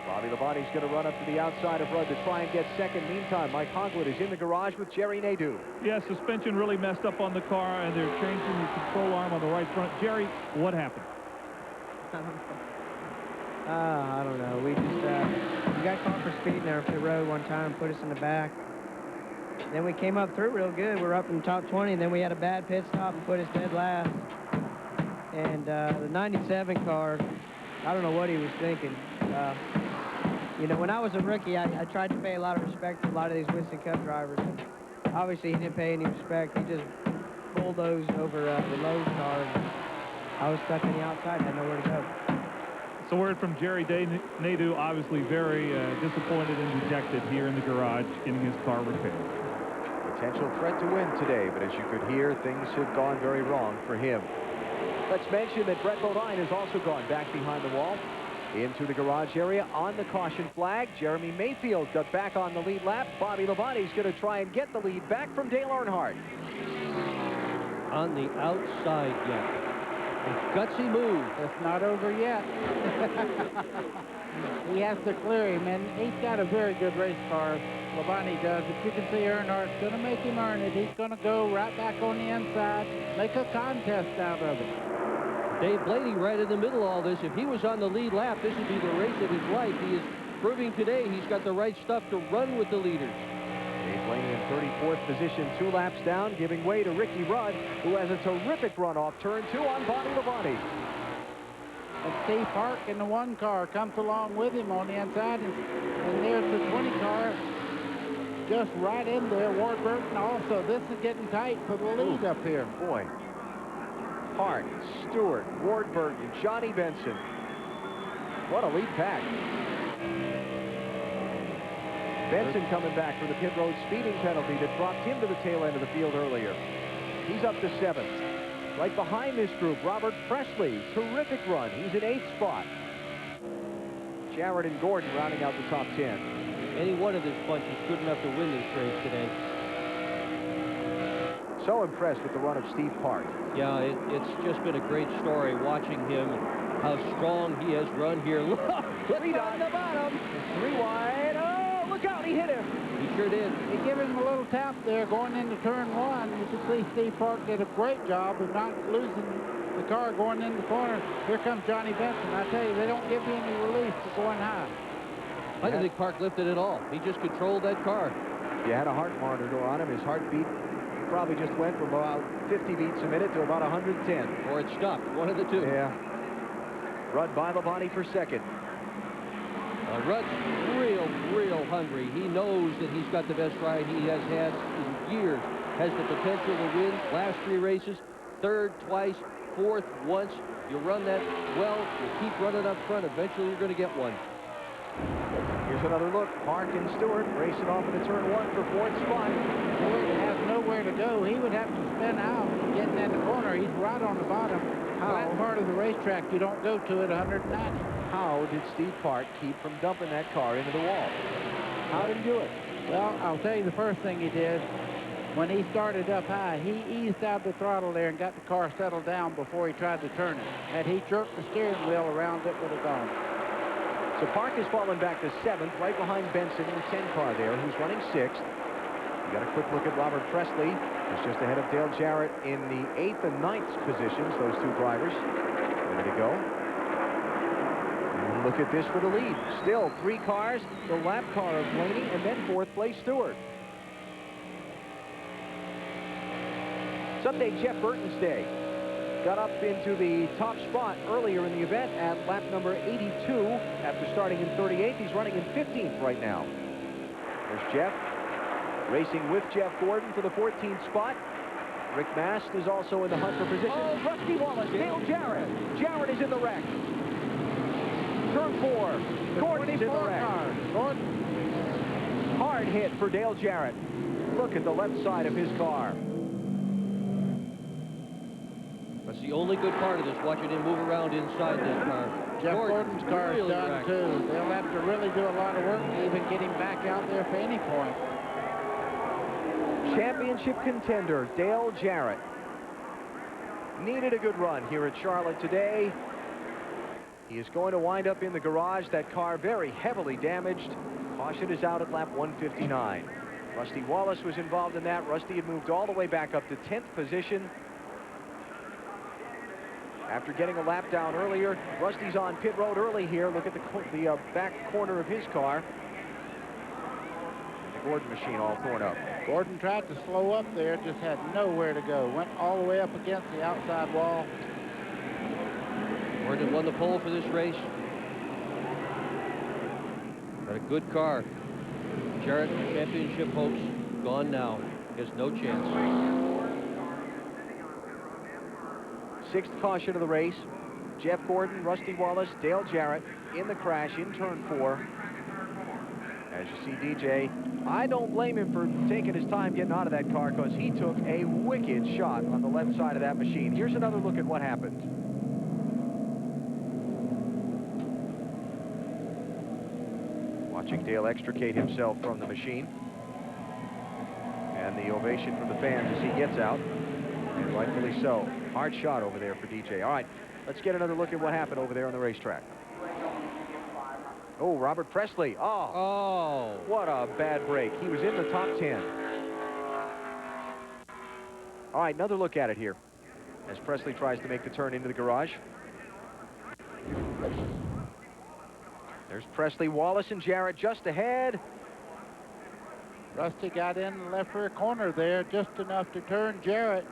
Bobby Labonte's going to run up to the outside of Rudd to try and get second. Meantime, Mike Hogwood is in the garage with Jerry Nadeau. Yeah, suspension really messed up on the car, and they're changing the control arm on the right front. Jerry, what happened? I don't know. We just we got caught for speeding there on pit road one time, put us in the back. Then we came up through real good. We were up in the top 20, and then we had a bad pit stop and put us dead last. And the 97 car, I don't know what he was thinking. You know, when I was a rookie, I tried to pay a lot of respect to a lot of these Winston Cup drivers. obviously he didn't pay any respect. He just bulldozed over the Lowe's car. I was stuck on the outside, had nowhere to go. So word from Jerry Nadeau, obviously very disappointed and dejected here in the garage getting his car repaired. Potential threat to win today, but as you could hear, things have gone very wrong for him. Let's mention that Brett Bodine has also gone back behind the wall into the garage area on the caution flag. Jeremy Mayfield got back on the lead lap. Bobby Labonte's going to try and get the lead back from Dale Earnhardt. On the outside yet. A gutsy move. It's not over yet. He has to clear him, and he's got a very good race car. Labonte does. But you can see Earnhardt's going to make him earn it. He's going to go right back on the inside, make a contest out of it. Dave Blaney right in the middle of all this. If he was on the lead lap, this would be the race of his life. He is proving today he's got the right stuff to run with the leaders. Dave Blaney in 34th position, 2 laps down, giving way to Ricky Rudd, who has a terrific run off turn 2 on Bobby Labonte. And Steve Park in the 1 car comes along with him on the inside, and there's the 20 car just right in there. Ward Burton also. This is getting tight for the lead up here. Boy. Hart, Stewart, Ward Burton, Johnny Benson. What a lead pack. Benson coming back for the pit road speeding penalty that dropped him to the tail end of the field earlier. He's up to 7th. Right behind this group, Robert Presley. Terrific run. He's in 8th spot. Jarrett and Gordon rounding out the top 10. Any one of this bunch is good enough to win this race today. So impressed with the run of Steve Park. Yeah, it's just been a great story watching him and how strong he has run here. Look, 3 down the bottom. 3 wide. Oh, look out, he hit him. He sure did. He gave him a little tap there going into turn 1. You can see Steve Park did a great job of not losing the car going in the corner. Here comes Johnny Benson. I tell you, they don't give you any relief for going high. I didn't think Park lifted at all. He just controlled that car. You had a heart monitor on him. His heartbeat probably just went from about 50 beats a minute to about 110. Or it stopped. One of the two. Yeah. Rudd by Labonte for 2nd. Rudd's real hungry. He knows that he's got the best ride he has had in years. Has the potential to win last 3 races. 3rd twice, 4th once. You run that well, you keep running up front. Eventually you're going to get one. Here's another look. Park and Stewart racing off into turn 1 for 4th spot. Stewart has nowhere to go. He would have to spin out getting in the corner. He's right on the bottom. That part of the racetrack you don't go to at 190. How did Steve Park keep from dumping that car into the wall? How did he do it? Well, I'll tell you the first thing he did. When he started up high, he eased out the throttle there and got the car settled down before he tried to turn it. Had he jerked the steering wheel around, it would have gone. So Park has fallen back to 7th, right behind Benson in the 10 car there, who's running 6th. You got a quick look at Robert Presley, who's just ahead of Dale Jarrett in the 8th and 9th positions, those 2 drivers. Ready to go. And look at this for the lead. Still 3 cars, the lap car of Blaney, and then 4th place Stewart. Sunday, Jeff Burton's day. Got up into the top spot earlier in the event at lap number 82 after starting in 38th. He's running in 15th right now. There's Jeff racing with Jeff Gordon for the 14th spot. Rick Mast is also in the hunt for position. Oh, Rusty Wallace, Dale Jarrett. Jarrett is in the wreck. Turn 4. Gordon's in the wreck. Gordon. Hard hit for Dale Jarrett. Look at the left side of his car. That's the only good part of this, watching him move around inside that car. Jeff Gordon's car is really done, wrecked. too. They'll have to really do a lot of work to even get him back out there for any point. Championship contender, Dale Jarrett. Needed a good run here at Charlotte today. He is going to wind up in the garage. That car very heavily damaged. Caution is out at lap 159. Rusty Wallace was involved in that. Rusty had moved all the way back up to 10th position. After getting a lap down earlier, Rusty's on pit road early here. Look at the back corner of his car. The Gordon machine all torn up. Gordon tried to slow up there, just had nowhere to go. Went all the way up against the outside wall. Gordon won the pole for this race. Got a good car. Jarrett championship hopes gone now. He has no chance. 6th caution of the race. Jeff Gordon, Rusty Wallace, Dale Jarrett in the crash in turn 4. As you see DJ, I don't blame him for taking his time getting out of that car because he took a wicked shot on the left side of that machine. Here's another look at what happened. Watching Dale extricate himself from the machine. And the ovation from the fans as he gets out. And rightfully so. Hard shot over there for DJ. All right, let's get another look at what happened over there on the racetrack. Oh, Robert Presley. Oh, what a bad break. He was in the top 10. All right, another look at it here as Presley tries to make the turn into the garage. There's Presley, Wallace, and Jarrett just ahead. Rusty got in the left rear corner there just enough to turn Jarrett.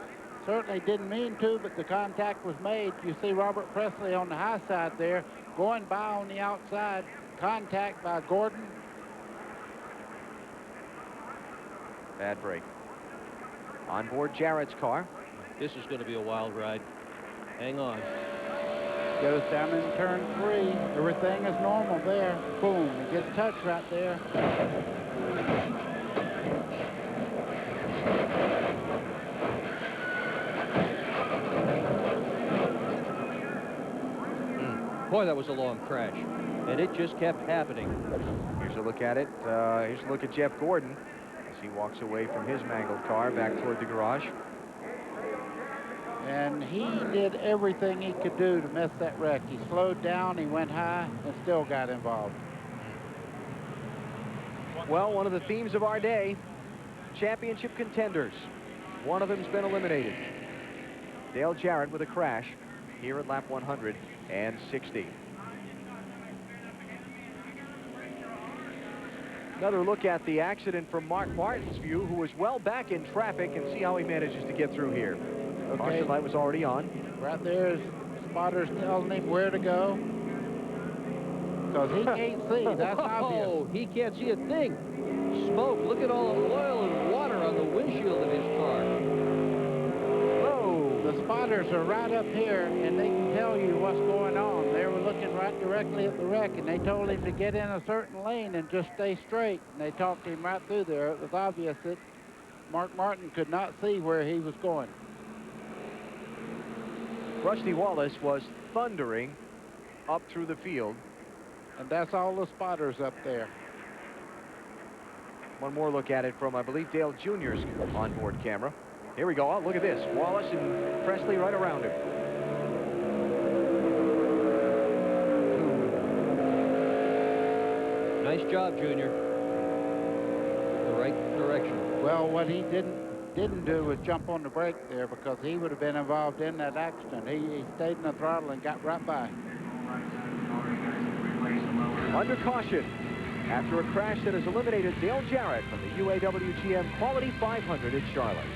Certainly didn't mean to, but the contact was made. You see Robert Presley on the high side there, going by on the outside. Contact by Gordon. Bad break. On board Jarrett's car. This is going to be a wild ride. Hang on. Goes down in turn 3. Everything is normal there. Boom. He gets touched right there. Boy, that was a long crash. And it just kept happening. Here's a look at it. Here's a look at Jeff Gordon as he walks away from his mangled car back toward the garage. And he did everything he could do to miss that wreck. He slowed down, he went high, and still got involved. Well, one of the themes of our day, championship contenders. One of them's been eliminated. Dale Jarrett with a crash here at lap 160. Another look at the accident from Mark Martin's view, who was well back in traffic, and see how he manages to get through here. Okay. Caution light was already on. Right there is spotters telling him where to go. Because he can't see, that's obvious. Oh, he can't see a thing. Smoke, look at all the oil and water on the windshield of his car. Whoa, the spotters are right up here, and they can tell you what's going on. They were looking right directly at the wreck, and they told him to get in a certain lane and just stay straight. And they talked him right through there. It was obvious that Mark Martin could not see where he was going. Rusty Wallace was thundering up through the field. And that's all the spotters up there. One more look at it from, I believe, Dale Jr.'s onboard camera. Here we go. Oh, look at this. Wallace and Presley right around him. Nice job, Junior. The right direction. Well, what he didn't do was jump on the brake there, because he would have been involved in that accident. He stayed in the throttle and got right by. Under caution after a crash that has eliminated Dale Jarrett from the UAW-GM Quality 500 at Charlotte.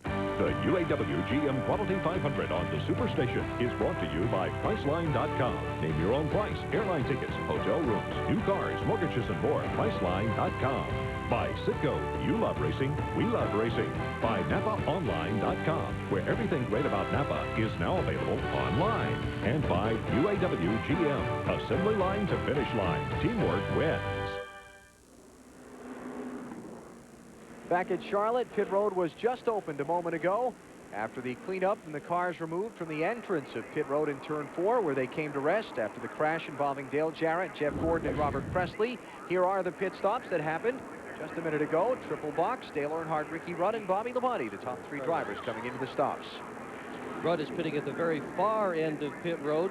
The UAW-GM Quality 500 on the Superstation is brought to you by Priceline.com. Name your own price, airline tickets, hotel rooms, new cars, mortgages, and more. Priceline.com. By Citgo, you love racing, we love racing. By NapaOnline.com, where everything great about Napa is now available online. And by UAW-GM, assembly line to finish line. Teamwork wins. Back at Charlotte, pit road was just opened a moment ago after the cleanup and the cars removed from the entrance of pit road in turn 4, where they came to rest after the crash involving Dale Jarrett, Jeff Gordon, and Robert Presley. Here are the pit stops that happened just a minute ago. Triple box, Dale Earnhardt, Ricky Rudd, and Bobby Labonte, the top 3 drivers coming into the stops. Rudd is pitting at the very far end of pit road,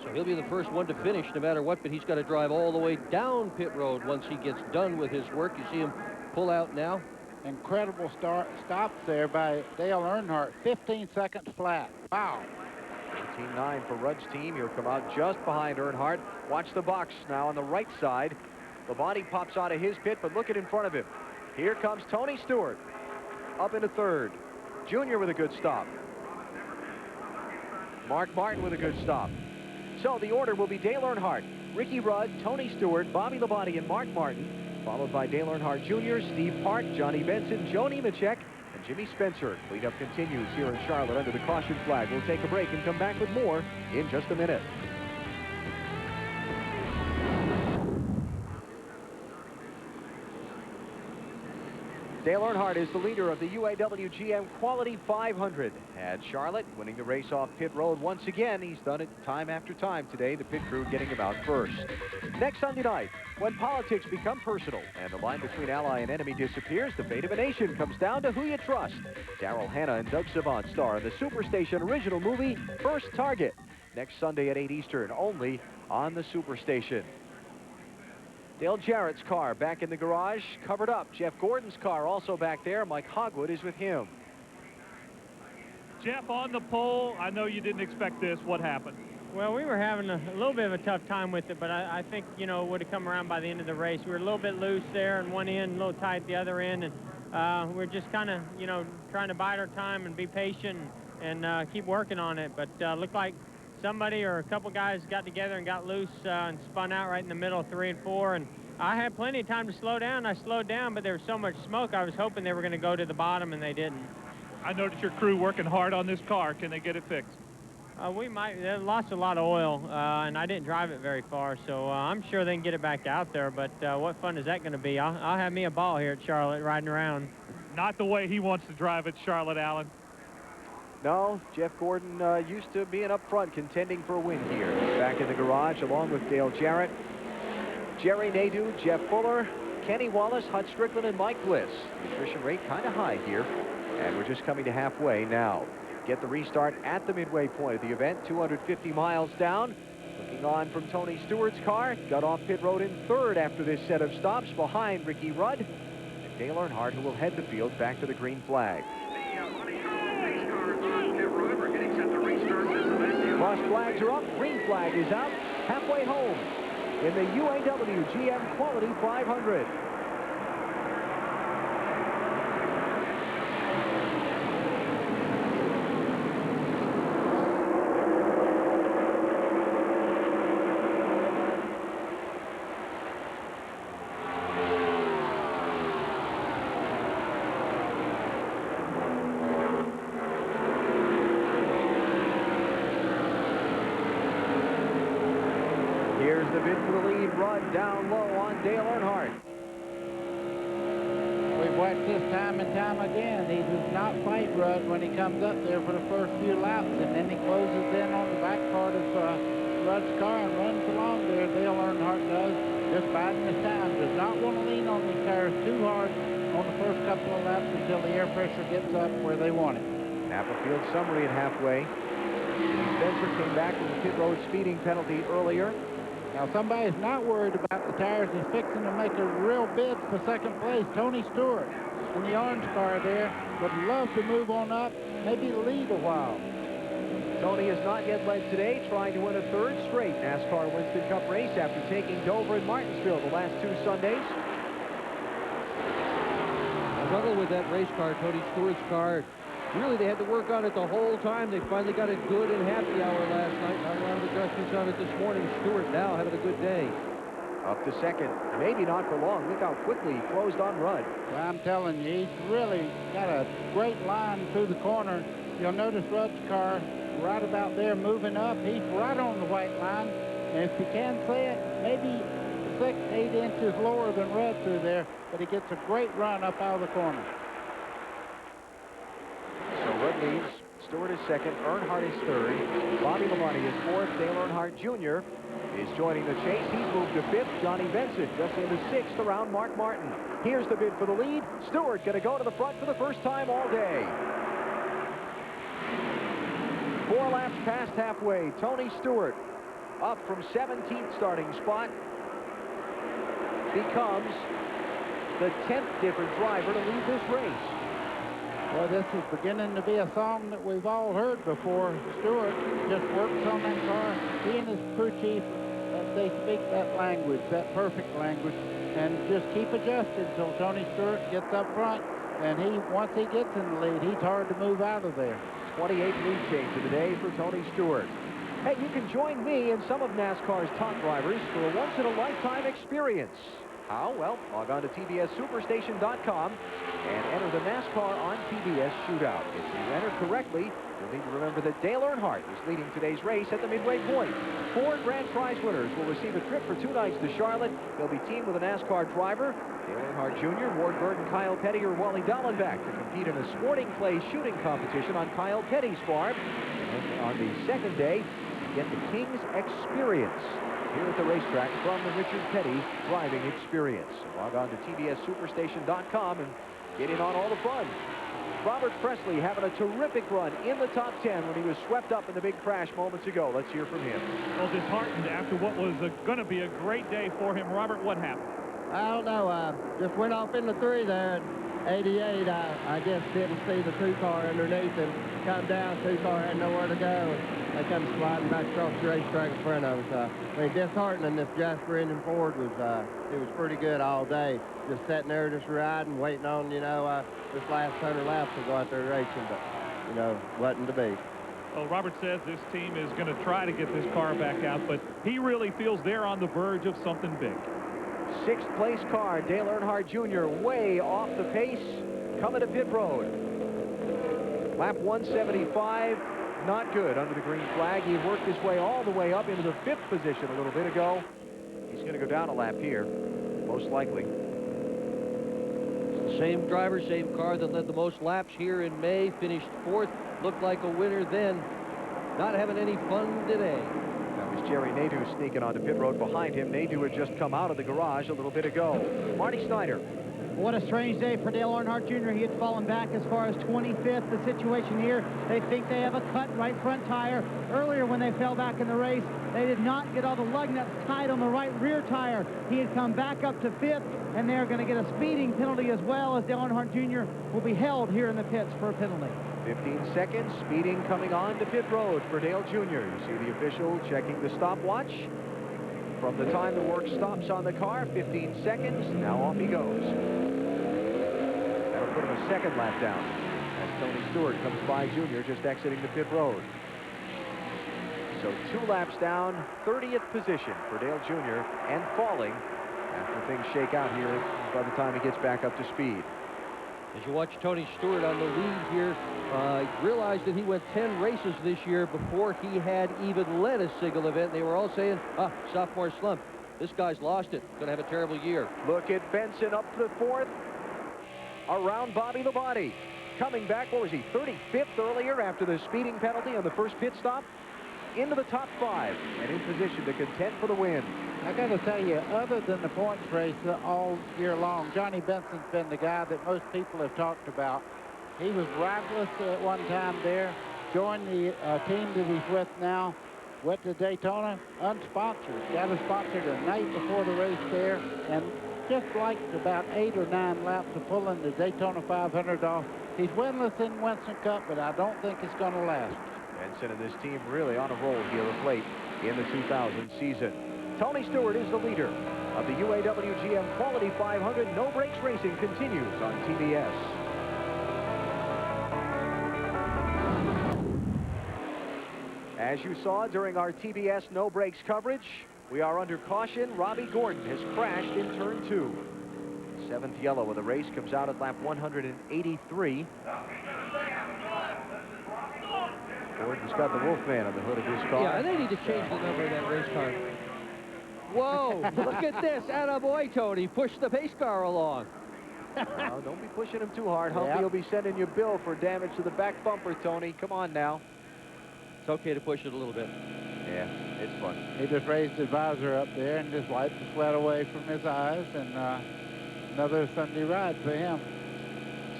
so he'll be the first one to finish no matter what, but he's got to drive all the way down pit road once he gets done with his work. You see him pull out now. Incredible stops there by Dale Earnhardt. 15 seconds flat. Wow. 18.9 for Rudd's team. He'll come out just behind Earnhardt. Watch the box now on the right side. Labonte pops out of his pit, but look at in front of him. Here comes Tony Stewart up into 3rd. Junior with a good stop. Mark Martin with a good stop. So the order will be Dale Earnhardt, Ricky Rudd, Tony Stewart, Bobby Labonte, and Mark Martin, followed by Dale Earnhardt Jr., Steve Park, Johnny Benson, Joe Nemechek, and Jimmy Spencer. Cleanup continues here in Charlotte under the caution flag. We'll take a break and come back with more in just a minute. Dale Earnhardt is the leader of the UAW-GM Quality 500. Had Charlotte winning the race off pit road once again. He's done it time after time today, the pit crew getting him out first. Next Sunday night, when politics become personal and the line between ally and enemy disappears, the fate of a nation comes down to who you trust. Daryl Hannah and Doug Savant star in the Superstation original movie, First Target. Next Sunday at 8 Eastern, only on the Superstation. Dale Jarrett's car back in the garage, covered up. Jeff Gordon's car also back there. Mike Hogwood is with him. Jeff, on the pole, I know you didn't expect this. What happened? Well, we were having a little bit of a tough time with it, but I think, you know, it would have come around by the end of the race. We were a little bit loose there on one end, a little tight at the other end, and we're just kind of, you know, trying to bide our time and be patient and keep working on it. But looked like somebody or a couple guys got together and got loose and spun out right in the middle of 3 and 4, and I had plenty of time to slow down. I slowed down, but there was so much smoke, I was hoping they were going to go to the bottom, and they didn't. I noticed your crew working hard on this car. Can they get it fixed? We might. They lost a lot of oil, and I didn't drive it very far, so I'm sure they can get it back out there, but what fun is that going to be? I'll have me a ball here at Charlotte riding around. Not the way he wants to drive at Charlotte, Allen. No, Jeff Gordon used to being up front contending for a win here. He's back in the garage along with Dale Jarrett, Jerry Nadeau, Jeff Fuller, Kenny Wallace, Hut Strickland, and Mike Bliss. Nutrition rate kind of high here, and we're just coming to halfway now. Get the restart at the midway point of the event, 250 miles down. Looking on from Tony Stewart's car, got off pit road in third after this set of stops behind Ricky Rudd and Dale Earnhardt, who will head the field back to the green flag. Cross flags are up, green flag is out, halfway home in the UAW-GM Quality 500. Here's the bid for the lead. Rudd down low on Dale Earnhardt. We've watched this time and time again. He does not fight Rudd when he comes up there for the first few laps, and then he closes in on the back part of Rudd's car and runs along there. Dale Earnhardt does, just biding his time. Does not want to lean on these tires too hard on the first couple of laps until the air pressure gets up where they want it. Napa Field summary at halfway. Spencer came back with a pit road speeding penalty earlier. Now, somebody's not worried about the tires. He's fixing to make a real bid for second place. Tony Stewart in the orange car there would love to move on up, maybe lead a while. Tony has not yet led today, trying to win a third straight NASCAR Winston Cup race after taking Dover and Martinsville the last 2 Sundays. I struggled with that race car, Tony Stewart's car. Really, they had to work on it the whole time. They finally got it good in happy hour last night. Not a lot of adjustments on it this morning. Stewart now having a good day. Up to second. Maybe not for long. Look how quickly he closed on Rudd. Well, I'm telling you, he's really got a great line through the corner. You'll notice Rudd's car right about there moving up. He's right on the white line. And if you can say it, maybe 6, 8 inches lower than Rudd through there, but he gets a great run up out of the corner. So Rudd leads. Stewart is second. Earnhardt is third. Bobby Labonte is fourth. Dale Earnhardt Jr. is joining the chase. He's moved to fifth. Johnny Benson just into sixth around Mark Martin. Here's the bid for the lead. Stewart going to go to the front for the first time all day. 4 laps past halfway. Tony Stewart up from 17th starting spot. Becomes the 10th different driver to lead this race. Well, this is beginning to be a song that we've all heard before. Stewart just works on that car. He and his crew chief, they speak that language, that perfect language, and just keep adjusting until Tony Stewart gets up front. And once he gets in the lead, he's hard to move out of there. 28th lead change of the day for Tony Stewart. Hey, you can join me and some of NASCAR's top drivers for a once-in-a-lifetime experience. How? Well, log on to TBSSuperstation.com and enter the NASCAR on TBS shootout. If you enter correctly, you'll need to remember that Dale Earnhardt is leading today's race at the midway point. 4 grand prize winners will receive a trip for 2 nights to Charlotte. They'll be teamed with a NASCAR driver, Dale Earnhardt Jr., Ward Burton, Kyle Petty, or Wally Dallenbach to compete in a sporting clay shooting competition on Kyle Petty's farm. And then on the second day, you get the King's Experience here at the racetrack from the Richard Petty driving experience. Log on to TBSSuperstation.com and get in on all the fun. Robert Presley having a terrific run in the top 10 when he was swept up in the big crash moments ago. Let's hear from him. Well, disheartened after what was going to be a great day for him. Robert, what happened? I don't know. Just went off into 3 there. 88, I guess didn't see the 2 car underneath and come down. 2 car had nowhere to go. They come sliding back across the racetrack in front of us. I mean, disheartening. This Jasper engine Ford was, it was pretty good all day. Just sitting there, just riding, waiting on, you know, this last 100 laps to go out there racing, but, you know, wasn't to be. Well, Robert says this team is going to try to get this car back out, but he really feels they're on the verge of something big. 6th place car, Dale Earnhardt Jr., way off the pace, coming to pit road. Lap 175, not good under the green flag. He worked his way all the way up into the 5th position a little bit ago. He's going to go down a lap here, most likely. Same driver, same car that led the most laps here in May, finished 4th, looked like a winner then. Not having any fun today. That was Jerry Nadeau sneaking onto pit road behind him. Nadeau had just come out of the garage a little bit ago. Marty Snyder. What a strange day for Dale Earnhardt Jr. He had fallen back as far as 25th. The situation here, they think they have a cut right front tire. Earlier when they fell back in the race, they did not get all the lug nuts tied on the right rear tire. He had come back up to 5th, and they're going to get a speeding penalty as well, as Dale Earnhardt Jr. will be held here in the pits for a penalty. 15 seconds, speeding coming on to pit road for Dale Jr. You see the official checking the stopwatch. From the time the work stops on the car, 15 seconds, now off he goes. That'll put him a 2nd lap down as Tony Stewart comes by Jr. just exiting the pit road. So 2 laps down, 30th position for Dale Jr. and falling after things shake out here by the time he gets back up to speed. As you watch Tony Stewart on the lead here, realized that he went 10 races this year before he had even led a single event. They were all saying, sophomore slump. This guy's lost it. Going to have a terrible year. Look at Benson up to 4th. Around Bobby Labonte. Coming back, what was he, 35th earlier after the speeding penalty on the first pit stop? Into the top 5 and in position to contend for the win. I got to tell you, other than the points race all year long, Johnny Benson's been the guy that most people have talked about. He was rivalrous at one time there, joined the team that he's with now, went to Daytona, unsponsored, got a sponsor the night before the race there, and just like about 8 or 9 laps of pulling the Daytona 500 off. He's winless in Winston Cup, but I don't think it's going to last. Benson and this team really on a roll here of late in the 2000 season. Tony Stewart is the leader of the UAW-GM Quality 500. No Brakes Racing continues on TBS. As you saw during our TBS No Brakes coverage, we are under caution. Robbie Gordon has crashed in turn 2. 7th yellow of the race comes out at lap 183. Gordon's got the Wolfman on the hood of his car. Yeah, and they need to change the number of that race car. Whoa, look at this. Attaboy, Tony. Push the pace car along. No, don't be pushing him too hard. Humpy will be sending you a bill for damage to the back bumper, Tony. Come on now. It's okay to push it a little bit. Yeah, it's fun. He just raised his visor up there and just wiped the sweat away from his eyes, and another Sunday ride for him.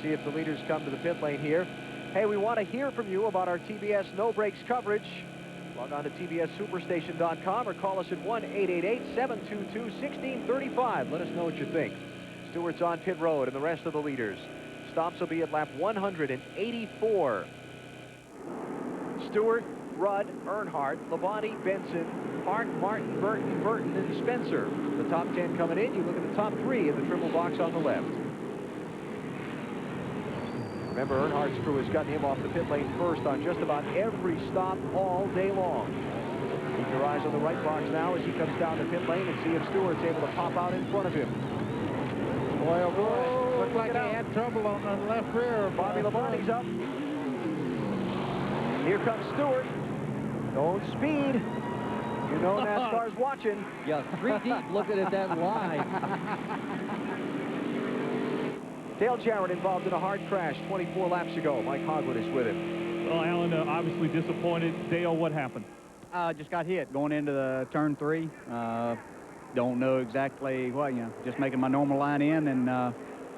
See if the leaders come to the pit lane here. Hey, we want to hear from you about our TBS No Brakes coverage. Log on to TBSSuperstation.com or call us at 1-888-722-1635. Let us know what you think. Stewart's on pit road and the rest of the leaders. Stops will be at lap 184. Stewart, Rudd, Earnhardt, Labonte, Benson, Hart, Martin, Burton, and Spencer. The top 10 coming in. You look at the top 3 in the triple box on the left. Remember, Earnhardt's crew has gotten him off the pit lane first on just about every stop all day long. your eyes on the right box now as he comes down the pit lane and see if Stewart's able to pop out in front of him. Boy, oh boy. Looks like he had trouble on the left rear. Bobby Labonte's up. Here comes Stewart. Don't speed. You know NASCAR's watching. Yeah, 3 deep looking at that line. Dale Jarrett involved in a hard crash 24 laps ago. Mike Hogwood is with him. Well, Alan, obviously disappointed. Dale, what happened? Just got hit going into the turn 3. Don't know exactly what, just making my normal line in, and I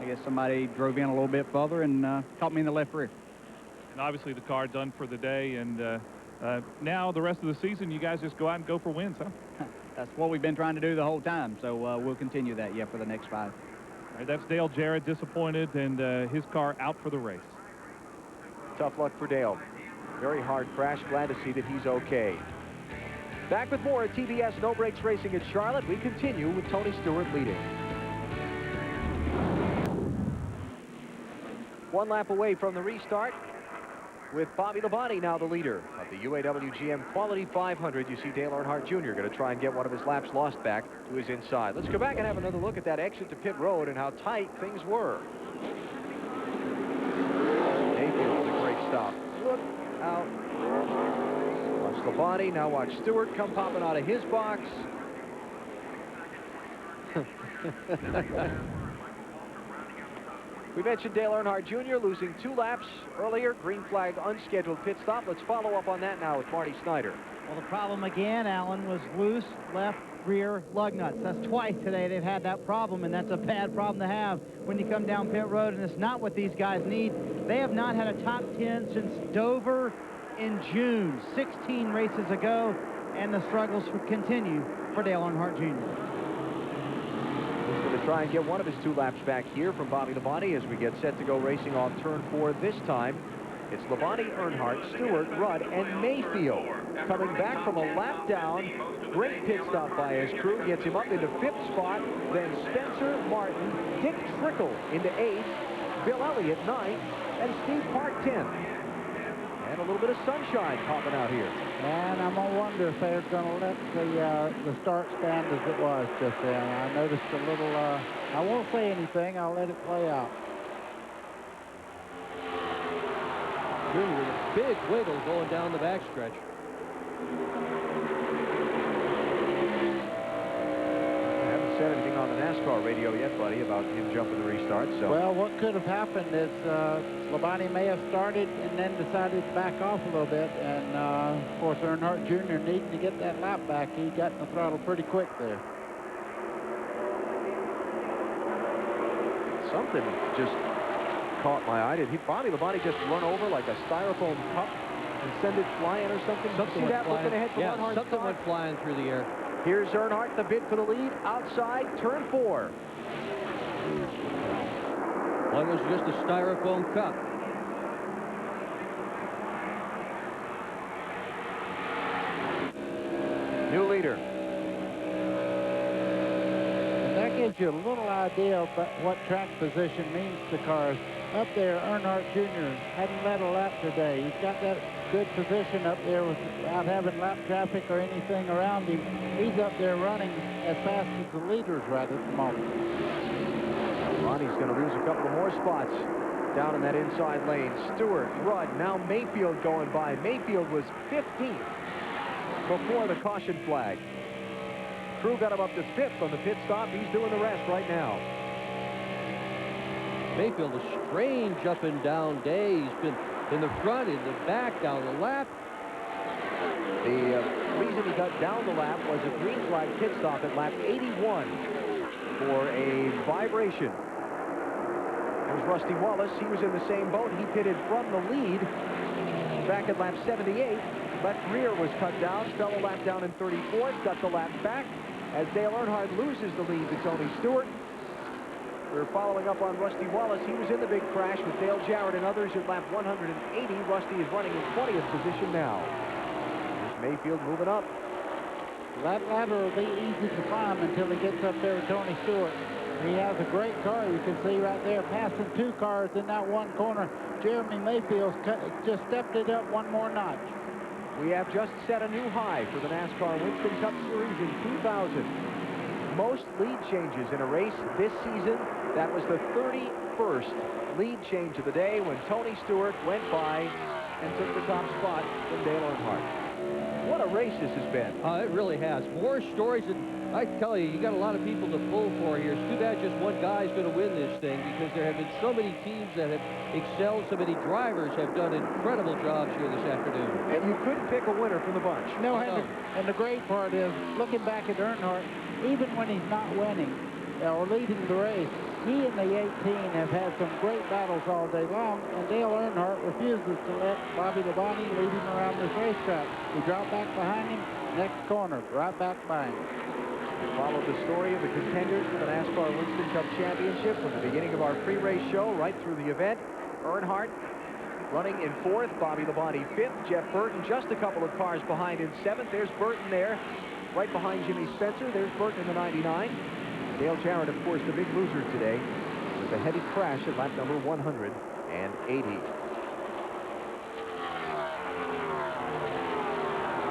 guess somebody drove in a little bit further and caught me in the left rear. And obviously the car done for the day, and now the rest of the season, you guys just go out and go for wins, huh? That's what we've been trying to do the whole time, so we'll continue that, for the next 5. All right, that's Dale Jarrett, disappointed, and his car out for the race. Tough luck for Dale. Very hard crash. Glad to see that he's okay. Back with more at TBS No Brakes Racing at Charlotte. We continue with Tony Stewart leading. 1 lap away from the restart, with Bobby Labonte now the leader of the UAW-GM Quality 500. You see Dale Earnhardt Jr. going to try and get one of his laps lost back to his inside. Let's go back and have another look at that exit to pit road and how tight things were. Mayfield with a great stop. Look out. Watch Labonte. Now watch Stewart come popping out of his box. We mentioned Dale Earnhardt Jr. losing 2 laps earlier. Green flag unscheduled pit stop. Let's follow up on that now with Marty Snyder. Well, the problem again, Alan, was loose left rear lug nuts. That's twice today they've had that problem, and that's a bad problem to have when you come down pit road, and it's not what these guys need. They have not had a top 10 since Dover in June, 16 races ago, and the struggles continue for Dale Earnhardt Jr. He's going to try and get one of his 2 laps back here from Bobby Labonte as we get set to go racing off turn 4 this time. It's Labonte, Earnhardt, Stewart, Rudd, and Mayfield coming back from a lap down. Great pit stop by his crew. Gets him up into 5th spot. Then Spencer Martin, Dick Trickle into 8th, Bill Elliott 9th, and Steve Park 10th. And a little bit of sunshine popping out here. And I'm going to wonder if they're going to let the start stand as it was just then. I noticed a little, I won't say anything. I'll let it play out. Junior, big wiggle going down the backstretch. I haven't said anything on the NASCAR radio yet, buddy, about him jumping the restart. So. Well, what could have happened is Labonte may have started and then decided to back off a little bit. And, of course, Earnhardt Jr. needing to get that lap back. He got in the throttle pretty quick there. Something just caught my eye. Did Bobby Labonte just run over like a styrofoam cup and send it flying or something? Something See that went looking flying. ahead from Yeah, Earnhardt's something car? went flying through the air. Here's Earnhardt, the bid for the lead, outside turn 4. Well, it was just a styrofoam cup. New leader. That gives you a little idea of what track position means to cars. Up there, Earnhardt Jr. hadn't led a lap today. He's got that good position up there without having lap traffic or anything around him. He's up there running as fast as the leaders right at the moment. Ronnie's going to lose a couple of more spots down in that inside lane. Stewart, Rudd, now Mayfield going by. Mayfield was 15th before the caution flag. Crew got him up to 5th on the pit stop. He's doing the rest right now. Mayfield, a strange up and down day. He's been in the front, in the back, down the lap. The reason he got down the lap was a green flag pit stop at lap 81 for a vibration. There's Rusty Wallace. He was in the same boat. He pitted from the lead back at lap 78. Left rear was cut down, fell a lap down in 34th, got the lap back as Dale Earnhardt loses the lead to Tony Stewart. We're following up on Rusty Wallace. He was in the big crash with Dale Jarrett and others at lap 180. Rusty is running in 20th position now. Here's Mayfield moving up. That ladder will be easy to climb until he gets up there with Tony Stewart. He has a great car. You can see right there, passing 2 cars in that one corner. Jeremy Mayfield's just stepped it up one more notch. We have just set a new high for the NASCAR Winston Cup Series in 2000. Most lead changes in a race this season. That was the 31st lead change of the day when Tony Stewart went by and took the top spot from Dale Earnhardt. What a race this has been. It really has. More stories than I tell you. You got a lot of people to pull for here. It's too bad just one guy's going to win this thing, because there have been so many teams that have excelled. So many drivers have done incredible jobs here this afternoon. And you couldn't pick a winner from the bunch. No, and the great part is, looking back at Earnhardt, even when he's not winning or leading the race, he and the 18 have had some great battles all day long, and Dale Earnhardt refuses to let Bobby Labonte lead him around this racetrack. He dropped back behind him, next corner, right back by him. We followed the story of the contenders for the NASCAR Winston Cup Championship from the beginning of our pre-race show right through the event. Earnhardt running in 4th, Bobby Labonte 5th, Jeff Burton just a couple of cars behind in 7th. There's Burton there, right behind Jimmy Spencer. There's Burton in the 99. Dale Jarrett, of course, the big loser today with a heavy crash at lap number 180.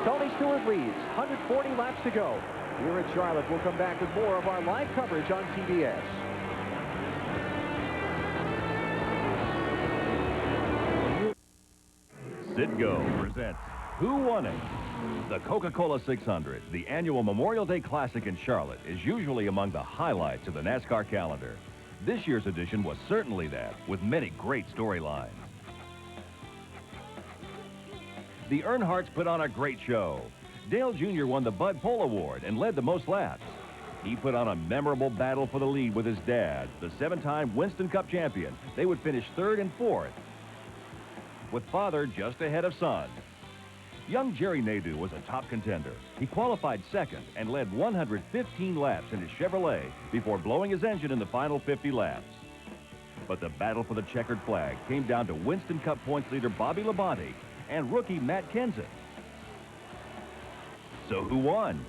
Tony Stewart leads, 140 laps to go. Here at Charlotte, we'll come back with more of our live coverage on TBS. Citgo presents Who Won It? The Coca-Cola 600, the annual Memorial Day Classic in Charlotte, is usually among the highlights of the NASCAR calendar. This year's edition was certainly that, with many great storylines. The Earnhardts put on a great show. Dale Jr. won the Bud Pole Award and led the most laps. He put on a memorable battle for the lead with his dad, the 7-time Winston Cup champion. They would finish 3rd and 4th, with father just ahead of son. Young Jerry Nadeau was a top contender. He qualified 2nd and led 115 laps in his Chevrolet before blowing his engine in the final 50 laps. But the battle for the checkered flag came down to Winston Cup points leader Bobby Labonte and rookie Matt Kenseth. So who won?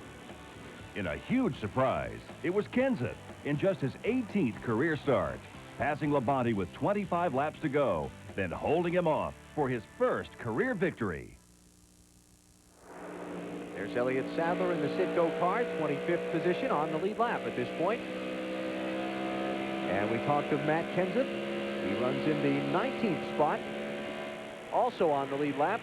In a huge surprise, it was Kenseth in just his 18th career start, passing Labonte with 25 laps to go, then holding him off for his first career victory. There's Elliott Sadler in the Citgo car, 25th position on the lead lap at this point. And we talked of Matt Kenseth. He runs in the 19th spot, also on the lead lap.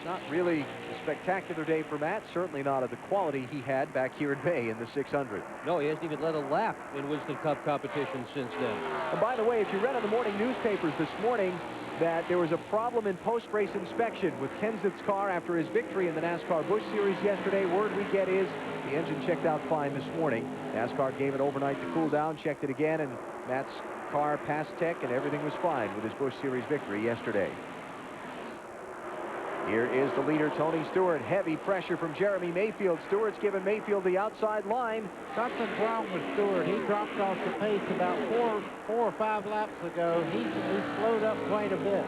Not really a spectacular day for Matt, certainly not of the quality he had back here in May in the 600. No, he hasn't even led a lap in Winston Cup competition since then. And by the way, if you read in the morning newspapers this morning that there was a problem in post-race inspection with Kenseth's car after his victory in the NASCAR Busch Series yesterday, word we get is the engine checked out fine this morning. NASCAR gave it overnight to cool down, checked it again, and Matt's car passed tech and everything was fine with his Busch Series victory yesterday. Here is the leader, Tony Stewart. Heavy pressure from Jeremy Mayfield. Stewart's given Mayfield the outside line. Something's wrong with Stewart. He dropped off the pace about four or five laps ago. He slowed up quite a bit.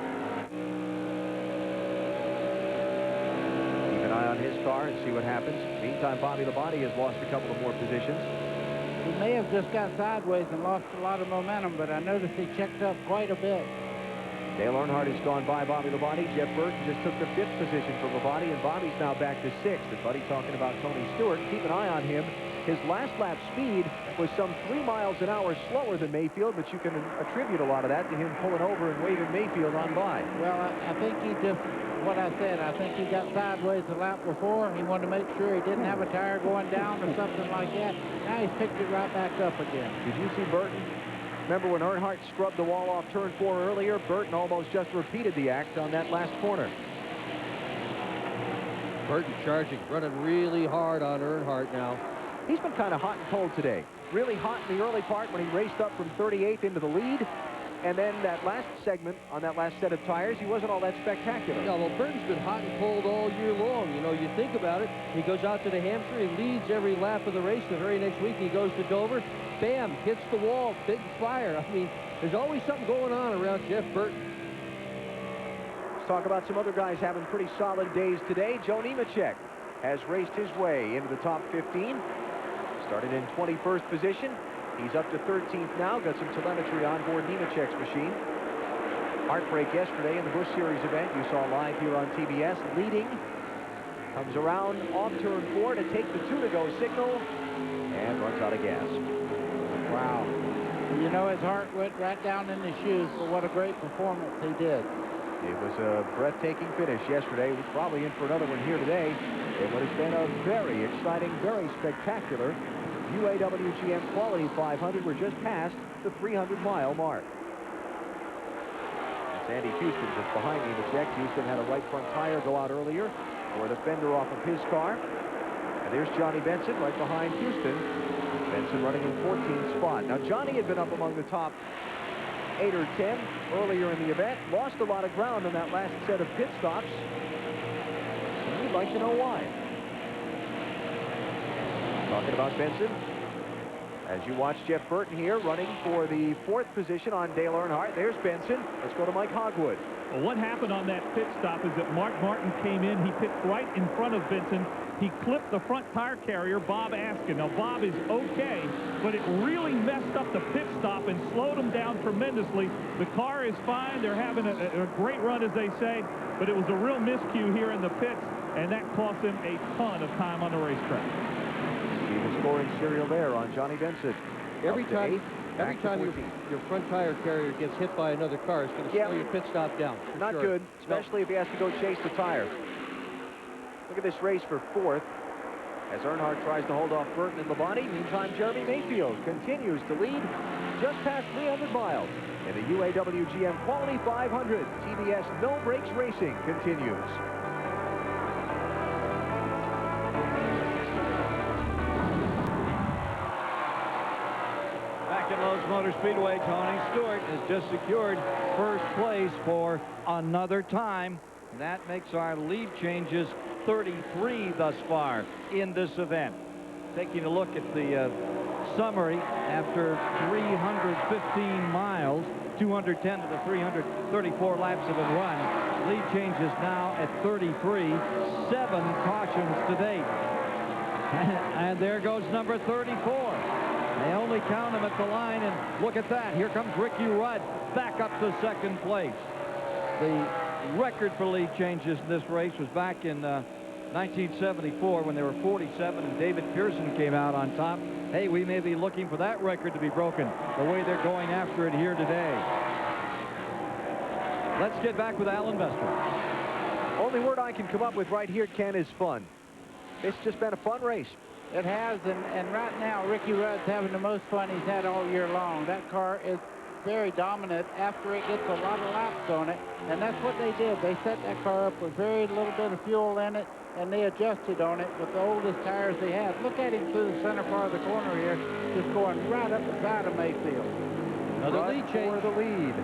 Keep an eye on his car and see what happens. Meantime, Bobby Labonte has lost a couple of more positions. He may have just got sideways and lost a lot of momentum, but I noticed he checked up quite a bit. Dale Earnhardt has gone by Bobby Labonte. Jeff Burton just took the 5th position from Labonte, and Bobby's now back to 6th. And Buddy talking about Tony Stewart. Keep an eye on him. His last lap speed was some 3 miles an hour slower than Mayfield, but you can attribute a lot of that to him pulling over and waving Mayfield on by. Well, I think he just, what I said, I think he got sideways the lap before. He wanted to make sure he didn't have a tire going down or something like that. Now he's picked it right back up again. Did you see Burton? Remember when Earnhardt scrubbed the wall off turn 4 earlier? Burton almost just repeated the act on that last corner. Burton charging, running really hard on Earnhardt now. He's been kind of hot and cold today. Really hot in the early part when he raced up from 38th into the lead. And then that last segment on that last set of tires, he wasn't all that spectacular. No, well, Burton's been hot and cold all year long. You know, you think about it. He goes out to the Hampshire, he leads every lap of the race. The very next week, he goes to Dover. Bam, hits the wall, big fire. I mean, there's always something going on around Jeff Burton. Let's talk about some other guys having pretty solid days today. Joe Nemechek has raced his way into the top 15. Started in 21st position. He's up to 13th now. Got some telemetry on board Nemechek's machine. Heartbreak yesterday in the Busch Series event you saw live here on TBS. Leading Comes around off turn 4 to take the 2 to go signal and runs out of gas. Wow. You know, his heart went right down in his shoes, but what a great performance he did. It was a breathtaking finish yesterday. He's probably in for another one here today. And what has been a very exciting, very spectacular UAW-GM Quality 500. We're just past the 300-mile mark. That's Andy Houston just behind me in the check. Houston had a right front tire go out earlier, or the fender off of his car. And there's Johnny Benson right behind Houston. Benson running in 14th spot. Now, Johnny had been up among the top 8 or 10 earlier in the event. Lost a lot of ground on that last set of pit stops. And we'd like to know why. Talking about Benson, as you watch Jeff Burton here running for the 4th position on Dale Earnhardt. There's Benson. Let's go to Mike Hogwood. Well, what happened on that pit stop is that Mark Martin came in. He picked right in front of Benson. He clipped the front tire carrier, Bob Askin. Now, Bob is okay, but it really messed up the pit stop and slowed him down tremendously. The car is fine. They're having a great run, as they say, but it was a real miscue here in the pits, and that cost him a ton of time on the racetrack. See the scoring serial there on Johnny Benson. Every time your your front tire carrier gets hit by another car, it's going to slow your pit stop down. Not good, especially if he has to go chase the tire. Look at this race for 4th as Earnhardt tries to hold off Burton and Labonte. Meantime, Jeremy Mayfield continues to lead just past 300 miles in the UAW-GM Quality 500. TBS No Brakes Racing continues. Back at Lowe's Motor Speedway, Tony Stewart has just secured first place for another time. That makes our lead changes 33 thus far in this event. Taking a look at the summary after 315 miles, 210 to the 334 laps have been run. Lead changes now at 33, 7 cautions to date. And there goes number 34. They only count him at the line, and look at that. Here comes Ricky Rudd back up to 2nd place. The record for lead changes in this race was back in 1974 when there were 47 and David Pearson came out on top. Hey, we may be looking for that record to be broken the way they're going after it here today. Let's get back with Alan Bester. Only word I can come up with right here, Ken, is fun. It's just been a fun race. It has, and right now Ricky Rudd's having the most fun he's had all year long. That car is very dominant after it gets a lot of laps on it, and that's what they did. They set that car up with very little bit of fuel in it, and they adjusted on it with the oldest tires they had. Look at him through the center part of the corner here, just going right up the side of Mayfield. Another lead change for the lead.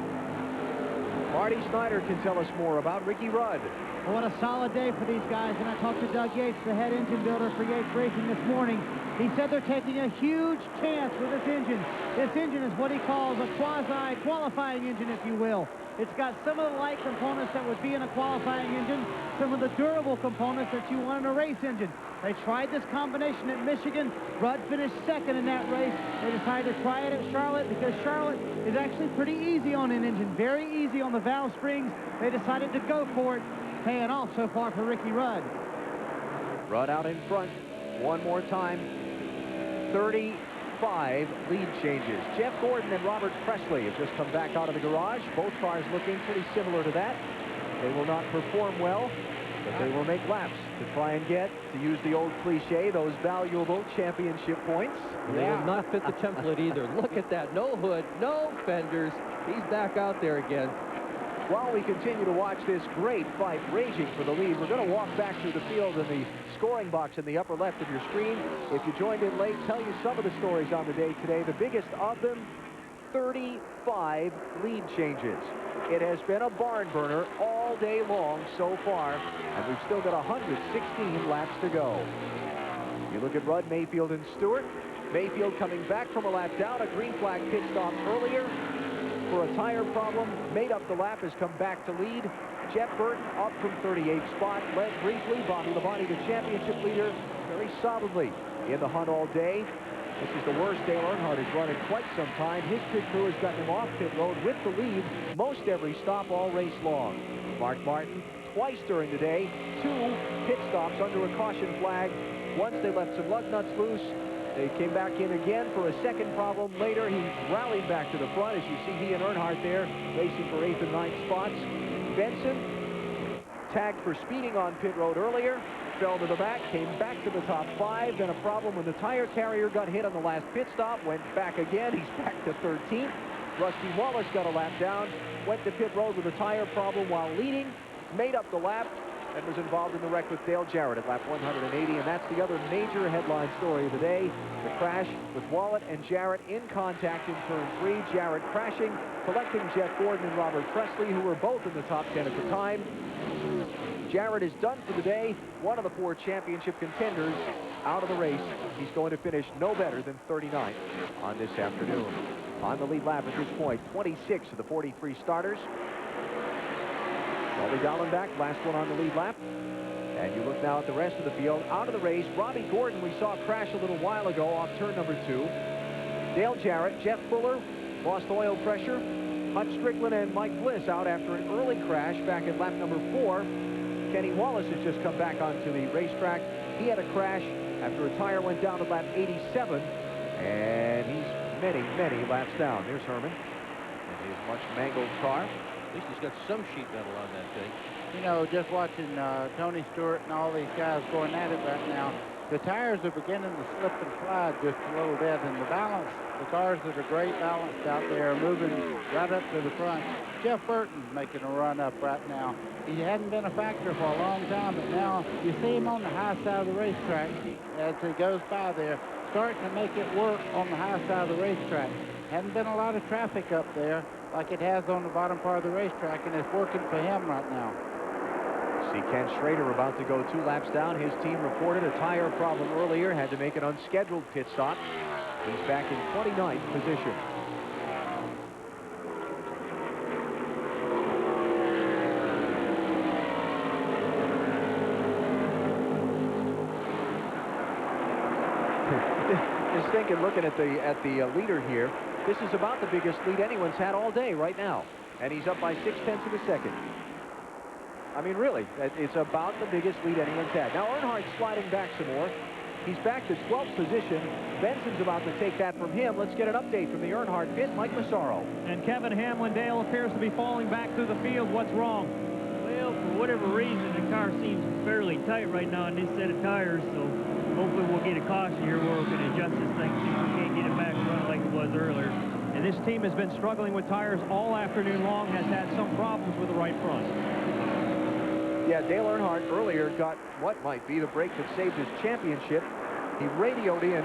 Marty Snyder can tell us more about Ricky Rudd. Well, what a solid day for these guys. And I talked to Doug Yates, the head engine builder for Yates Racing this morning. He said they're taking a huge chance with this engine. This engine is what he calls a quasi-qualifying engine, if you will. It's got some of the light components that would be in a qualifying engine, some of the durable components that you want in a race engine. They tried this combination at Michigan. Rudd finished 2nd in that race. They decided to try it at Charlotte because Charlotte is actually pretty easy on an engine, very easy on the valve springs. They decided to go for it, paying off so far for Ricky Rudd. Rudd out in front one more time. 35 lead changes. Jeff Gordon and Robert Presley have just come back out of the garage. Both cars looking pretty similar to that. They will not perform well, but they will make laps to try and get, to use the old cliche, those valuable championship points. They will not fit the template either. Look at that. No hood, no fenders. He's back out there again. While we continue to watch this great fight raging for the lead, we're going to walk back through the field in the scoring box in the upper left of your screen. If you joined in late, tell you some of the stories on the day today. The biggest of them, 35 lead changes. It has been a barn burner all day long so far, and we've still got 116 laps to go. You look at Rudd, Mayfield, and Stewart. Mayfield coming back from a lap down, a green flag pit stop earlier for a tire problem, made up the lap, has come back to lead. Jeff Burton up from 38th spot, led briefly. Bobby Labonte, the championship leader, very solidly in the hunt all day. This is the worst Dale Earnhardt has run in quite some time. His pit crew has gotten him off pit road with the lead most every stop all race long. Mark Martin twice during the day, 2 pit stops under a caution flag. Once they left some lug nuts loose. They came back in again for a second problem. Later, he rallied back to the front. As you see, he and Earnhardt there racing for 8th and 9th spots. Benson tagged for speeding on pit road earlier. Fell to the back, came back to the top 5. Then a problem when the tire carrier got hit on the last pit stop. Went back again. He's back to 13th. Rusty Wallace got a lap down. Went to pit road with a tire problem while leading. Made up the lap and was involved in the wreck with Dale Jarrett at lap 180. And that's the other major headline story of the day. The crash with Wallet and Jarrett in contact in turn 3. Jarrett crashing, collecting Jeff Gordon and Robert Presley, who were both in the top 10 at the time. Jarrett is done for the day. One of the 4 championship contenders out of the race. He's going to finish no better than 39th on this afternoon. On the lead lap at this point, 26 of the 43 starters. Bobby Dallenbach, last one on the lead lap. And you look now at the rest of the field. Out of the race, Robbie Gordon, we saw crash a little while ago off turn number 2. Dale Jarrett, Jeff Fuller, lost oil pressure. Hutch Strickland and Mike Bliss out after an early crash back at lap number 4. Kenny Wallace has just come back onto the racetrack. He had a crash after a tire went down at lap 87. And he's many, many laps down. There's Herman in his much mangled car. At least he's got some sheet metal on that thing. You know, just watching Tony Stewart and all these guys going at it right now, the tires are beginning to slip and slide just a little bit, and the balance, the cars that are great balanced out there are moving right up to the front. Jeff Burton's making a run up right now. He hadn't been a factor for a long time, but now you see him on the high side of the racetrack as he goes by there, starting to make it work on the high side of the racetrack. Hadn't been a lot of traffic up there like it has on the bottom part of the racetrack, and it's working for him right now. See Ken Schrader about to go 2 laps down. His team reported a tire problem earlier, had to make an unscheduled pit stop. He's back in 29th position. Just thinking, looking at the leader here, this is about the biggest lead anyone's had all day right now, and he's up by 0.6 of a second. I mean, really, it's about the biggest lead anyone's had. Now, Earnhardt's sliding back some more. He's back to 12th position. Benson's about to take that from him. Let's get an update from the Earnhardt pit, Mike Massaro. And Kevin Hamlin-Dale appears to be falling back through the field. What's wrong? Well, for whatever reason, the car seems fairly tight right now on this set of tires, so hopefully we'll get a caution here where we can adjust this thing, see if we can't get it back running like it was earlier. And this team has been struggling with tires all afternoon long, has had some problems with the right front. Yeah, Dale Earnhardt earlier got what might be the break that saved his championship. He radioed in,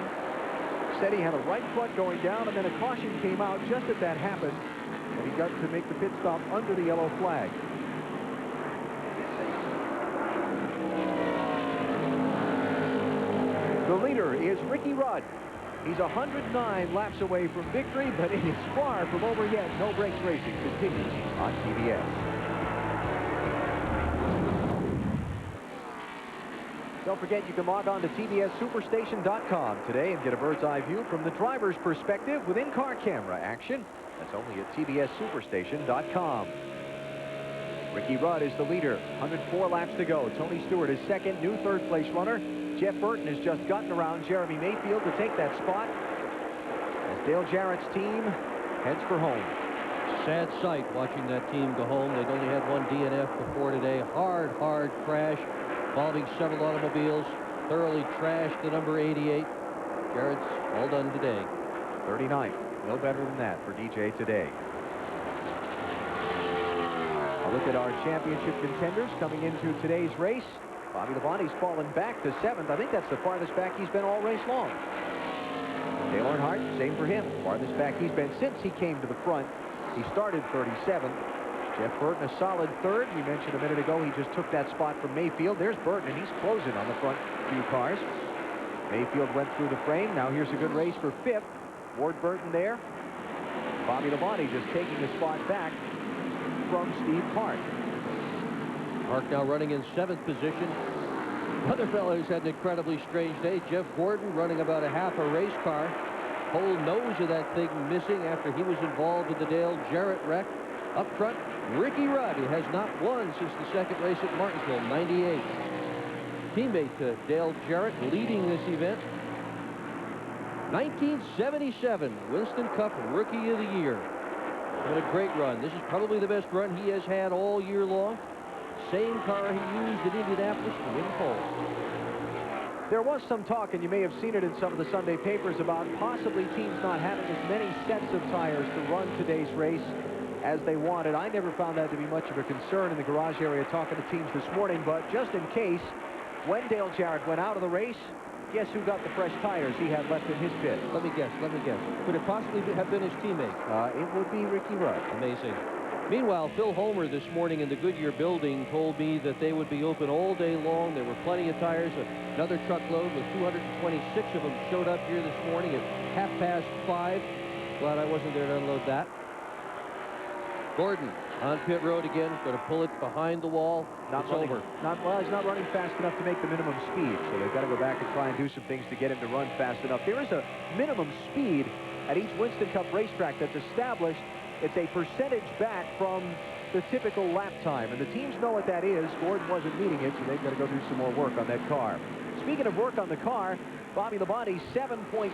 said he had a right front going down, and then a caution came out just as that happened, and he got to make the pit stop under the yellow flag. The leader is Ricky Rudd. He's 109 laps away from victory, but it is far from over yet. No Brakes Racing continues on TBS. Don't forget, you can log on to TBSSuperstation.com today and get a bird's-eye view from the driver's perspective with in-car camera action. That's only at TBSSuperstation.com. Ricky Rudd is the leader. 104 laps to go. Tony Stewart is second, new third-place runner. Jeff Burton has just gotten around Jeremy Mayfield to take that spot as Dale Jarrett's team heads for home. Sad sight watching that team go home. They'd only had one DNF before today. Hard crash involving several automobiles. Thoroughly trashed the number 88. Jarrett's all done today. 39th. No better than that for DJ today. A look at our championship contenders coming into today's race. Bobby Labonte's fallen back to 7th. I think that's the farthest back he's been all race long. Dale Earnhardt, same for him. Farthest back he's been since he came to the front. He started 37th. Jeff Burton, a solid 3rd. We mentioned a minute ago he just took that spot from Mayfield. There's Burton, and he's closing on the front few cars. Mayfield went through the frame. Now here's a good race for 5th. Ward Burton there. Bobby Labonte just taking the spot back from Steve Park. Park now running in 7th position. Other fellow who's had an incredibly strange day, Jeff Gordon, running about a half a race car. Whole nose of that thing missing after he was involved in the Dale Jarrett wreck. Up front, Ricky Rudd, who has not won since the second race at Martinsville, 98. teammate to Dale Jarrett, leading this event. 1977 Winston Cup Rookie of the Year. What a great run. This is probably the best run he has had all year long. Same car he used in Indianapolis to win pole. There was some talk, and you may have seen it in some of the Sunday papers, about possibly teams not having as many sets of tires to run today's race as they wanted. I never found that to be much of a concern in the garage area talking to teams this morning, but just in case, when Dale Jarrett went out of the race, guess who got the fresh tires he had left in his pit? Let me guess. Could it possibly have been his teammate? It would be Ricky Rudd. Amazing. Meanwhile, Phil Homer this morning in the Goodyear building told me that they would be open all day long. There were plenty of tires. Another truckload with 226 of them showed up here this morning at 5:30. Glad I wasn't there to unload that. Gordon on pit road again. Going to pull it behind the wall. It's over. Well, he's not running fast enough to make the minimum speed, so they've got to go back and try and do some things to get him to run fast enough. There is a minimum speed at each Winston Cup racetrack that's established. It's a percentage back from the typical lap time, and the teams know what that is. Gordon wasn't meeting it, so they've got to go do some more work on that car. Speaking of work on the car, Bobby Labonte 7.6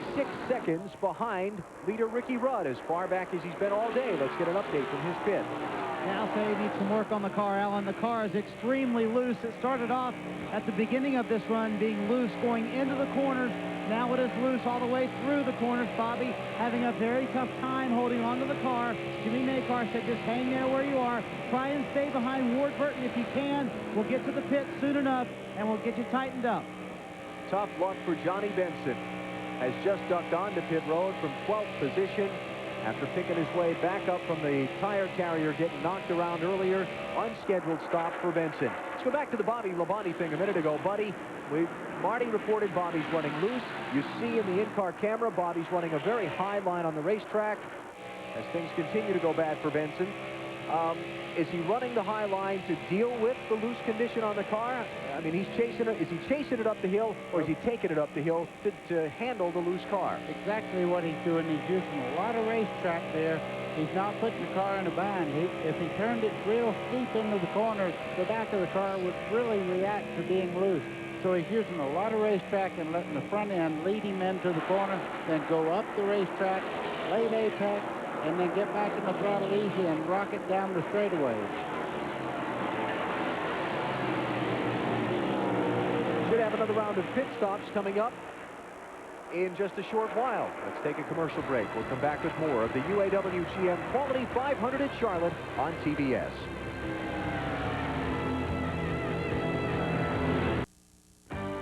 seconds behind leader Ricky Rudd, as far back as he's been all day. Let's get an update from his pit. Now say he needs some work on the car, Alan. The car is extremely loose. It started off at the beginning of this run being loose going into the corners. Now it is loose all the way through the corners. Bobby having a very tough time holding onto the car. Jimmy Maycar said just hang there where you are. Try and stay behind Ward Burton if you can. We'll get to the pit soon enough and we'll get you tightened up. Tough luck for Johnny Benson. Has just ducked onto pit road from 12th position after picking his way back up from the tire carrier, getting knocked around earlier. Unscheduled stop for Benson. Let's go back to the Bobby Labonte thing a minute ago, buddy. Marty reported Bobby's running loose. You see in the in-car camera, Bobby's running a very high line on the racetrack as things continue to go bad for Benson. Is he running the high line to deal with the loose condition on the car? I mean, he's chasing it. Is he chasing it up the hill, or is he taking it up the hill to handle the loose car? Exactly what he's doing. He's using a lot of racetrack there. He's not putting the car in a bind. If he turned it real steep into the corner, the back of the car would really react to being loose. So he's using a lot of racetrack and letting the front end lead him into the corner, then go up the racetrack, late apex, and then get back in the throttle easy and rock it down the straightaways. Should have another round of pit stops coming up in just a short while. Let's take a commercial break. We'll come back with more of the UAW-GM Quality 500 at Charlotte on TBS.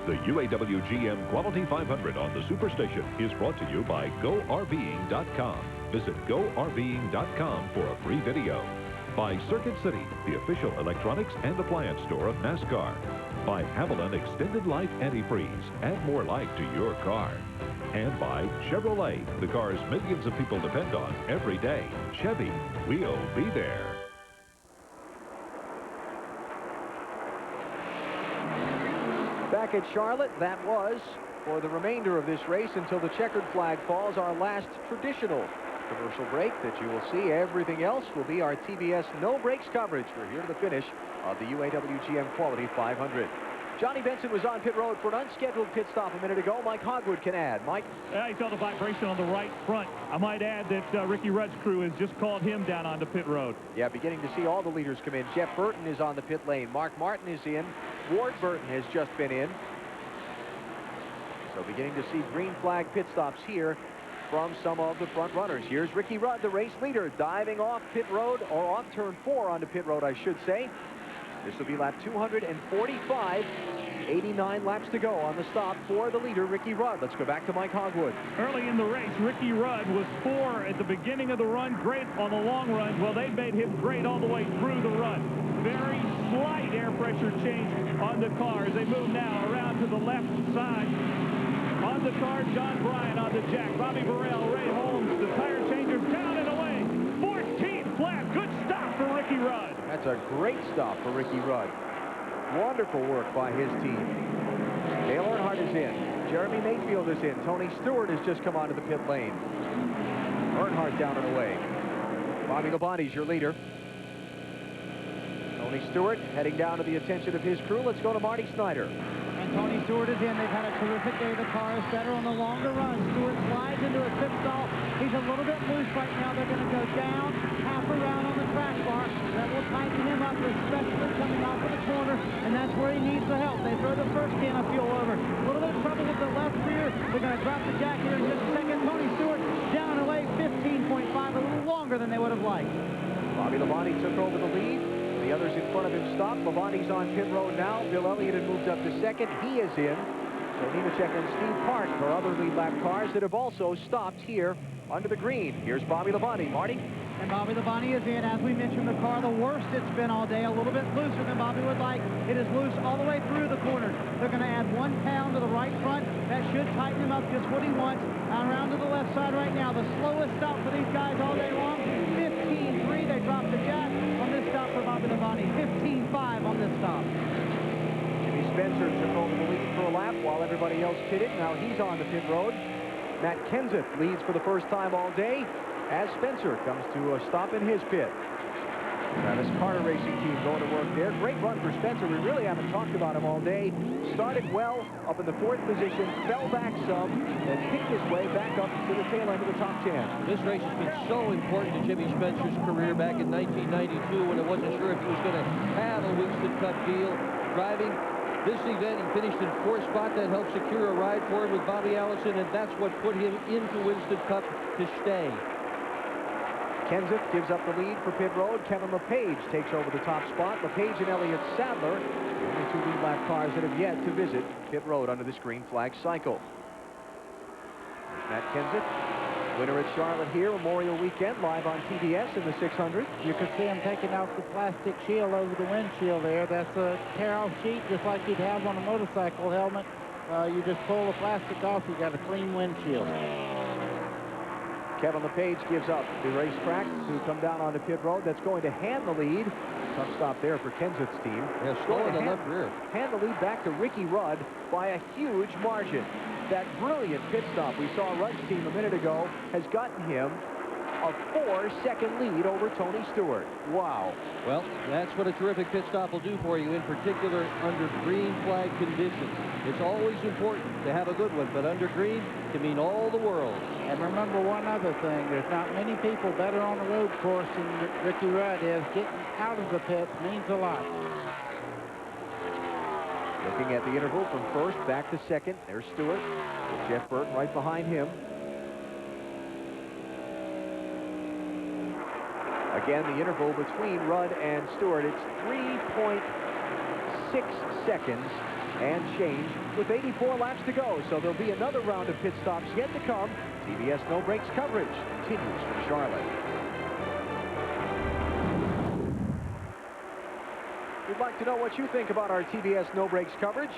The UAW-GM Quality 500 on the Superstation is brought to you by GoRVing.com. Visit GoRVing.com for a free video. By Circuit City, the official electronics and appliance store of NASCAR. By Haviland Extended Life Antifreeze. Add more life to your car. And by Chevrolet, the cars millions of people depend on every day. Chevy, we'll be there. Back at Charlotte, that was, for the remainder of this race until the checkered flag falls, our last traditional commercial break that you will see. Everything else will be our TBS no breaks coverage. We're here to the finish of the UAW-GM Quality 500. Johnny Benson was on pit road for an unscheduled pit stop a minute ago. Mike Hogwood can add. Mike? Yeah, he felt a vibration on the right front. I might add that Ricky Rudd's crew has just called him down onto pit road. Yeah, beginning to see all the leaders come in. Jeff Burton is on the pit lane. Mark Martin is in. Ward Burton has just been in. So beginning to see green flag pit stops here from some of the front runners. Here's Ricky Rudd, the race leader, diving off pit road, or off turn 4 onto pit road, I should say. This will be lap 245. 89 laps to go on the stop for the leader, Ricky Rudd. Let's go back to Mike Hogwood. Early in the race, Ricky Rudd was 4 at the beginning of the run, great on the long run. Well, they made him great all the way through the run. Very slight air pressure change on the car as they move now around to the left side. On the car, John Bryan on the jack. Bobby Burrell, Ray Holmes, the tire changers down and away. 14th lap. Good stop for Ricky Rudd. That's a great stop for Ricky Rudd. Wonderful work by his team. Dale Earnhardt is in. Jeremy Mayfield is in. Tony Stewart has just come onto the pit lane. Earnhardt down and away. Bobby Labonte's your leader. Tony Stewart heading down to the attention of his crew. Let's go to Marty Snyder. And Tony Stewart is in. They've had a terrific day. The car is better on the longer run. Stewart slides into a pit stall. He's a little bit loose right now. They're going to go down, half around on the track bar. That will tighten him up, especially coming off of the corner, and that's where he needs the help. They throw the first can of fuel over. A little bit of trouble with the left rear. They're going to drop the jack here in just a second. Tony Stewart down and away 15.5, a little longer than they would have liked. Bobby Labonte took over the lead. The others in front of him stopped. Labonte's on pit road now. Bill Elliott had moved up to second. He is in. So Nemechek and Steve Park are other lead lap cars that have also stopped here under the green. Here's Bobby Labonte. Marty? And Bobby Labonte is in. As we mentioned, the car, the worst it's been all day, a little bit looser than Bobby would like. It is loose all the way through the corners. They're going to add 1 pound to the right front. That should tighten him up just what he wants. Around to the left side right now. The slowest stop for these guys all day long. 15.3. They dropped the jack on this stop for Bobby Labonte. 15.5 on this stop. Jimmy Spencer took over the lead for a lap while everybody else pitted. Now he's on the pit road. Matt Kenseth leads for the first time all day as Spencer comes to a stop in his pit. Travis Carter Racing Team going to work there. Great run for Spencer. We really haven't talked about him all day. Started well up in the 4th position, fell back some, and picked his way back up to the tail end of the top 10. This race has been so important to Jimmy Spencer's career back in 1992 when it wasn't sure if he was going to have a Winston Cup deal. Driving this event, he finished in 4th spot. That helped secure a ride for him with Bobby Allison, and that's what put him into Winston Cup to stay. Kenseth gives up the lead for pit road. Kevin LePage takes over the top spot. LePage and Elliott Sadler, the only 2 lead lap cars that have yet to visit pit road under this green flag cycle. Matt Kenseth, winner at Charlotte here, Memorial Weekend, live on TBS in the 600. You can see him taking out the plastic shield over the windshield there. That's a tear-off sheet, just like you'd have on a motorcycle helmet. You just pull the plastic off, you got a clean windshield. Kevin LePage gives up the racetrack to come down onto pit road. That's going to hand the lead. Tough stop there for Kenseth's team. Yeah, slow in the left rear. Hand the lead back to Ricky Rudd by a huge margin. That brilliant pit stop we saw Rudd's team a minute ago has gotten him a 4-second lead over Tony Stewart. Wow. Well, that's what a terrific pit stop will do for you, in particular under green flag conditions. It's always important to have a good one, but under green can mean all the world. And remember one other thing, there's not many people better on a road course than Ricky Rudd is. Getting out of the pits means a lot. Looking at the interval from 1st back to 2nd, there's Stewart with Jeff Burton right behind him. Again, the interval between Rudd and Stewart, it's 3.6 seconds and change with 84 laps to go. So there'll be another round of pit stops yet to come. TBS No Brakes coverage continues from Charlotte. We'd like to know what you think about our TBS No Brakes coverage.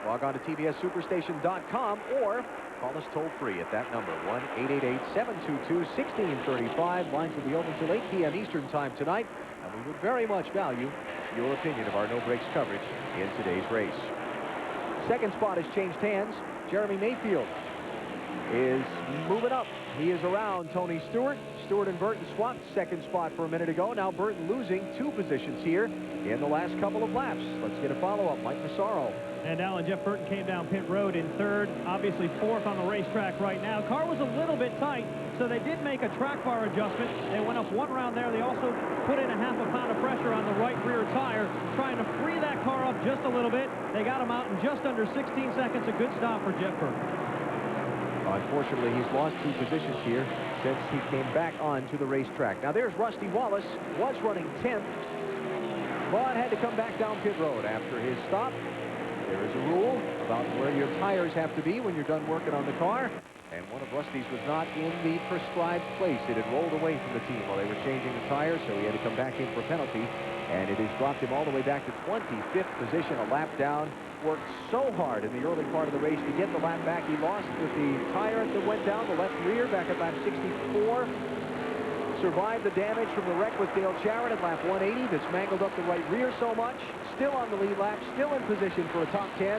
Log on to TBSSuperstation.com or call us toll-free at that number, 1-888-722-1635. Lines will be open till 8 p.m. Eastern Time tonight, and we would very much value your opinion of our No Brakes coverage in today's race. Second spot has changed hands. Jeremy Mayfield is moving up. He is around Tony Stewart. Stewart and Burton swapped second spot for a minute ago. Now Burton losing 2 positions here in the last couple of laps. Let's get a follow-up. Mike Massaro. And Alan, Jeff Burton came down pit road in 3rd, obviously 4th on the racetrack right now. Car was a little bit tight, so they did make a track bar adjustment. They went up 1 round there. They also put in a half a pound of pressure on the right rear tire, trying to free that car up just a little bit. They got him out in just under 16 seconds. A good stop for Jeff Burton. Unfortunately, he's lost 2 positions here since he came back onto the racetrack. Now there's Rusty Wallace, was running 10th, but had to come back down pit road after his stop. There is a rule about where your tires have to be when you're done working on the car, and one of Rusty's was not in the prescribed place. It had rolled away from the team while they were changing the tires, so he had to come back in for penalty, and it has dropped him all the way back to 25th position, a lap down. Worked so hard in the early part of the race to get the lap back. He lost with the tire that went down the left rear back at lap 64. Survived the damage from the wreck with Dale Jarrett at lap 180 that's mangled up the right rear so much. Still on the lead lap, still in position for a top 10.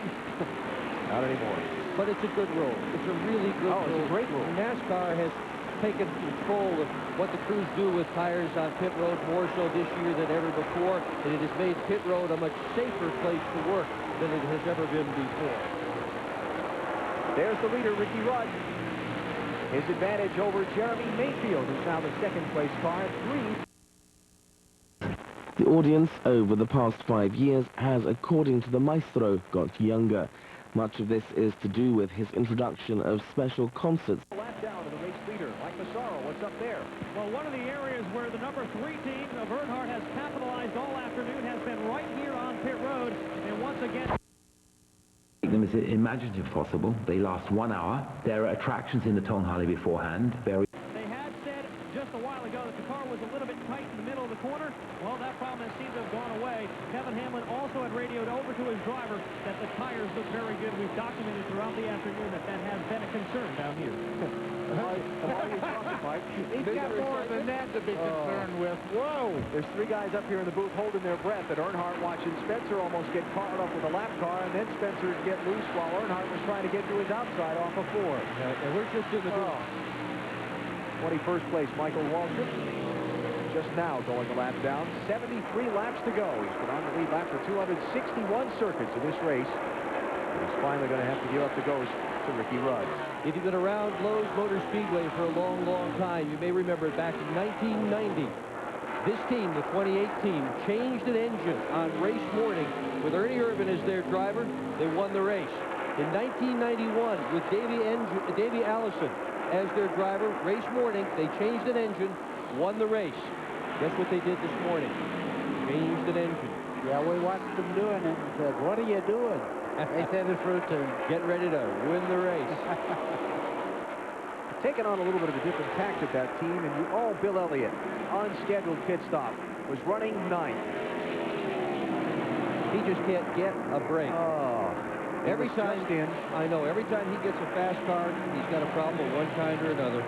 Not anymore. But it's a good rule. It's a really good rule. It's a great rule. NASCAR has taken control of what the crews do with tires on pit road more so this year than ever before, and it has made pit road a much safer place to work. than it has ever been before. There's the leader, Ricky Rudd. His advantage over Jeremy Mayfield, who's now the second-place car at 3. The audience over the past 5 years has, according to the maestro, got younger. Much of this is to do with his introduction of special concerts. Lap down to the race leader, Mike Massaro. What's up there? Well, one of the areas where the number 3 team of Earnhardt has capitalized all afternoon has been right here on pit road. And once again... Make them as imaginative as possible. They last 1 hour. There are attractions in the Tongue Harley beforehand. They had said just a while ago that the car was a little bit tight in the middle of the corner. Well, that problem has seemed to have gone away. Kevin Hamlin also had radioed over to his driver that the tires look very good. We've documented throughout the afternoon that that has been a concern down here. He's got more than that to be concerned with. Whoa! There's 3 guys up here in the booth holding their breath, and Earnhardt watching Spencer almost get caught up with a lap car, and then Spencer get loose while Earnhardt was trying to get to his outside off of 4. And we're just in the booth. 21st place, Michael Waltrip. Just now going a lap down. 73 laps to go. He's been on the lead lap for 261 circuits in this race. And he's finally going to have to give up the ghost to Ricky Rudd. If you've been around Lowe's Motor Speedway for a long, long time, you may remember back in 1990, this team, the 28 team, changed an engine on race morning with Ernie Irvin as their driver. They won the race. In 1991, with Davey Allison as their driver, race morning, they changed an engine, won the race. Guess what they did this morning? Changed an engine. Yeah, we watched them doing it and said, what are you doing? They said it's routine. Get ready to win the race. Taking on a little bit of a different tact at that team, and Bill Elliott, unscheduled pit stop, was running 9th. He just can't get a break. Every time, I know, every time he gets a fast car, he's got a problem of one kind or another.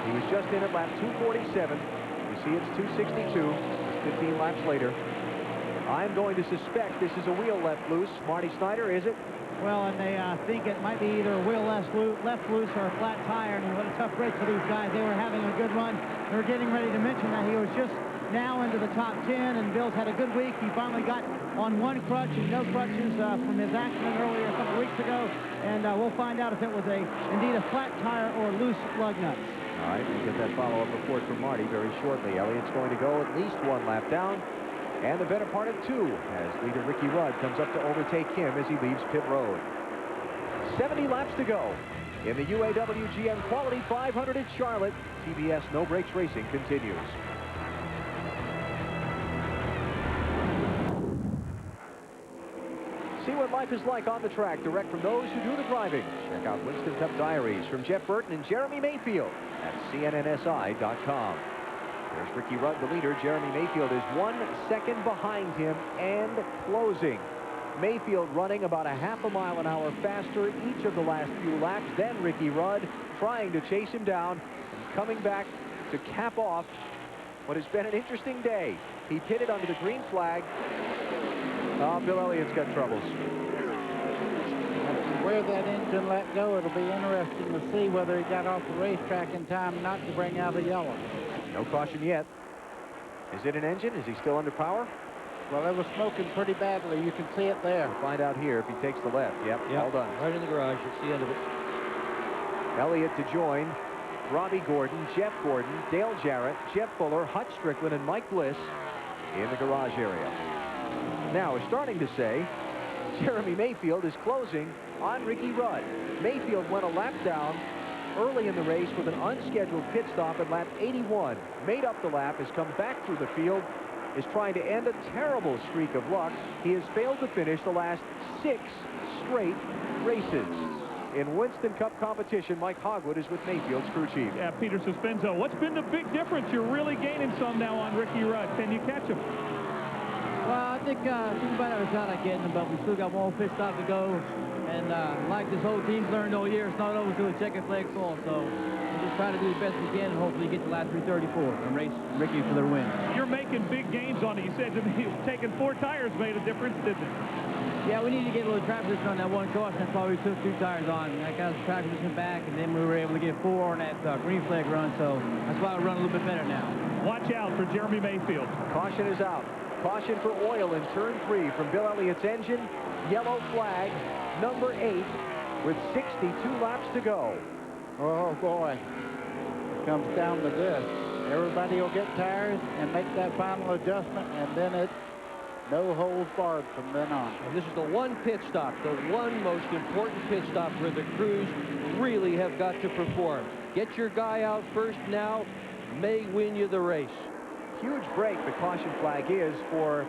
He was just in at lap 247. You see it's 262. It's 15 laps later. I'm going to suspect this is a wheel left loose. Marty Snyder, is it? Well, and they think it might be either a wheel left loose or a flat tire. And what a tough race for these guys. They were having a good run. They were getting ready to mention that he was just now into the top 10, and Bill's had a good week. He finally got on one crutch and no crutches from his accident earlier a couple weeks ago. And we'll find out if it was indeed a flat tire or loose lug nuts. All right, we'll get that follow-up report from Marty very shortly. Elliott's going to go at least 1 lap down. And the better part of 2 as leader Ricky Rudd comes up to overtake him as he leaves pit road. 70 laps to go in the UAW-GM Quality 500 at Charlotte. TBS No Brakes Racing continues. See what life is like on the track direct from those who do the driving. Check out Winston Cup Diaries from Jeff Burton and Jeremy Mayfield at CNNSI.com. There's Ricky Rudd, the leader. Jeremy Mayfield is 1 second behind him and closing. Mayfield running about a half a mile an hour faster each of the last few laps than Ricky Rudd, trying to chase him down and coming back to cap off what has been an interesting day. He pitted under the green flag. Bill Elliott's got troubles. Where that engine let go, it'll be interesting to see whether he got off the racetrack in time not to bring out a yellow. No caution yet. Is it an engine? Is he still under power? Well, it was smoking pretty badly. You can see it there. We'll find out here if he takes the left. Yep, all done. Right in the garage. It's the end of it. Elliott to join Robbie Gordon, Jeff Gordon, Dale Jarrett, Jeff Fuller, Hutch Strickland, and Mike Bliss in the garage area. Now, we're starting to say Jeremy Mayfield is closing on Ricky Rudd. Mayfield went a lap down early in the race with an unscheduled pit stop at lap 81. Made up the lap, has come back through the field, is trying to end a terrible streak of luck. He has failed to finish the last 6 straight races. In Winston Cup competition, Mike Hogwood is with Mayfield's crew chief. Yeah, Peter Suspenzo. What's been the big difference? You're really gaining some now on Ricky Rudd. Can you catch him? Well, I think we might have a shot at getting him, but we still got 1 pit stop to go. And like this whole team's learned all year, it's not always doing checkered flag fall. So we're just trying to do the best we can and hopefully get to lap 334 and race Ricky for the win. You're making big gains on it. You said to me taking 4 tires made a difference, didn't it? Yeah, we need to get a little track position on that one caution. That's why we took 2 tires on. That got the track position back, and then we were able to get 4 on that green flag run. So that's why we run a little bit better now. Watch out for Jeremy Mayfield. Caution is out. Caution for oil in turn 3 from Bill Elliott's engine. yellow flag, number 8, with 62 laps to go. Oh, boy. It comes down to this. Everybody will get tires and make that final adjustment, and then it's no holds barred from then on. And this is the one pit stop, the one most important pit stop where the crews really have got to perform. Get your guy out first now, may win you the race. Huge break the caution flag is for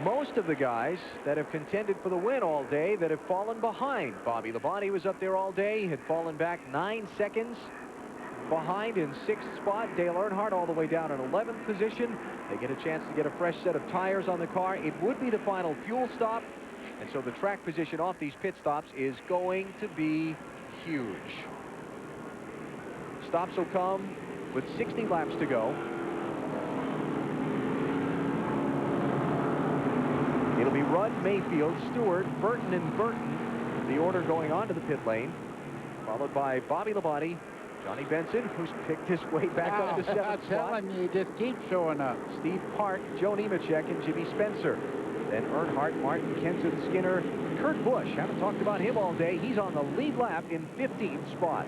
most of the guys that have contended for the win all day that have fallen behind. Bobby Labonte was up there all day, had fallen back 9 seconds behind in 6th spot. Dale Earnhardt all the way down in 11th position. They get a chance to get a fresh set of tires on the car. It would be the final fuel stop, and so the track position off these pit stops is going to be huge. Stops will come with 60 laps to go. It'll be Rudd, Mayfield, Stewart, Burton, and Burton, the order going on to the pit lane, followed by Bobby Labonte, Johnny Benson, who's picked his way back up to 7th spot. I'm telling you, just keep showing up. Steve Park, Joe Nemechek, and Jimmy Spencer. Then Earnhardt, Martin, Kenseth, Skinner, Kurt Busch. Haven't talked about him all day. He's on the lead lap in 15th spot.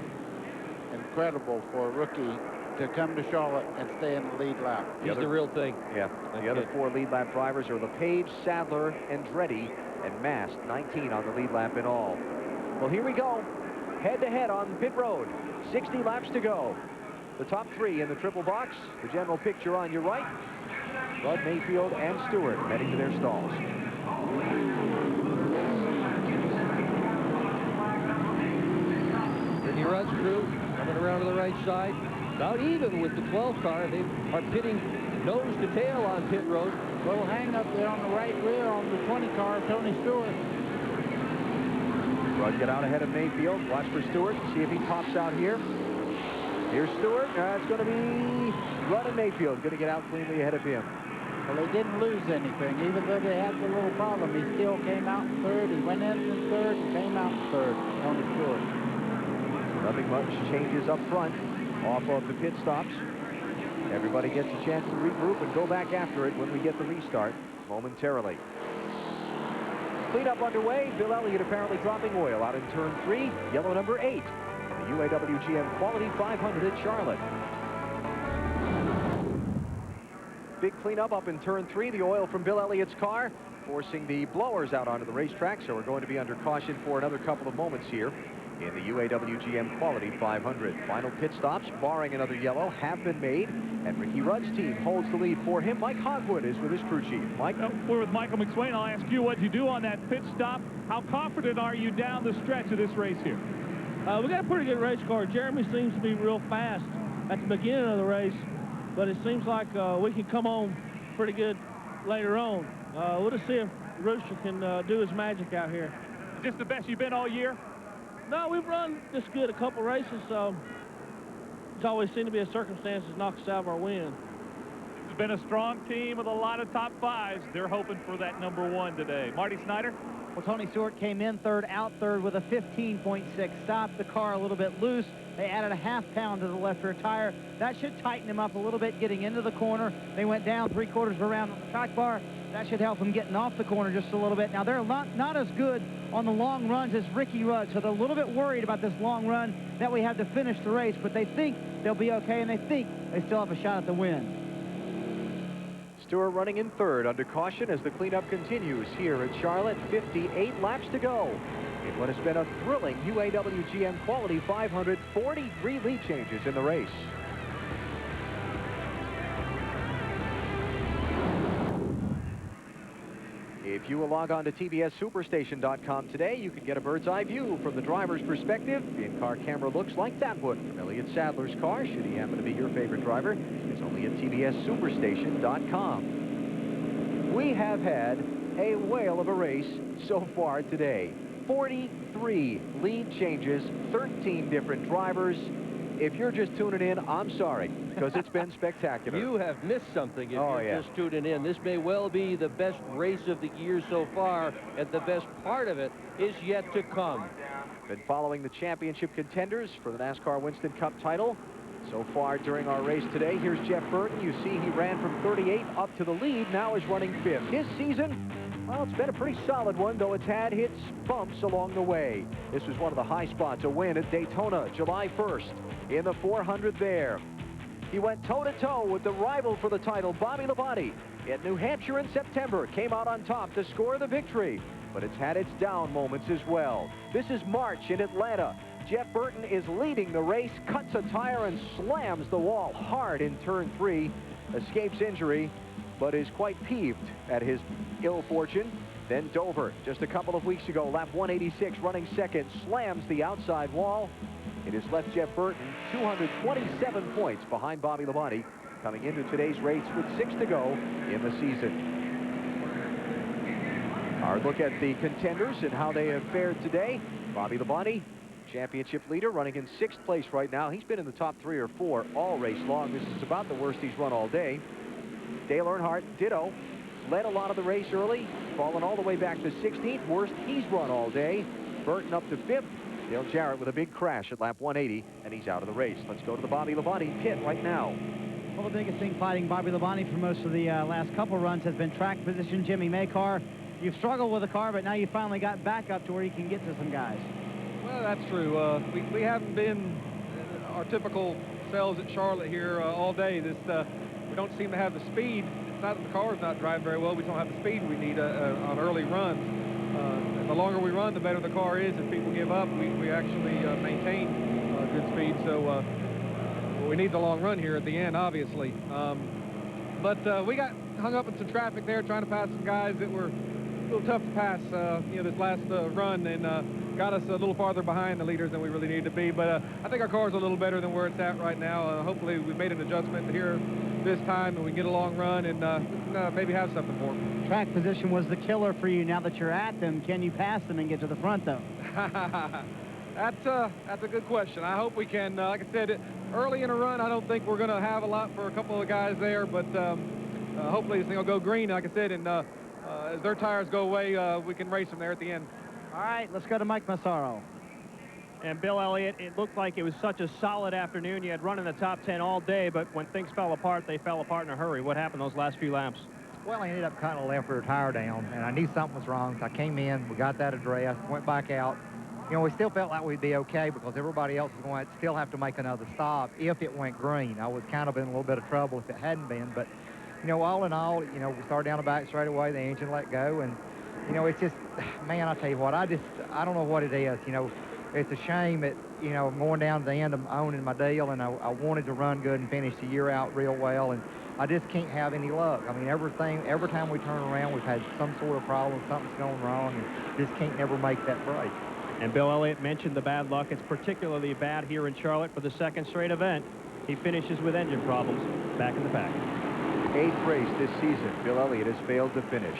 Incredible for a rookie to come to Charlotte and stay in the lead lap. He's the real thing. Yeah. The other 4 lead lap drivers are LePage, Sadler, Andretti, and Mast. 19 on the lead lap in all. Well, here we go. Head-to-head on pit road. 60 laps to go. The top 3 in the triple box. The general picture on your right. Rudd, Mayfield, and Stewart heading to their stalls. Ricky Rudd's crew coming around to the right side. About even with the 12 car. They are pitting nose to tail on pit road. Little hang up there on the right rear on the 20 car, Tony Stewart. Rudd get out ahead of Mayfield. Watch for Stewart. See if he pops out here. Here's Stewart. It's going to be Rudd and Mayfield. Going to get out cleanly ahead of him. Well, they didn't lose anything. Even though they had the little problem, he still came out in 3rd. He went in 3rd and came out in 3rd. Tony Stewart. Nothing much changes up front off of the pit stops. Everybody gets a chance to regroup and go back after it when we get the restart momentarily. Cleanup underway. Bill Elliott apparently dropping oil out in turn 3. Yellow number 8 in the UAW-GM Quality 500 at Charlotte. Big cleanup up in turn 3. The oil from Bill Elliott's car forcing the blowers out onto the racetrack, so we're going to be under caution for another couple of moments here in the UAW-GM Quality 500. Final pit stops, barring another yellow, have been made, and Ricky Rudd's team holds the lead for him. Mike Hogwood is with his crew chief. Mike? We're with Michael McSwain. I'll ask you what you do on that pit stop. How confident are you down the stretch of this race here? We got a pretty good race car. Jeremy seems to be real fast at the beginning of the race, but it seems like we can come on pretty good later on. We'll just see if Rooster can do his magic out here. Is this the best you've been all year? No, we've run this good a couple races. It's always seemed to be a circumstance that knocks us out of our win. It's been a strong team with a lot of top 5s. They're hoping for that number 1 today. Marty Snyder? Well, Tony Stewart came in 3rd, out 3rd with a 15.6. Stopped the car a little bit loose. They added a ½ pound to the left rear tire. That should tighten him up a little bit getting into the corner. They went down 3/4 of a round on the track bar. That should help them getting off the corner just a little bit. Now, they're not as good on the long runs as Ricky Rudd, so they're a little bit worried about this long run that we have to finish the race, but they think they'll be okay, and they think they still have a shot at the win. Stewart running in 3rd under caution as the cleanup continues here at Charlotte. 58 laps to go in what has been a thrilling UAW-GM Quality 500. 43 lead changes in the race. If you will log on to TBSSuperstation.com today, you can get a bird's eye view from the driver's perspective. The in-car camera looks like that one from Elliott Sadler's car, should he happen to be your favorite driver. It's only at TBSSuperstation.com. We have had a whale of a race so far today. 43 lead changes, 13 different drivers. If you're just tuning in, I'm sorry, because it's been spectacular. You have missed something if you're just tuning in. This may well be the best race of the year so far, and the best part of it is yet to come. Been following the championship contenders for the NASCAR Winston Cup title. So far during our race today, here's Jeff Burton. You see he ran from 38 up to the lead, now is running 5th. His season, Well, it's been a pretty solid one, though it's had its bumps along the way. This was one of the high spots, a win at Daytona, July 1st, in the 400 there. He went toe-to-toe with the rival for the title, Bobby Labonte. At New Hampshire in September, came out on top to score the victory, but it's had its down moments as well. This is March in Atlanta. Jeff Burton is leading the race, cuts a tire and slams the wall hard in turn 3, escapes injury, but is quite peeved at his ill fortune. Then Dover, just a couple of weeks ago, lap 186, running second, slams the outside wall. It has left Jeff Burton 227 points behind Bobby Labonte coming into today's race with 6 to go in the season. Our look at the contenders and how they have fared today. Bobby Labonte, championship leader, running in 6th place right now. He's been in the top 3 or 4 all race long. This is about the worst he's run all day. Dale Earnhardt, ditto, led a lot of the race early, fallen all the way back to 16th, worst he's run all day. Burton up to 5th. Dale Jarrett with a big crash at lap 180, and he's out of the race. Let's go to the Bobby Labonte pit right now. Well, the biggest thing fighting Bobby Labonte for most of the last couple runs has been track position. Jimmy Maycar, you've struggled with the car, but now you finally got back up to where you can get to some guys. Well, that's true. We haven't been our typical selves at Charlotte here all day. We don't seem to have the speed. It's not that the car's not driving very well. We don't have the speed we need on early runs. And the longer we run, the better the car is. If people give up, we actually maintain good speed. So we need the long run here at the end, obviously. But we got hung up in some traffic there trying to pass some guys that were a little tough to pass, this last run, and got us a little farther behind the leaders than we really needed to be. But I think our car's a little better than where it's at right now. Hopefully we've made an adjustment here this time, and we can get a long run and maybe have something for them. Track position was the killer for you. Now that you're at them, can you pass them and get to the front, though? That's a good question. I hope we can. Like I said, early in a run, I don't think we're going to have a lot for a couple of guys there, but hopefully this thing will go green, like I said, and as their tires go away, we can race them there at the end. All right, let's go to Mike Massaro. And Bill Elliott, it looked like it was such a solid afternoon. You had run in the top 10 all day, but when things fell apart, they fell apart in a hurry. What happened those last few laps? Well, I ended up cutting a left rear tire down, and I knew something was wrong, so I came in, we got that addressed, went back out. You know, we still felt like we'd be okay because everybody else was going to still have to make another stop if it went green. I was kind of in a little bit of trouble if it hadn't been, but, you know, all in all, you know, we started down the back straight away, the engine let go, and, you know, it's just, man, I tell you what, I don't know what it is, you know. It's a shame that, you know, I'm going down to the end of owning my deal, and I wanted to run good and finish the year out real well, and I just can't have any luck. I mean, every time we turn around, we've had some sort of problem, something's going wrong, and just can't never make that break. And Bill Elliott mentioned the bad luck. It's particularly bad here in Charlotte for the second straight event. He finishes with engine problems back in the pack. 8th race this season, Bill Elliott has failed to finish.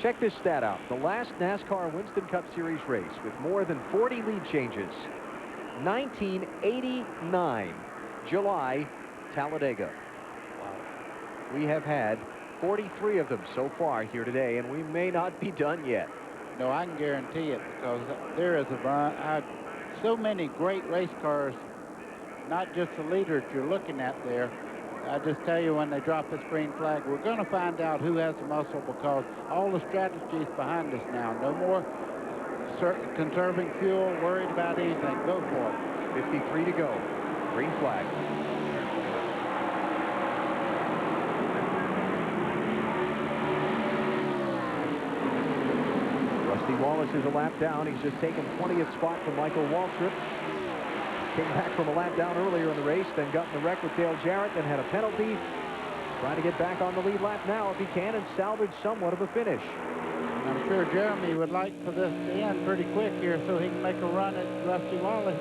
Check this stat out. The last NASCAR Winston Cup Series race with more than 40 lead changes. 1989, July, Talladega. Wow. We have had 43 of them so far here today, and we may not be done yet. No, I can guarantee it, because there is so many great race cars, not just the leaders you're looking at there. I just tell you, when they drop this green flag, we're going to find out who has the muscle, because all the strategies behind us now. No more conserving fuel, worried about anything. Go for it. 53 to go. Green flag. Rusty Wallace is a lap down. He's just taken 20th spot from Michael Waltrip. Came back from a lap down earlier in the race, then got in the wreck with Dale Jarrett, then had a penalty. Trying to get back on the lead lap now if he can and salvage somewhat of a finish. I'm sure Jeremy would like for this to end pretty quick here so he can make a run at Rusty Wallace.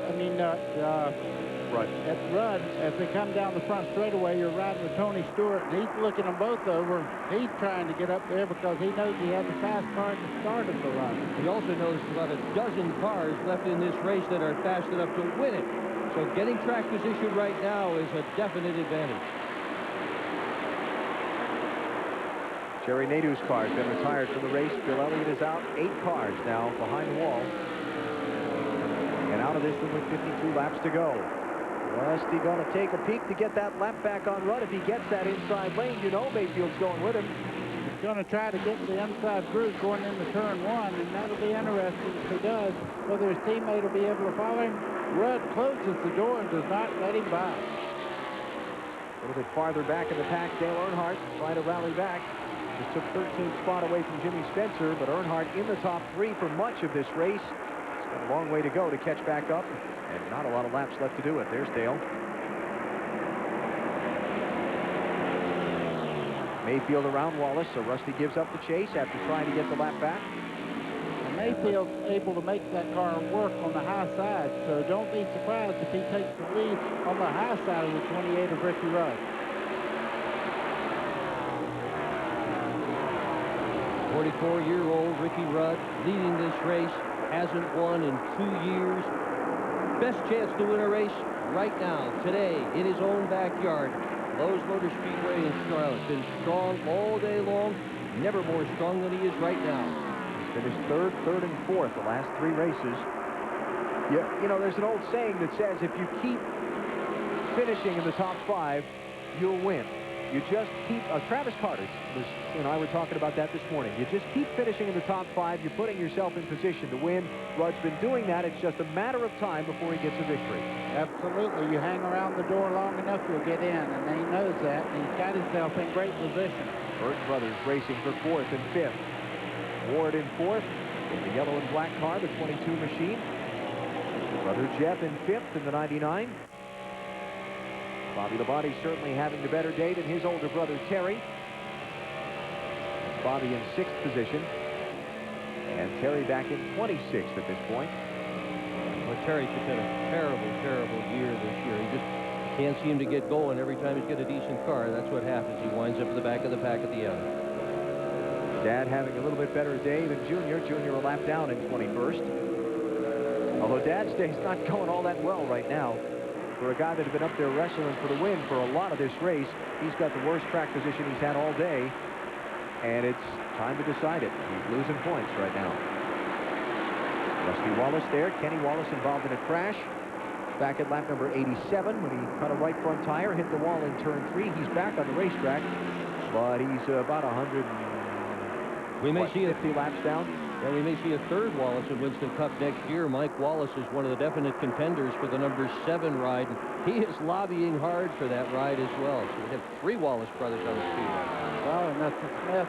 At Rudd, as they come down the front straightaway, you're riding with Tony Stewart, and he's looking them both over. He's trying to get up there because he knows he has a fast car at the start of the run. He also knows about a dozen cars left in this race that are fast enough to win it. So getting track position right now is a definite advantage. Jerry Nadeau's car has been retired from the race. Bill Elliott is out. 8 cars now behind the wall. And out of this one with 52 laps to go. Rusty going to take a peek to get that lap back on Rudd. If he gets that inside lane, you know Mayfield's going with him. going to try to get to the inside groove going into turn 1, and that'll be interesting if he does, whether his teammate will be able to follow him. Rudd closes the door and does not let him by. A little bit farther back in the pack, Dale Earnhardt trying to rally back. Just took 13th spot away from Jimmy Spencer, but Earnhardt in the top 3 for much of this race. He's got a long way to go to catch back up, and not a lot of laps left to do it. There's Dale. Mayfield around Wallace, so Rusty gives up the chase after trying to get the lap back. And Mayfield's able to make that car work on the high side, so don't be surprised if he takes the lead on the high side of the 28 of Ricky Rudd. 44-year-old Ricky Rudd leading this race, hasn't won in 2 years. Best chance to win a race right now, today, in his own backyard. Lowe's Motor Speedway in Charlotte. Been strong all day long, never more strong than he is right now. He's finished third, and fourth the last 3 races. You know, there's an old saying that says if you keep finishing in the top 5, you'll win. You just keep, Travis Carter and I were talking about that this morning. You just keep finishing in the top 5. You're putting yourself in position to win. Rudd's been doing that. It's just a matter of time before he gets a victory. Absolutely. You hang around the door long enough, you'll get in, and he knows that. And he's got himself in great position. Burton Brothers racing for 4th and 5th. Ward in 4th in the yellow and black car, the 22 machine. Brother Jeff in 5th in the 99. Bobby Labonte certainly having the better day than his older brother Terry. That's Bobby in 6th position, and Terry back in 26th at this point. Well, Terry's just had a terrible, terrible year this year. He just can't seem to get going every time he's got a decent car. That's what happens. He winds up at the back of the pack at the end. Dad having a little bit better day than Junior. Junior a lap down in 21st. Although Dad's day's not going all that well right now. For a guy that had been up there wrestling for the win for a lot of this race, he's got the worst track position he's had all day, and it's time to decide it. He's losing points right now. Rusty Wallace there. Kenny Wallace involved in a crash back at lap number 87 when he cut a right front tire, hit the wall in turn 3. He's back on the racetrack, but he's about 150 laps down. Yeah, we may see a 3rd Wallace in Winston Cup next year. Mike Wallace is one of the definite contenders for the number 7 ride. He is lobbying hard for that ride as well. So we have 3 Wallace brothers on the Speedway. Well, and that's the Smith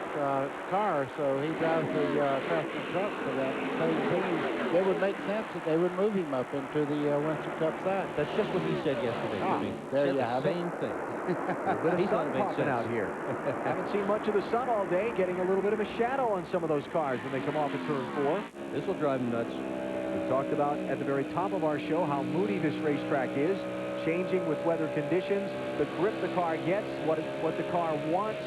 car, so he drives the custom truck for that same team. It would make sense that they would move him up into the Winston Cup side. That's just what he said yesterday to me. There you the have same it. thing. He thought it made sense out here. Haven't seen much of the sun all day, getting a little bit of a shadow on some of those cars when they come off at turn 4. This will drive him nuts. We talked about at the very top of our show how moody this racetrack is, changing with weather conditions, the grip the car gets, what the car wants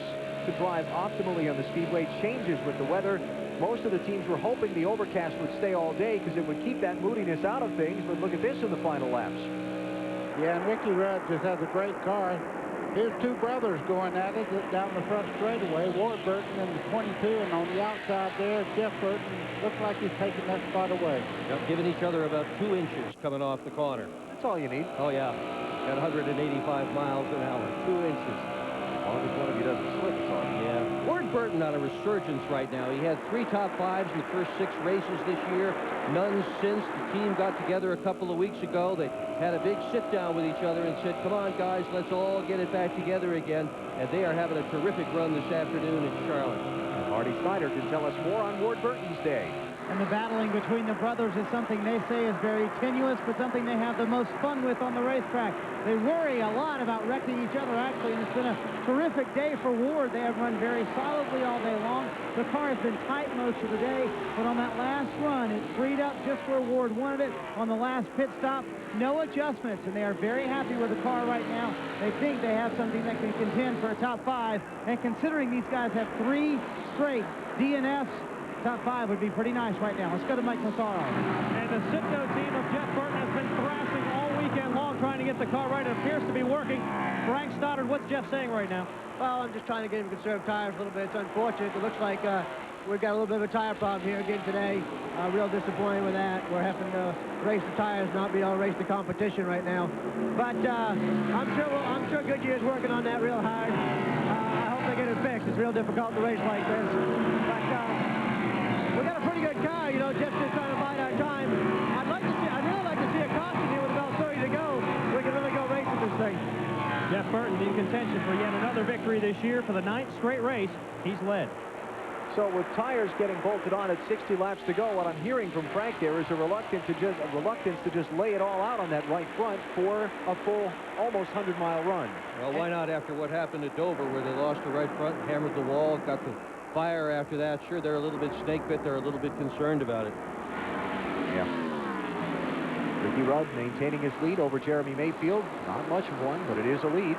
to drive optimally on the Speedway changes with the weather. Most of the teams were hoping the overcast would stay all day because it would keep that moodiness out of things, but look at this in the final laps. Yeah, and Ricky Rudd just has a great car. Here's 2 brothers going at it down the front straightaway. Ward Burton in the 22, and on the outside there, Jeff Burton looks like he's taking that spot away. Yep, giving each other about 2 inches coming off the corner. That's all you need. Oh, yeah. At 185 miles an hour, 2 inches. As long as one of you doesn't slip, it's all you need. Yeah. Ward Burton on a resurgence right now. He had 3 top 5s in the first 6 races this year. None since. The team got together a couple of weeks ago. They had a big sit down with each other and said, come on, guys, let's all get it back together again. And they are having a terrific run this afternoon in Charlotte. Marty Snyder can tell us more on Ward Burton's day. And the battling between the brothers is something they say is very tenuous, but something they have the most fun with on the racetrack. They worry a lot about wrecking each other, actually, and it's been a terrific day for Ward. They have run very solidly all day long. The car has been tight most of the day, but on that last run, it freed up just where Ward wanted it. On the last pit stop, no adjustments, and they are very happy with the car right now. They think they have something that can contend for a top 5, and considering these guys have 3 straight DNFs, top 5 would be pretty nice right now. Let's go to Mike Massaro. And the Citgo team of Jeff Burton has been thrashing all weekend long trying to get the car right. It appears to be working. Frank Stoddard, what's Jeff saying right now? Well, I'm just trying to get him to conserve tires a little bit. It's unfortunate. It looks like we've got a little bit of a tire problem here again today. Real disappointed with that. We're having to race the tires, not be able to race the competition right now. But I'm sure Goodyear's working on that real hard. I hope they to get it fixed. It's real difficult to race like this. But we got a pretty good car, you know, just trying to find our time. I'd really like to see a caution here with about 30 to go. We can really go racing this thing. Jeff Burton in contention for yet another victory this year. For the 9th straight race, he's led. So with tires getting bolted on at 60 laps to go, what I'm hearing from Frank there is a reluctance to just lay it all out on that right front for a full, almost 100-mile run. Well, why not after what happened at Dover, where they lost the right front, hammered the wall, got the fire after that? Sure, they're a little bit snake bit. They're a little bit concerned about it. Yeah. Ricky Rudd maintaining his lead over Jeremy Mayfield. Not much of one, but it is a lead.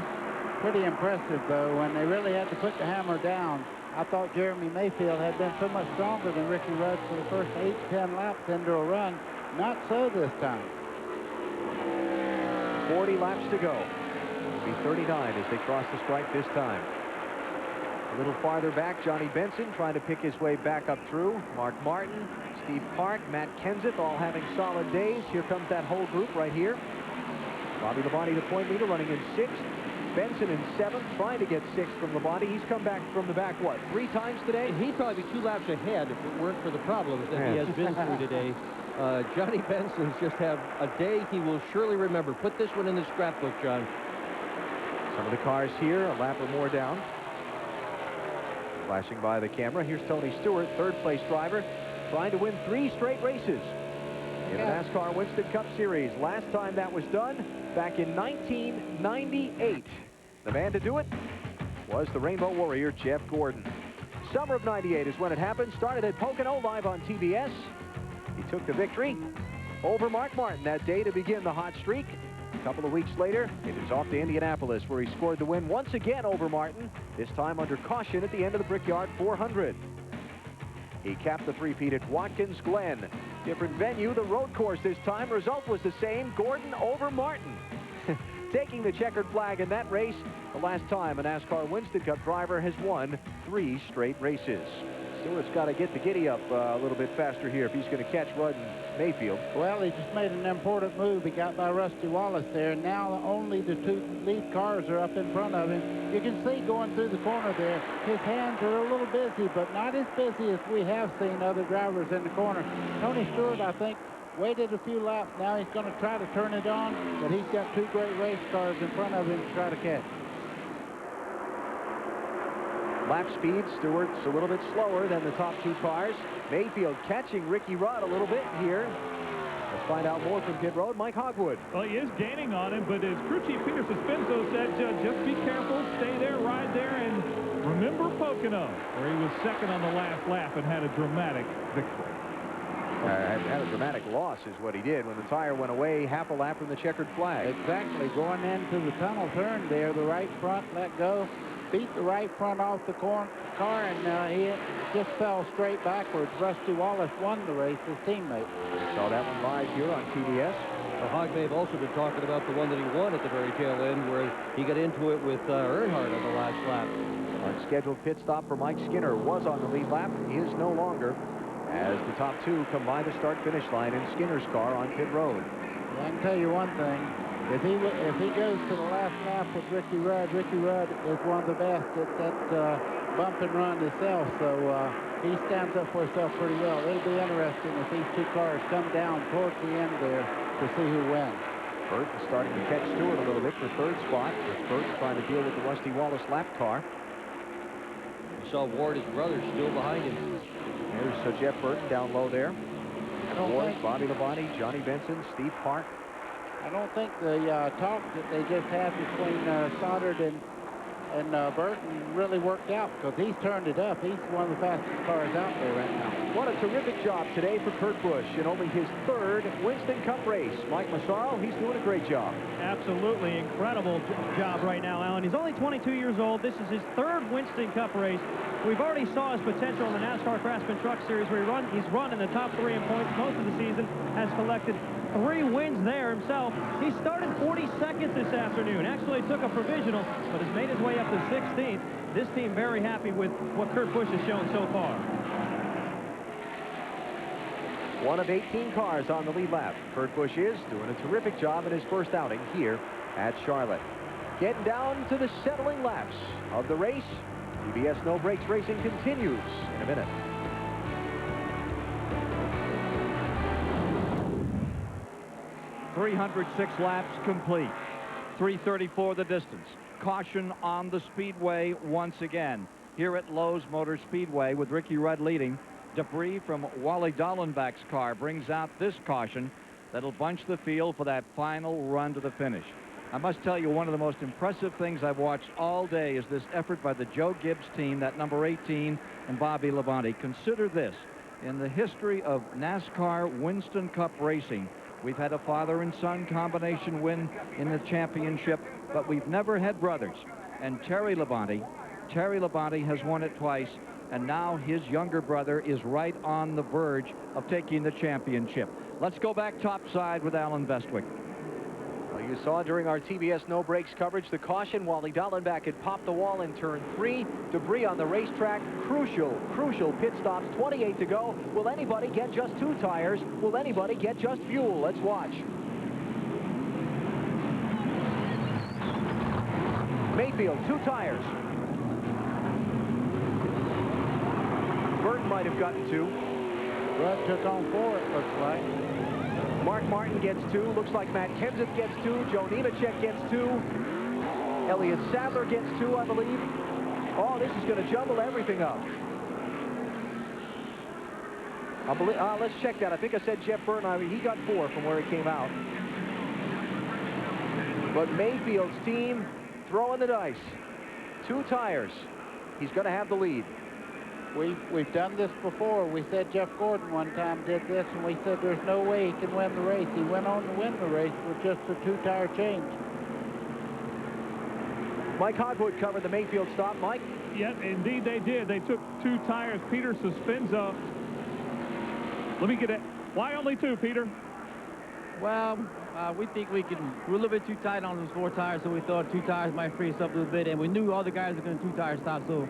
Pretty impressive, though, when they really had to put the hammer down. I thought Jeremy Mayfield had been so much stronger than Ricky Rudd for the first 8-10 laps into a run. Not so this time. 40 laps to go. It'll be 39 as they cross the stripe this time. A little farther back, Johnny Benson trying to pick his way back up through. Mark Martin, Steve Park, Matt Kenseth all having solid days. Here comes that whole group right here. Bobby Labonte, the point leader, running in 6th. Benson in 7th, trying to get 6th from Labonte. He's come back from the back, what, 3 times today? He'd probably be 2 laps ahead if it weren't for the problems that he has been through today. Johnny Benson's just have a day he will surely remember. Put this one in the scrapbook, John. Some of the cars here, a lap or more down. Flashing by the camera. Here's Tony Stewart, 3rd place driver, trying to win 3 straight races in the NASCAR Winston Cup Series. Last time that was done back in 1998. The man to do it was the Rainbow Warrior, Jeff Gordon. Summer of 98 is when it happened. Started at Pocono live on TBS. He took the victory over Mark Martin that day to begin the hot streak. A couple of weeks later, it is off to Indianapolis, where he scored the win once again over Martin, this time under caution at the end of the Brickyard 400. He capped the three-peat at Watkins Glen. Different venue, the road course this time. Result was the same, Gordon over Martin. Taking the checkered flag in that race, the last time a NASCAR Winston Cup driver has won 3 straight races. Stewart's got to get the giddy up a little bit faster here if he's going to catch Rudd and Mayfield. Well, he just made an important move. He got by Rusty Wallace there, and now only the 2 lead cars are up in front of him. You can see going through the corner there, his hands are a little busy, but not as busy as we have seen other drivers in the corner. Tony Stewart, I think, waited a few laps. Now he's going to try to turn it on, but he's got 2 great race cars in front of him to try to catch. Lap speed, Stewart's a little bit slower than the top 2 cars. Mayfield catching Ricky Rudd a little bit here. Let's find out more from pit road. Mike Hogwood. Well, he is gaining on him, but as crew chief Peter Suspinzo said, just be careful, stay there, ride there, and remember Pocono, where he was 2nd on the last lap and had a dramatic victory. Had a dramatic loss is what he did when the tire went away half a lap from the checkered flag. Exactly. Going into the tunnel turn there, the right front let go, beat the right front off the car, and he just fell straight backwards. Rusty Wallace won the race, his teammate. Saw that one live here on TBS. Well, Hog may have also been talking about the one that he won at the very tail end, where he got into it with Earnhardt on the last lap. Our scheduled pit stop for Mike Skinner was on the lead lap, is no longer, as the top 2 come by the start-finish line in Skinner's car on pit road. Well, I can tell you one thing. If he goes to the last lap with Ricky Rudd is one of the best at that bump and run himself, so he stands up for himself pretty well. It'll be interesting if these 2 cars come down towards the end there to see who wins. Burt is starting to catch Stewart a little bit for 3rd spot, with Burt trying to deal with the Rusty Wallace lap car. You saw Ward, his brother, still behind him. There's Jeff Burton down low there. Ward, Bobby Labonte, Johnny Benson, Steve Park. I don't think the talk that they just had between Stoddard and Burton really worked out, because he's turned it up. He's one of the fastest cars out there right now. What a terrific job today for Kurt Busch in only his 3rd Winston Cup race. Mike Massaro, he's doing a great job. Absolutely incredible job right now, Alan. He's only 22 years old. This is his 3rd Winston Cup race. We've already saw his potential in the NASCAR Craftsman Truck Series, where he's run in the top 3 in points most of the season, has collected 3 wins there himself. He started 42nd this afternoon. Actually took a provisional, but has made his way up to 16th. This team very happy with what Kurt Busch has shown so far. One of 18 cars on the lead lap. Kurt Busch is doing a terrific job in his first outing here at Charlotte. Getting down to the settling laps of the race. TBS No Brakes Racing continues in a minute. .306 laps complete. 3:34 the distance. Caution on the speedway once again. Here at Lowe's Motor Speedway with Ricky Rudd leading. Debris from Wally Dallenbach's car brings out this caution that'll bunch the field for that final run to the finish. I must tell you, one of the most impressive things I've watched all day is this effort by the Joe Gibbs team, that number 18, and Bobby Labonte. Consider this. In the history of NASCAR Winston Cup racing, we've had a father and son combination win in the championship, but we've never had brothers. And Terry Labonte has won it twice, and now his younger brother is right on the verge of taking the championship. Let's go back topside with Alan Vestwick. Well, you saw during our TBS No Brakes coverage the caution. Wally Dallenbach had popped the wall in turn 3. Debris on the racetrack. Crucial pit stops. 28 to go. Will anybody get just 2 tires? Will anybody get just fuel? Let's watch. Mayfield, 2 tires. Burton might have gotten 2. Rudd took on 4, it looks like. Mark Martin gets 2. Looks like Matt Kenseth gets 2. Joe Nemechek gets 2. Elliott Sadler gets 2, I believe. Oh, this is going to jumble everything up. Let's check that. I think I said Jeff Burton. He got 4 from where he came out. But Mayfield's team throwing the dice. 2 tires. He's going to have the lead. We've done this before. We said Jeff Gordon one time did this, and we said there's no way he can win the race. He went on to win the race with just a 2-tire change. Mike Hogwood covered the Mayfield stop. Mike? Yep, indeed they did. They took 2 tires. Peter Suspenzo. Let me get it. Why only 2, Peter? Well, we think we're a little bit too tight on those 4 tires, so we thought 2 tires might free us up a little bit, and we knew all the guys were going to 2-tire stop, so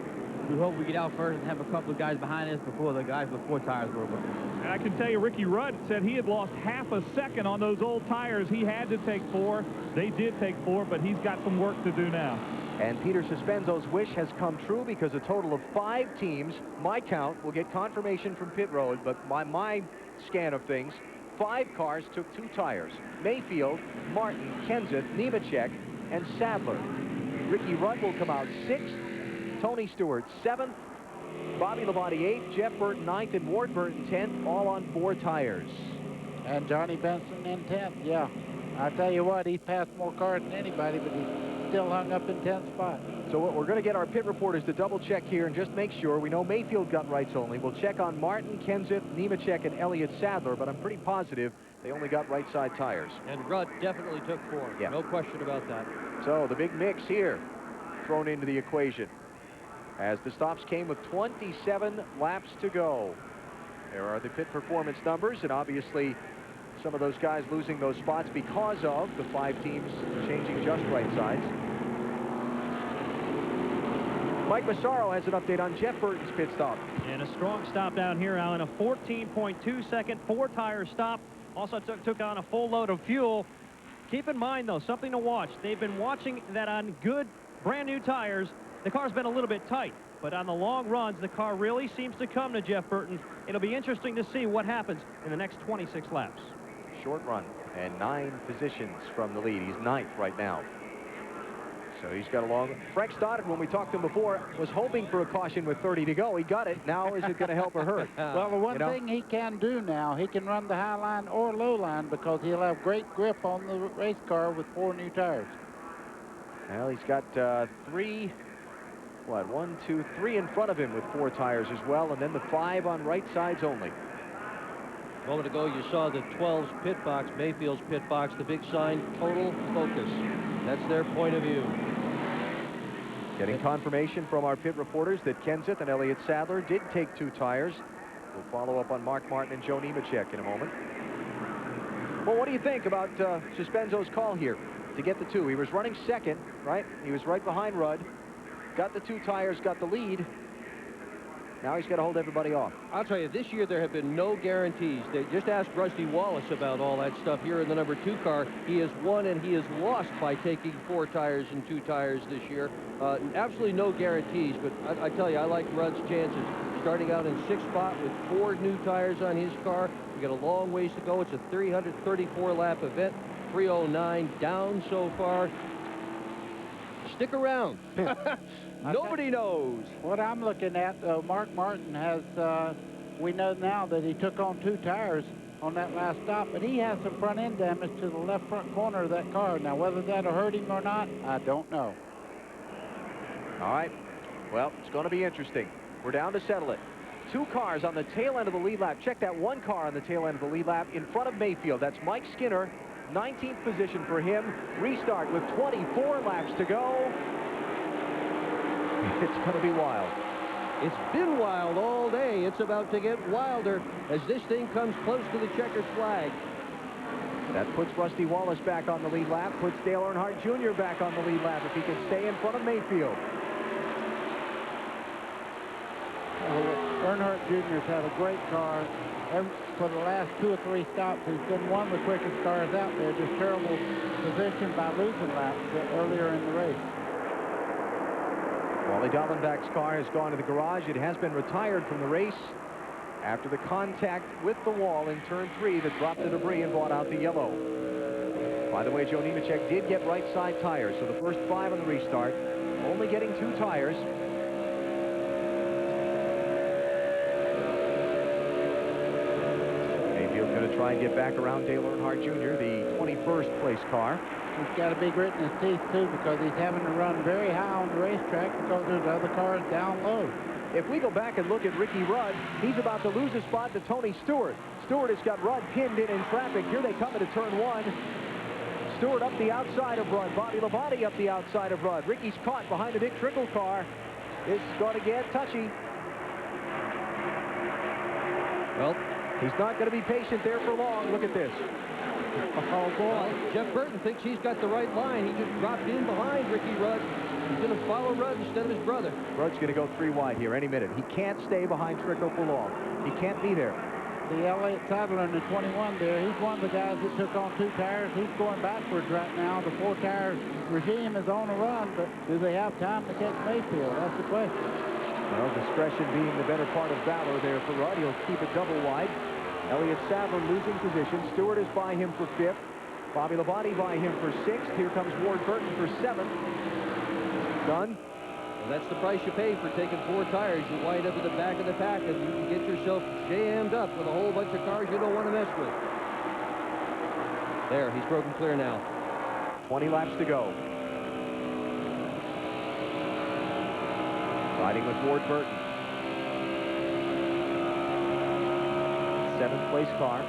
we hope we get out first and have a couple of guys behind us before the guys with 4 tires were. And I can tell you, Ricky Rudd said he had lost half a second on those old tires. He had to take 4. They did take 4, but he's got some work to do now. And Peter Suspenzo's wish has come true because a total of 5 teams, my count, will get confirmation from pit road, but my scan of things, 5 cars took 2 tires. Mayfield, Martin, Kenseth, Nemechek, and Sadler. Ricky Rudd will come out 6th. Tony Stewart 7th, Bobby Labonte 8th, Jeff Burton 9th, and Ward Burton 10th, all on 4 tires. And Johnny Benson in 10th, yeah. I tell you what, he passed more cars than anybody, but he's still hung up in 10th spot. So we're going to get our pit reporters to double check here and just make sure. We know Mayfield got rights only. We'll check on Martin, Kenseth, Nemechek, and Elliott Sadler, but I'm pretty positive they only got right side tires. And Rudd definitely took 4. Yeah. No question about that. So the big mix here thrown into the equation as the stops came with 27 laps to go. There are the pit performance numbers, and obviously some of those guys losing those spots because of the 5 teams changing just right sides. Mike Massaro has an update on Jeff Burton's pit stop. And a strong stop down here, Alan. A 14.2 second 4-tire stop. Also took on a full load of fuel. Keep in mind, though, something to watch. They've been watching that on good, brand new tires. The car's been a little bit tight, but on the long runs, the car really seems to come to Jeff Burton. It'll be interesting to see what happens in the next 26 laps. Short run and 9 positions from the lead. He's 9th right now. So he's got a long... Frank Stoddard, when we talked to him before, was hoping for a caution with 30 to go. He got it. Now is it going to help or hurt? Well, the one thing he can do now, he can run the high line or low line because he'll have great grip on the race car with 4 new tires. Well, he's got 3... What, 1, 2, 3 in front of him with 4 tires as well, and then the 5 on right sides only. A moment ago, you saw the 12's pit box, Mayfield's pit box, the big sign, total focus. That's their point of view. Getting confirmation from our pit reporters that Kenseth and Elliott Sadler did take 2 tires. We'll follow up on Mark Martin and Joe Nemechek in a moment. Well, what do you think about Suspenzo's call here to get the 2? He was running 2nd, right? He was right behind Rudd. Got the 2 tires, got the lead. Now he's got to hold everybody off. I'll tell you, this year there have been no guarantees. They just asked Rusty Wallace about all that stuff here in the number 2 car. He has won and he has lost by taking 4 tires and 2 tires this year. Absolutely no guarantees, but I tell you, I like Rudd's chances. Starting out in 6th spot with 4 new tires on his car. We got a long ways to go. It's a 334-lap event. 309 down so far. Stick around. Nobody knows. What I'm looking at, though, Mark Martin has, we know now that he took on 2 tires on that last stop, but he has some front end damage to the left front corner of that car. Now, whether that'll hurt him or not, I don't know. All right. Well, it's going to be interesting. We're down to settle it. 2 cars on the tail end of the lead lap. Check that 1 car on the tail end of the lead lap in front of Mayfield. That's Mike Skinner, 19th position for him. Restart with 24 laps to go. It's going to be wild. It's been wild all day. It's about to get wilder as this thing comes close to the checkered flag. That puts Rusty Wallace back on the lead lap, puts Dale Earnhardt Jr. back on the lead lap if he can stay in front of Mayfield. Earnhardt Jr.'s had a great car. For the last 2 or 3 stops, he's been one of the quickest cars out there. Just terrible position by losing laps earlier in the race. Wally Dallenbach's car has gone to the garage. It has been retired from the race after the contact with the wall in turn 3 that dropped the debris and brought out the yellow. By the way, Joe Nemechek did get right side tires, so the first 5 on the restart, only getting 2 tires. Mayfield's going to try and get back around Dale Earnhardt Jr., the 21st place car. He's got to be gritting his teeth, too, because he's having to run very high on the racetrack because there's other cars down low. If we go back and look at Ricky Rudd, he's about to lose a spot to Tony Stewart. Stewart has got Rudd pinned in traffic. Here they come into turn 1. Stewart up the outside of Rudd. Bobby Labonte up the outside of Rudd. Ricky's caught behind the Dick Trickle car. This is going to get touchy. Well, he's not going to be patient there for long. Look at this. Oh, boy. Jeff Burton thinks he's got the right line. He just dropped in behind Ricky Rudd. He's going to follow Rudd instead of his brother. Rudd's going to go 3 wide here any minute. He can't stay behind Trickle for long. He can't be there. The Elliott Sadler in the 21 there, he's one of the guys that took on 2 tires. He's going backwards right now. The 4-tire regime is on a run, but do they have time to catch Mayfield? That's the question. Well, discretion being the better part of valor there for Rudd. He'll keep it double wide. Elliott Sadler losing position. Stewart is by him for 5th. Bobby Labonte by him for 6th. Here comes Ward Burton for 7th. Done. Well, that's the price you pay for taking 4 tires. You wind up in the back of the pack and you can get yourself jammed up with a whole bunch of cars you don't want to mess with. There, he's broken clear now. 20 laps to go. Riding with Ward Burton. 7th place car.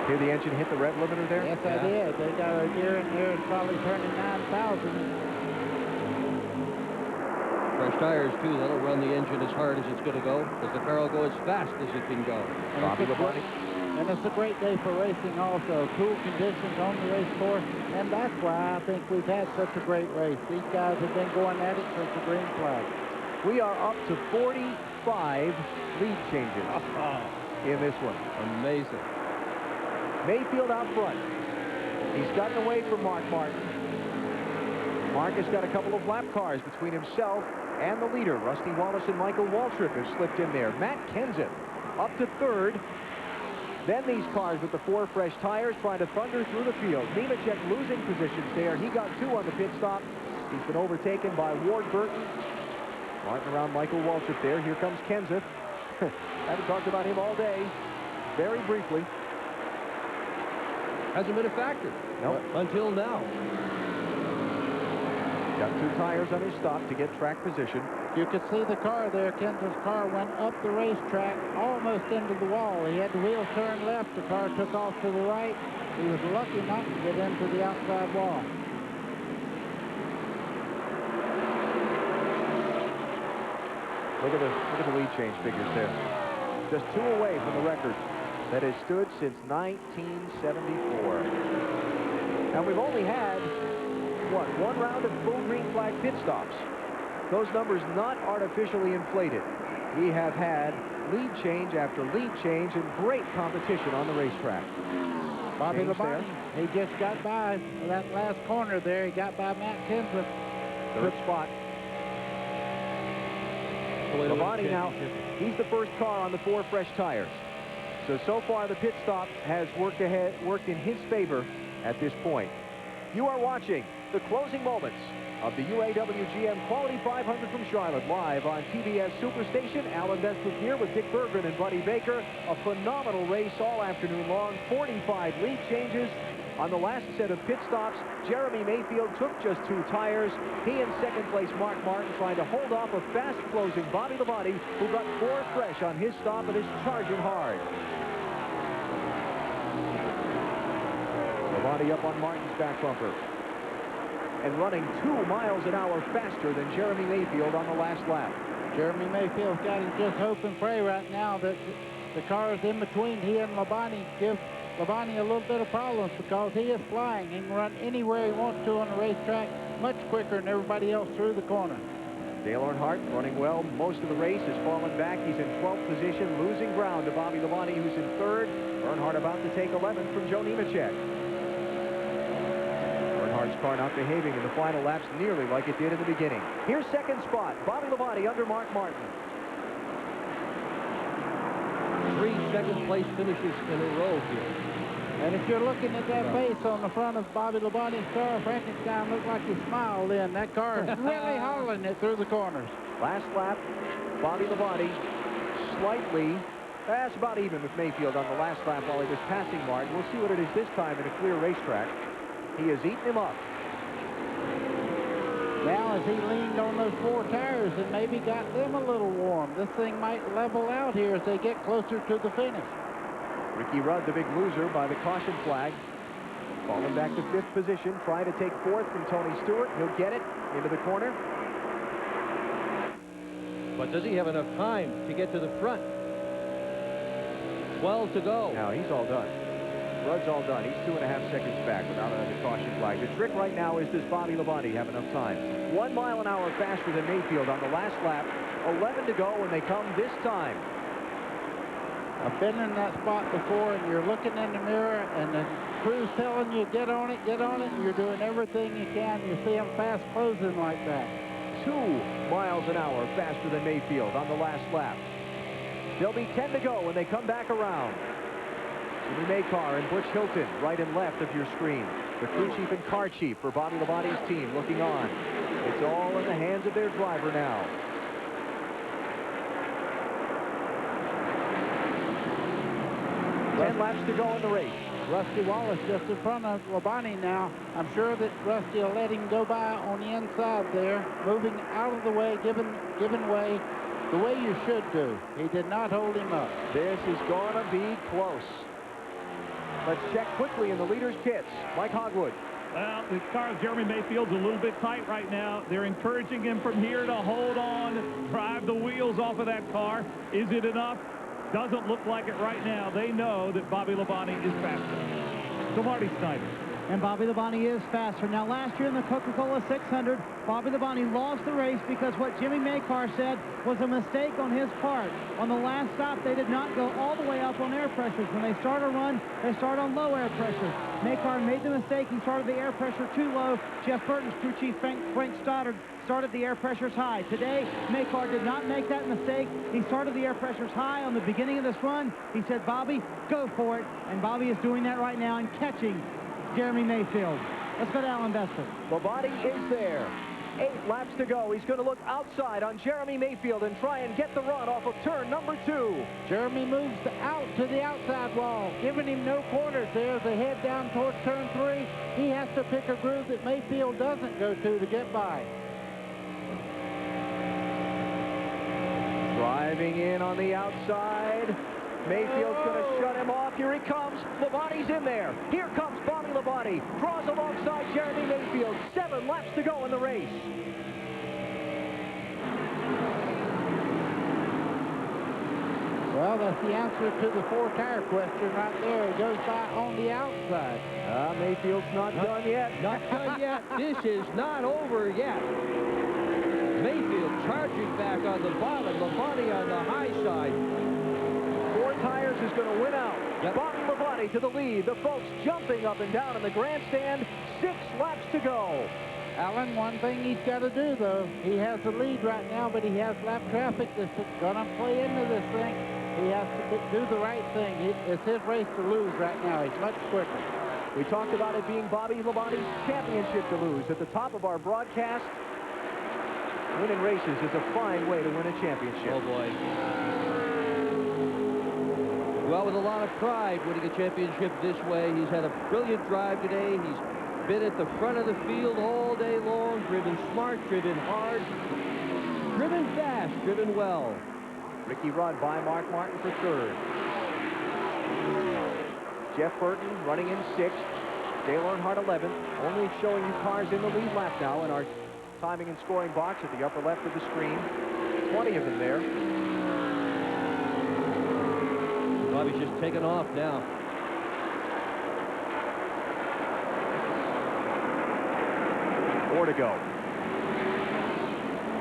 Hear the engine hit the rev limiter there? Yes, I did. They got a gear in there. It's probably turning 9,000. Fresh tires, too. That'll run the engine as hard as it's going to go because the car will go as fast as it can go. Bobby Labonte. And it's a great day for racing also. Cool conditions on the race course. And that's why I think we've had such a great race. These guys have been going at it since the green flag. We are up to 45 lead changes in this one. Amazing. Mayfield out front. He's gotten away from Mark Martin. Mark has got a couple of lap cars between himself and the leader. Rusty Wallace and Michael Waltrip have slipped in there. Matt Kenseth up to 3rd. Then these cars with the 4 fresh tires trying to thunder through the field. Nemechek losing positions there. He got 2 on the pit stop. He's been overtaken by Ward Burton. Martin around Michael Waltrip there. Here comes Kenseth. Haven't talked about him all day. Very briefly. Hasn't been a factor. No. Until now. Got 2 tires on his stop to get track position. You could see the car there. Kenseth's car went up the racetrack almost into the wall. He had the wheel turn left. The car took off to the right. He was lucky not to get into the outside wall. Look at the lead change figures there. Just 2 away from the record that has stood since 1974. And we've only had, what, 1 round of full green flag pit stops. those numbers not artificially inflated. We have had lead change after lead change and great competition on the racetrack. Bobby Labonte, he just got by that last corner there. He got by Matt Kenseth. Third spot. Labonte now, he's the first car on the 4 fresh tires. So far the pit stop has worked in his favor at this point. You are watching the closing moments of the UAW-GM Quality 500 from Charlotte, live on TBS Superstation. Alan Bestwick here with Dick Berggren and Buddy Baker. A phenomenal race all afternoon long. 45 lead changes. On the last set of pit stops, Jeremy Mayfield took just 2 tires. He in second place, Mark Martin, trying to hold off a fast-closing Bobby Labonte, who got 4 fresh on his stop and is charging hard. Labonte up on Martin's back bumper and running 2 miles an hour faster than Jeremy Mayfield on the last lap. Jeremy Mayfield's got to just hope and pray right now that the cars in between he and Labonte give Labonte a little bit of problems, because he is flying. He can run anywhere he wants to on the racetrack much quicker than everybody else through the corner. Dale Earnhardt running well most of the race, has fallen back. He's in 12th position, losing ground to Bobby Labonte, who's in 3rd. Earnhardt about to take 11th from Joe Nemechek. Earnhardt's car not behaving in the final laps nearly like it did in the beginning. Here's second spot, Bobby Labonte under Mark Martin. 3 second-place finishes in a row here. And if you're looking at that face on the front of Bobby Labonte's car, Frankenstein looked like he smiled in. That car is really hauling it through the corners. Last lap, Bobby Labonte slightly, that's about even with Mayfield on the last lap while he was passing Martin. We'll see what it is this time in a clear racetrack. He has eaten him up. Now, as he leaned on those 4 tires and maybe got them a little warm, this thing might level out here as they get closer to the finish. Ricky Rudd, the big loser, by the caution flag. Falling back to 5th position, trying to take 4th from Tony Stewart. He'll get it into the corner. But does he have enough time to get to the front? 12 to go. Now he's all done. Rudd's all done. He's 2.5 seconds back without another caution flag. The trick right now is, does Bobby Labonte have enough time? 1 mile an hour faster than Mayfield on the last lap. 11 to go when they come this time. I've been in that spot before, and you're looking in the mirror, and the crew's telling you, get on it, and you're doing everything you can. You see them fast closing like that. 2 miles an hour faster than Mayfield on the last lap. There'll be 10 to go when they come back around. Jimmy Maycar and Butch Hilton, right and left of your screen. The crew chief and car chief for Bobby Labonte's team looking on. It's all in the hands of their driver now. 10 laps to go in the race. Rusty Wallace just in front of Labonte now. I'm sure that Rusty will let him go by on the inside there, moving out of the way, giving way the way you should do. He did not hold him up. This is going to be close. Let's check quickly in the leader's pits. Mike Hogwood. Well, the car of Jeremy Mayfield's a little bit tight right now. They're encouraging him from here to hold on, drive the wheels off of that car. Is it enough? Doesn't look like it right now. They know that Bobby Labonte is faster. So Marty Snyder. And Bobby Labonte is faster. Now, last year in the Coca-Cola 600, Bobby Labonte lost the race because what Jimmy Maycar said was a mistake on his part. On the last stop, they did not go all the way up on air pressures. When they start a run, they start on low air pressure. Maycar made the mistake. He started the air pressure too low. Jeff Burton's crew chief, Frank Stoddard, started the air pressures high. Today, Maycar did not make that mistake. He started the air pressures high on the beginning of this run. He said, Bobby, go for it. And Bobby is doing that right now and catching Jeremy Mayfield. Let's go to Alan Bestwick. Labonte is there. 8 laps to go. He's going to look outside on Jeremy Mayfield and try and get the run off of turn number 2. Jeremy moves out to the outside wall, giving him no corners there as they head down towards turn 3. He has to pick a groove that Mayfield doesn't go to get by. Driving in on the outside. Mayfield's going to shut him off. Here he comes. Labonte's in there. Here comes Bobby Labonte. Draws alongside Jeremy Mayfield. 7 laps to go in the race. Well, that's the answer to the 4-tire question right there. He goes by on the outside. Mayfield's not done yet. Not done yet. This is not over yet. Mayfield charging back on the bottom. Labonte on the high side. 4 tires is going to win out. Bobby Labonte to the lead. The folks jumping up and down in the grandstand. 6 laps to go. Alan, one thing he's got to do, though, he has the lead right now, but he has lap traffic that's going to play into this thing. He has to do the right thing. It's his race to lose right now. He's much quicker. We talked about it being Bobby Labonte's championship to lose at the top of our broadcast. Winning races is a fine way to win a championship. Oh, boy. Well, with a lot of pride winning a championship this way. He's had a brilliant drive today. He's been at the front of the field all day long, driven smart, driven hard, driven fast, driven well. Ricky Rudd by Mark Martin for 3rd. Jeff Burton running in 6th. Dale Earnhardt 11th. Only showing you cars in the lead lap now in our timing and scoring box at the upper left of the screen. 20 of them there. Bobby's just taking off now. More to go.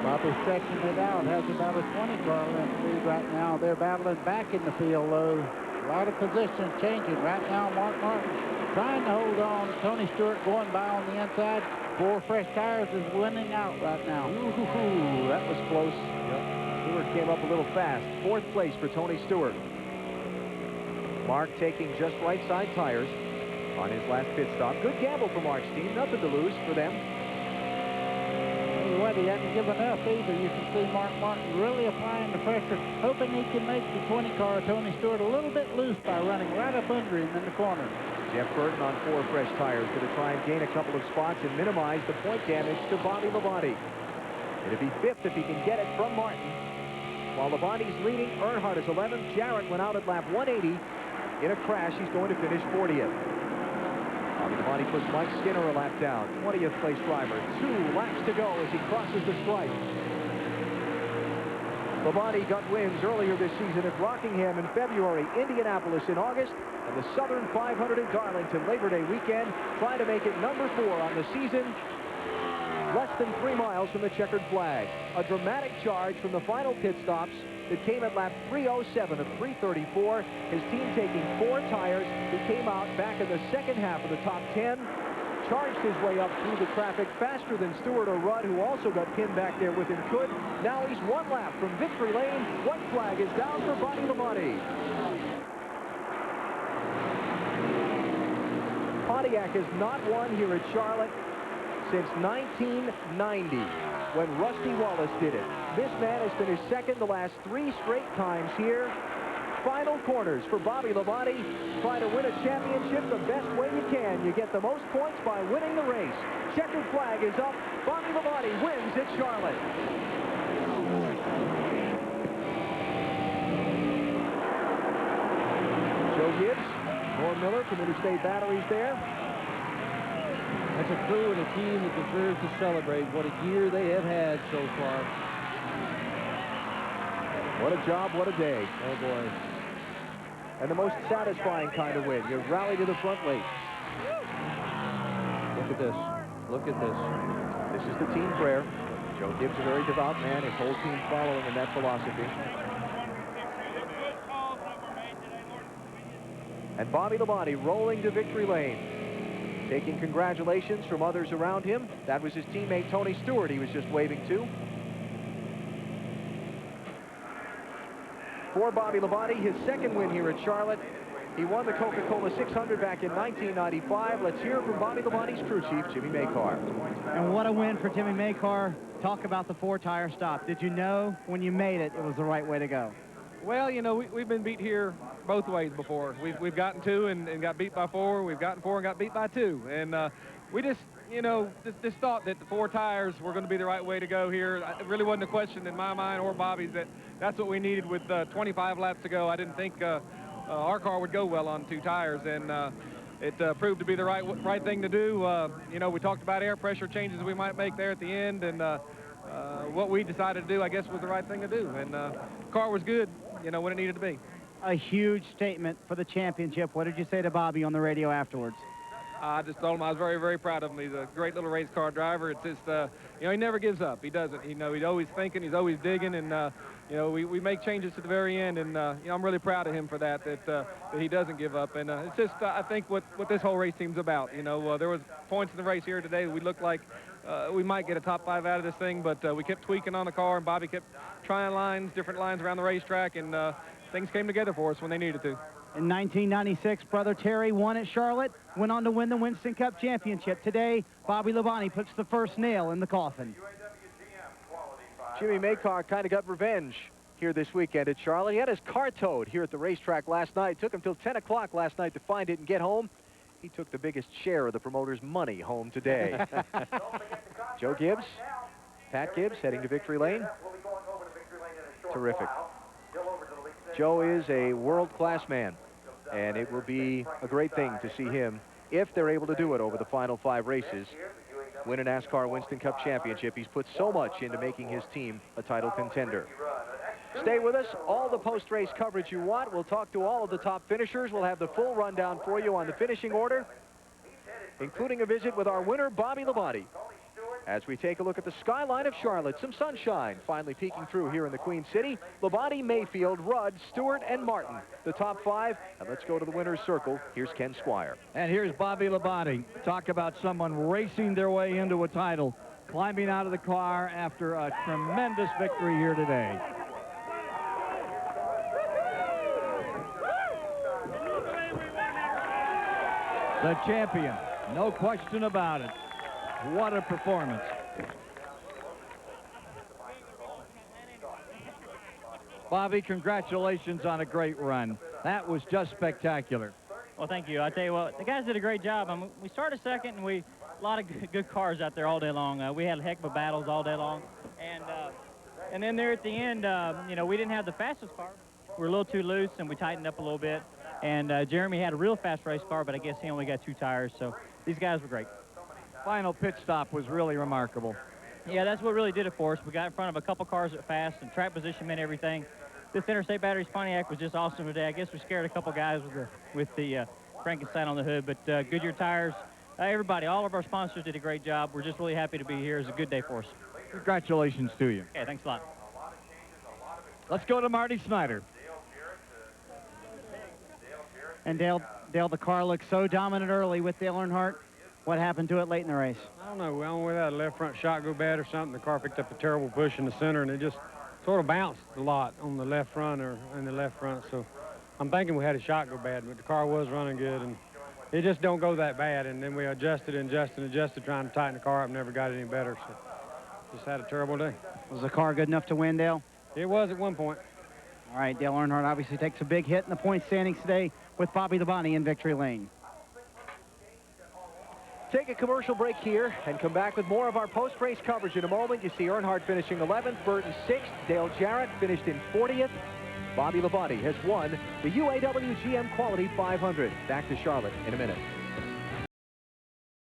Bobby's stretching it out. Has about a 20-car length lead right now. They're battling back in the field, though. A lot of positions changing. Right now, Mark Martin trying to hold on. Tony Stewart going by on the inside. 4 fresh tires is winning out right now. Ooh, that was close. Stewart came up a little fast. 4th place for Tony Stewart. Mark taking just right side tires on his last pit stop. Good gamble for Mark's team. Nothing to lose for them. What, he hadn't given up either. You can see Mark Martin really applying the pressure, hoping he can make the 20-car Tony Stewart a little bit loose by running right up under him in the corner. Jeff Burton on 4 fresh tires going to try and gain a couple of spots and minimize the point damage to Bobby Labonte. It'll be 5th if he can get it from Martin. While Labonte's leading, Earnhardt is 11th. Jarrett went out at lap 180. In a crash, he's going to finish 40th. Bobby Labonte puts Mike Skinner a lap down. 20th place driver. 2 laps to go as he crosses the stripe. Labonte got wins earlier this season at Rockingham in February, Indianapolis in August, and the Southern 500 at Darlington Labor Day weekend, trying to make it number 4 on the season. Less than 3 miles from the checkered flag. A dramatic charge from the final pit stops that came at lap 307 of 334. His team taking 4 tires. He came out back in the second half of the top 10. Charged his way up through the traffic faster than Stewart or Rudd, who also got pinned back there with him could. Now he's 1 lap from victory lane. White flag is down for Bobby Labonte. Pontiac has not won here at Charlotte since 1990, when Rusty Wallace did it. This man has finished 2nd the last 3 straight times here. Final corners for Bobby Labonte. Try to win a championship the best way you can. You get the most points by winning the race. Checkered flag is up. Bobby Labonte wins at Charlotte. Joe Gibbs, Norm Miller from Interstate Batteries there. That's a crew and a team that deserves to celebrate. What a year they have had so far. What a job, what a day. Oh, boy. And the most satisfying kind of win. You rally to the front late. Look at this. Look at this. This is the team prayer. Joe Gibbs, a very devout man. His whole team following in that philosophy. And Bobby Labonte rolling to victory lane. Taking congratulations from others around him. That was his teammate Tony Stewart he was just waving to. For Bobby Labonte, his 2nd win here at Charlotte. He won the Coca-Cola 600 back in 1995. Let's hear from Bobby Labonte's crew chief, Jimmy Maycar. And what a win for Jimmy Maycar. Talk about the 4-tire stop. Did you know when you made it, it was the right way to go? Well, you know, we've been beat here both ways before. We've gotten 2 and got beat by 4. We've gotten 4 and got beat by 2. And we just, you know, just thought that the 4 tires were going to be the right way to go here. It really wasn't a question in my mind or Bobby's that that's what we needed with 25 laps to go. I didn't think our car would go well on 2 tires, and it proved to be the right thing to do. You know, we talked about air pressure changes we might make there at the end, and what we decided to do, I guess, was the right thing to do. And the car was good, you know, when it needed to be. A huge statement for the championship. What did you say to Bobby on the radio afterwards? I just told him I was very, very proud of him. He's a great little race car driver. It's just, you know, he never gives up. He doesn't. You know, he's always thinking, he's always digging, and, you know, we make changes to the very end, and, you know, I'm really proud of him for that he doesn't give up. And it's just, I think, what this whole race team's about. You know, there was points in the race here today that we looked like we might get a top 5 out of this thing, but we kept tweaking on the car, and Bobby kept trying lines, different lines around the racetrack, and things came together for us when they needed to. In 1996, brother Terry won at Charlotte, went on to win the Winston Cup Championship. Today, Bobby Labonte puts the first nail in the coffin. Jimmy Maycar kind of got revenge here this weekend at Charlotte. He had his car towed here at the racetrack last night. It took him till 10 o'clock last night to find it and get home. He took the biggest share of the promoter's money home today. Joe Gibbs, Pat Gibbs heading to victory lane. Terrific. Joe is a world-class man, and it will be a great thing to see him, if they're able to do it over the final 5 races, win a NASCAR Winston Cup Championship. He's put so much into making his team a title contender. Stay with us. All the post-race coverage you want. We'll talk to all of the top finishers. We'll have the full rundown for you on the finishing order, including a visit with our winner, Bobby Labonte. As we take a look at the skyline of Charlotte, some sunshine finally peeking through here in the Queen City. Labonte, Mayfield, Rudd, Stewart, and Martin, the top 5. And let's go to the winner's circle. Here's Ken Squire. And here's Bobby Labonte. Talk about someone racing their way into a title, climbing out of the car after a tremendous victory here today. The champion, no question about it. What a performance. Bobby, congratulations on a great run. That was just spectacular. Well, thank you. I tell you what, the guys did a great job. We started second, and a lot of good cars out there all day long. We had heck of a battles all day long. And then there at the end, you know, we didn't have the fastest car. We were a little too loose, and we tightened up a little bit. And Jeremy had a real fast race car, but I guess he only got 2 tires. So these guys were great. Final pit stop was really remarkable. Yeah, that's what really did it for us. We got in front of a couple cars at fast, and track position meant everything. This Interstate Batteries Pontiac was just awesome today. I guess we scared a couple guys with the Frankenstein on the hood, but Goodyear tires, everybody, all of our sponsors did a great job. We're just really happy to be here. It's a good day for us. Congratulations to you. Okay, thanks a lot. Let's go to Marty Snyder. And Dale, the car looked so dominant early with Dale Earnhardt. What happened to it late in the race? I don't know. We only had a left front shock go bad or something. The car picked up a terrible push in the center, and it just sort of bounced a lot on the left front or in the left front. So I'm thinking we had a shock go bad, but the car was running good, and it just don't go that bad. And then we adjusted, trying to tighten the car up, never got any better. So just had a terrible day. Was the car good enough to win, Dale? It was at one point. All right, Dale Earnhardt obviously takes a big hit in the point standings today with Bobby Labonte in victory lane. Take a commercial break here and come back with more of our post-race coverage in a moment. You see Earnhardt finishing 11th, Burton 6th, Dale Jarrett finished in 40th. Bobby Labonte has won the UAW-GM Quality 500. Back to Charlotte in a minute.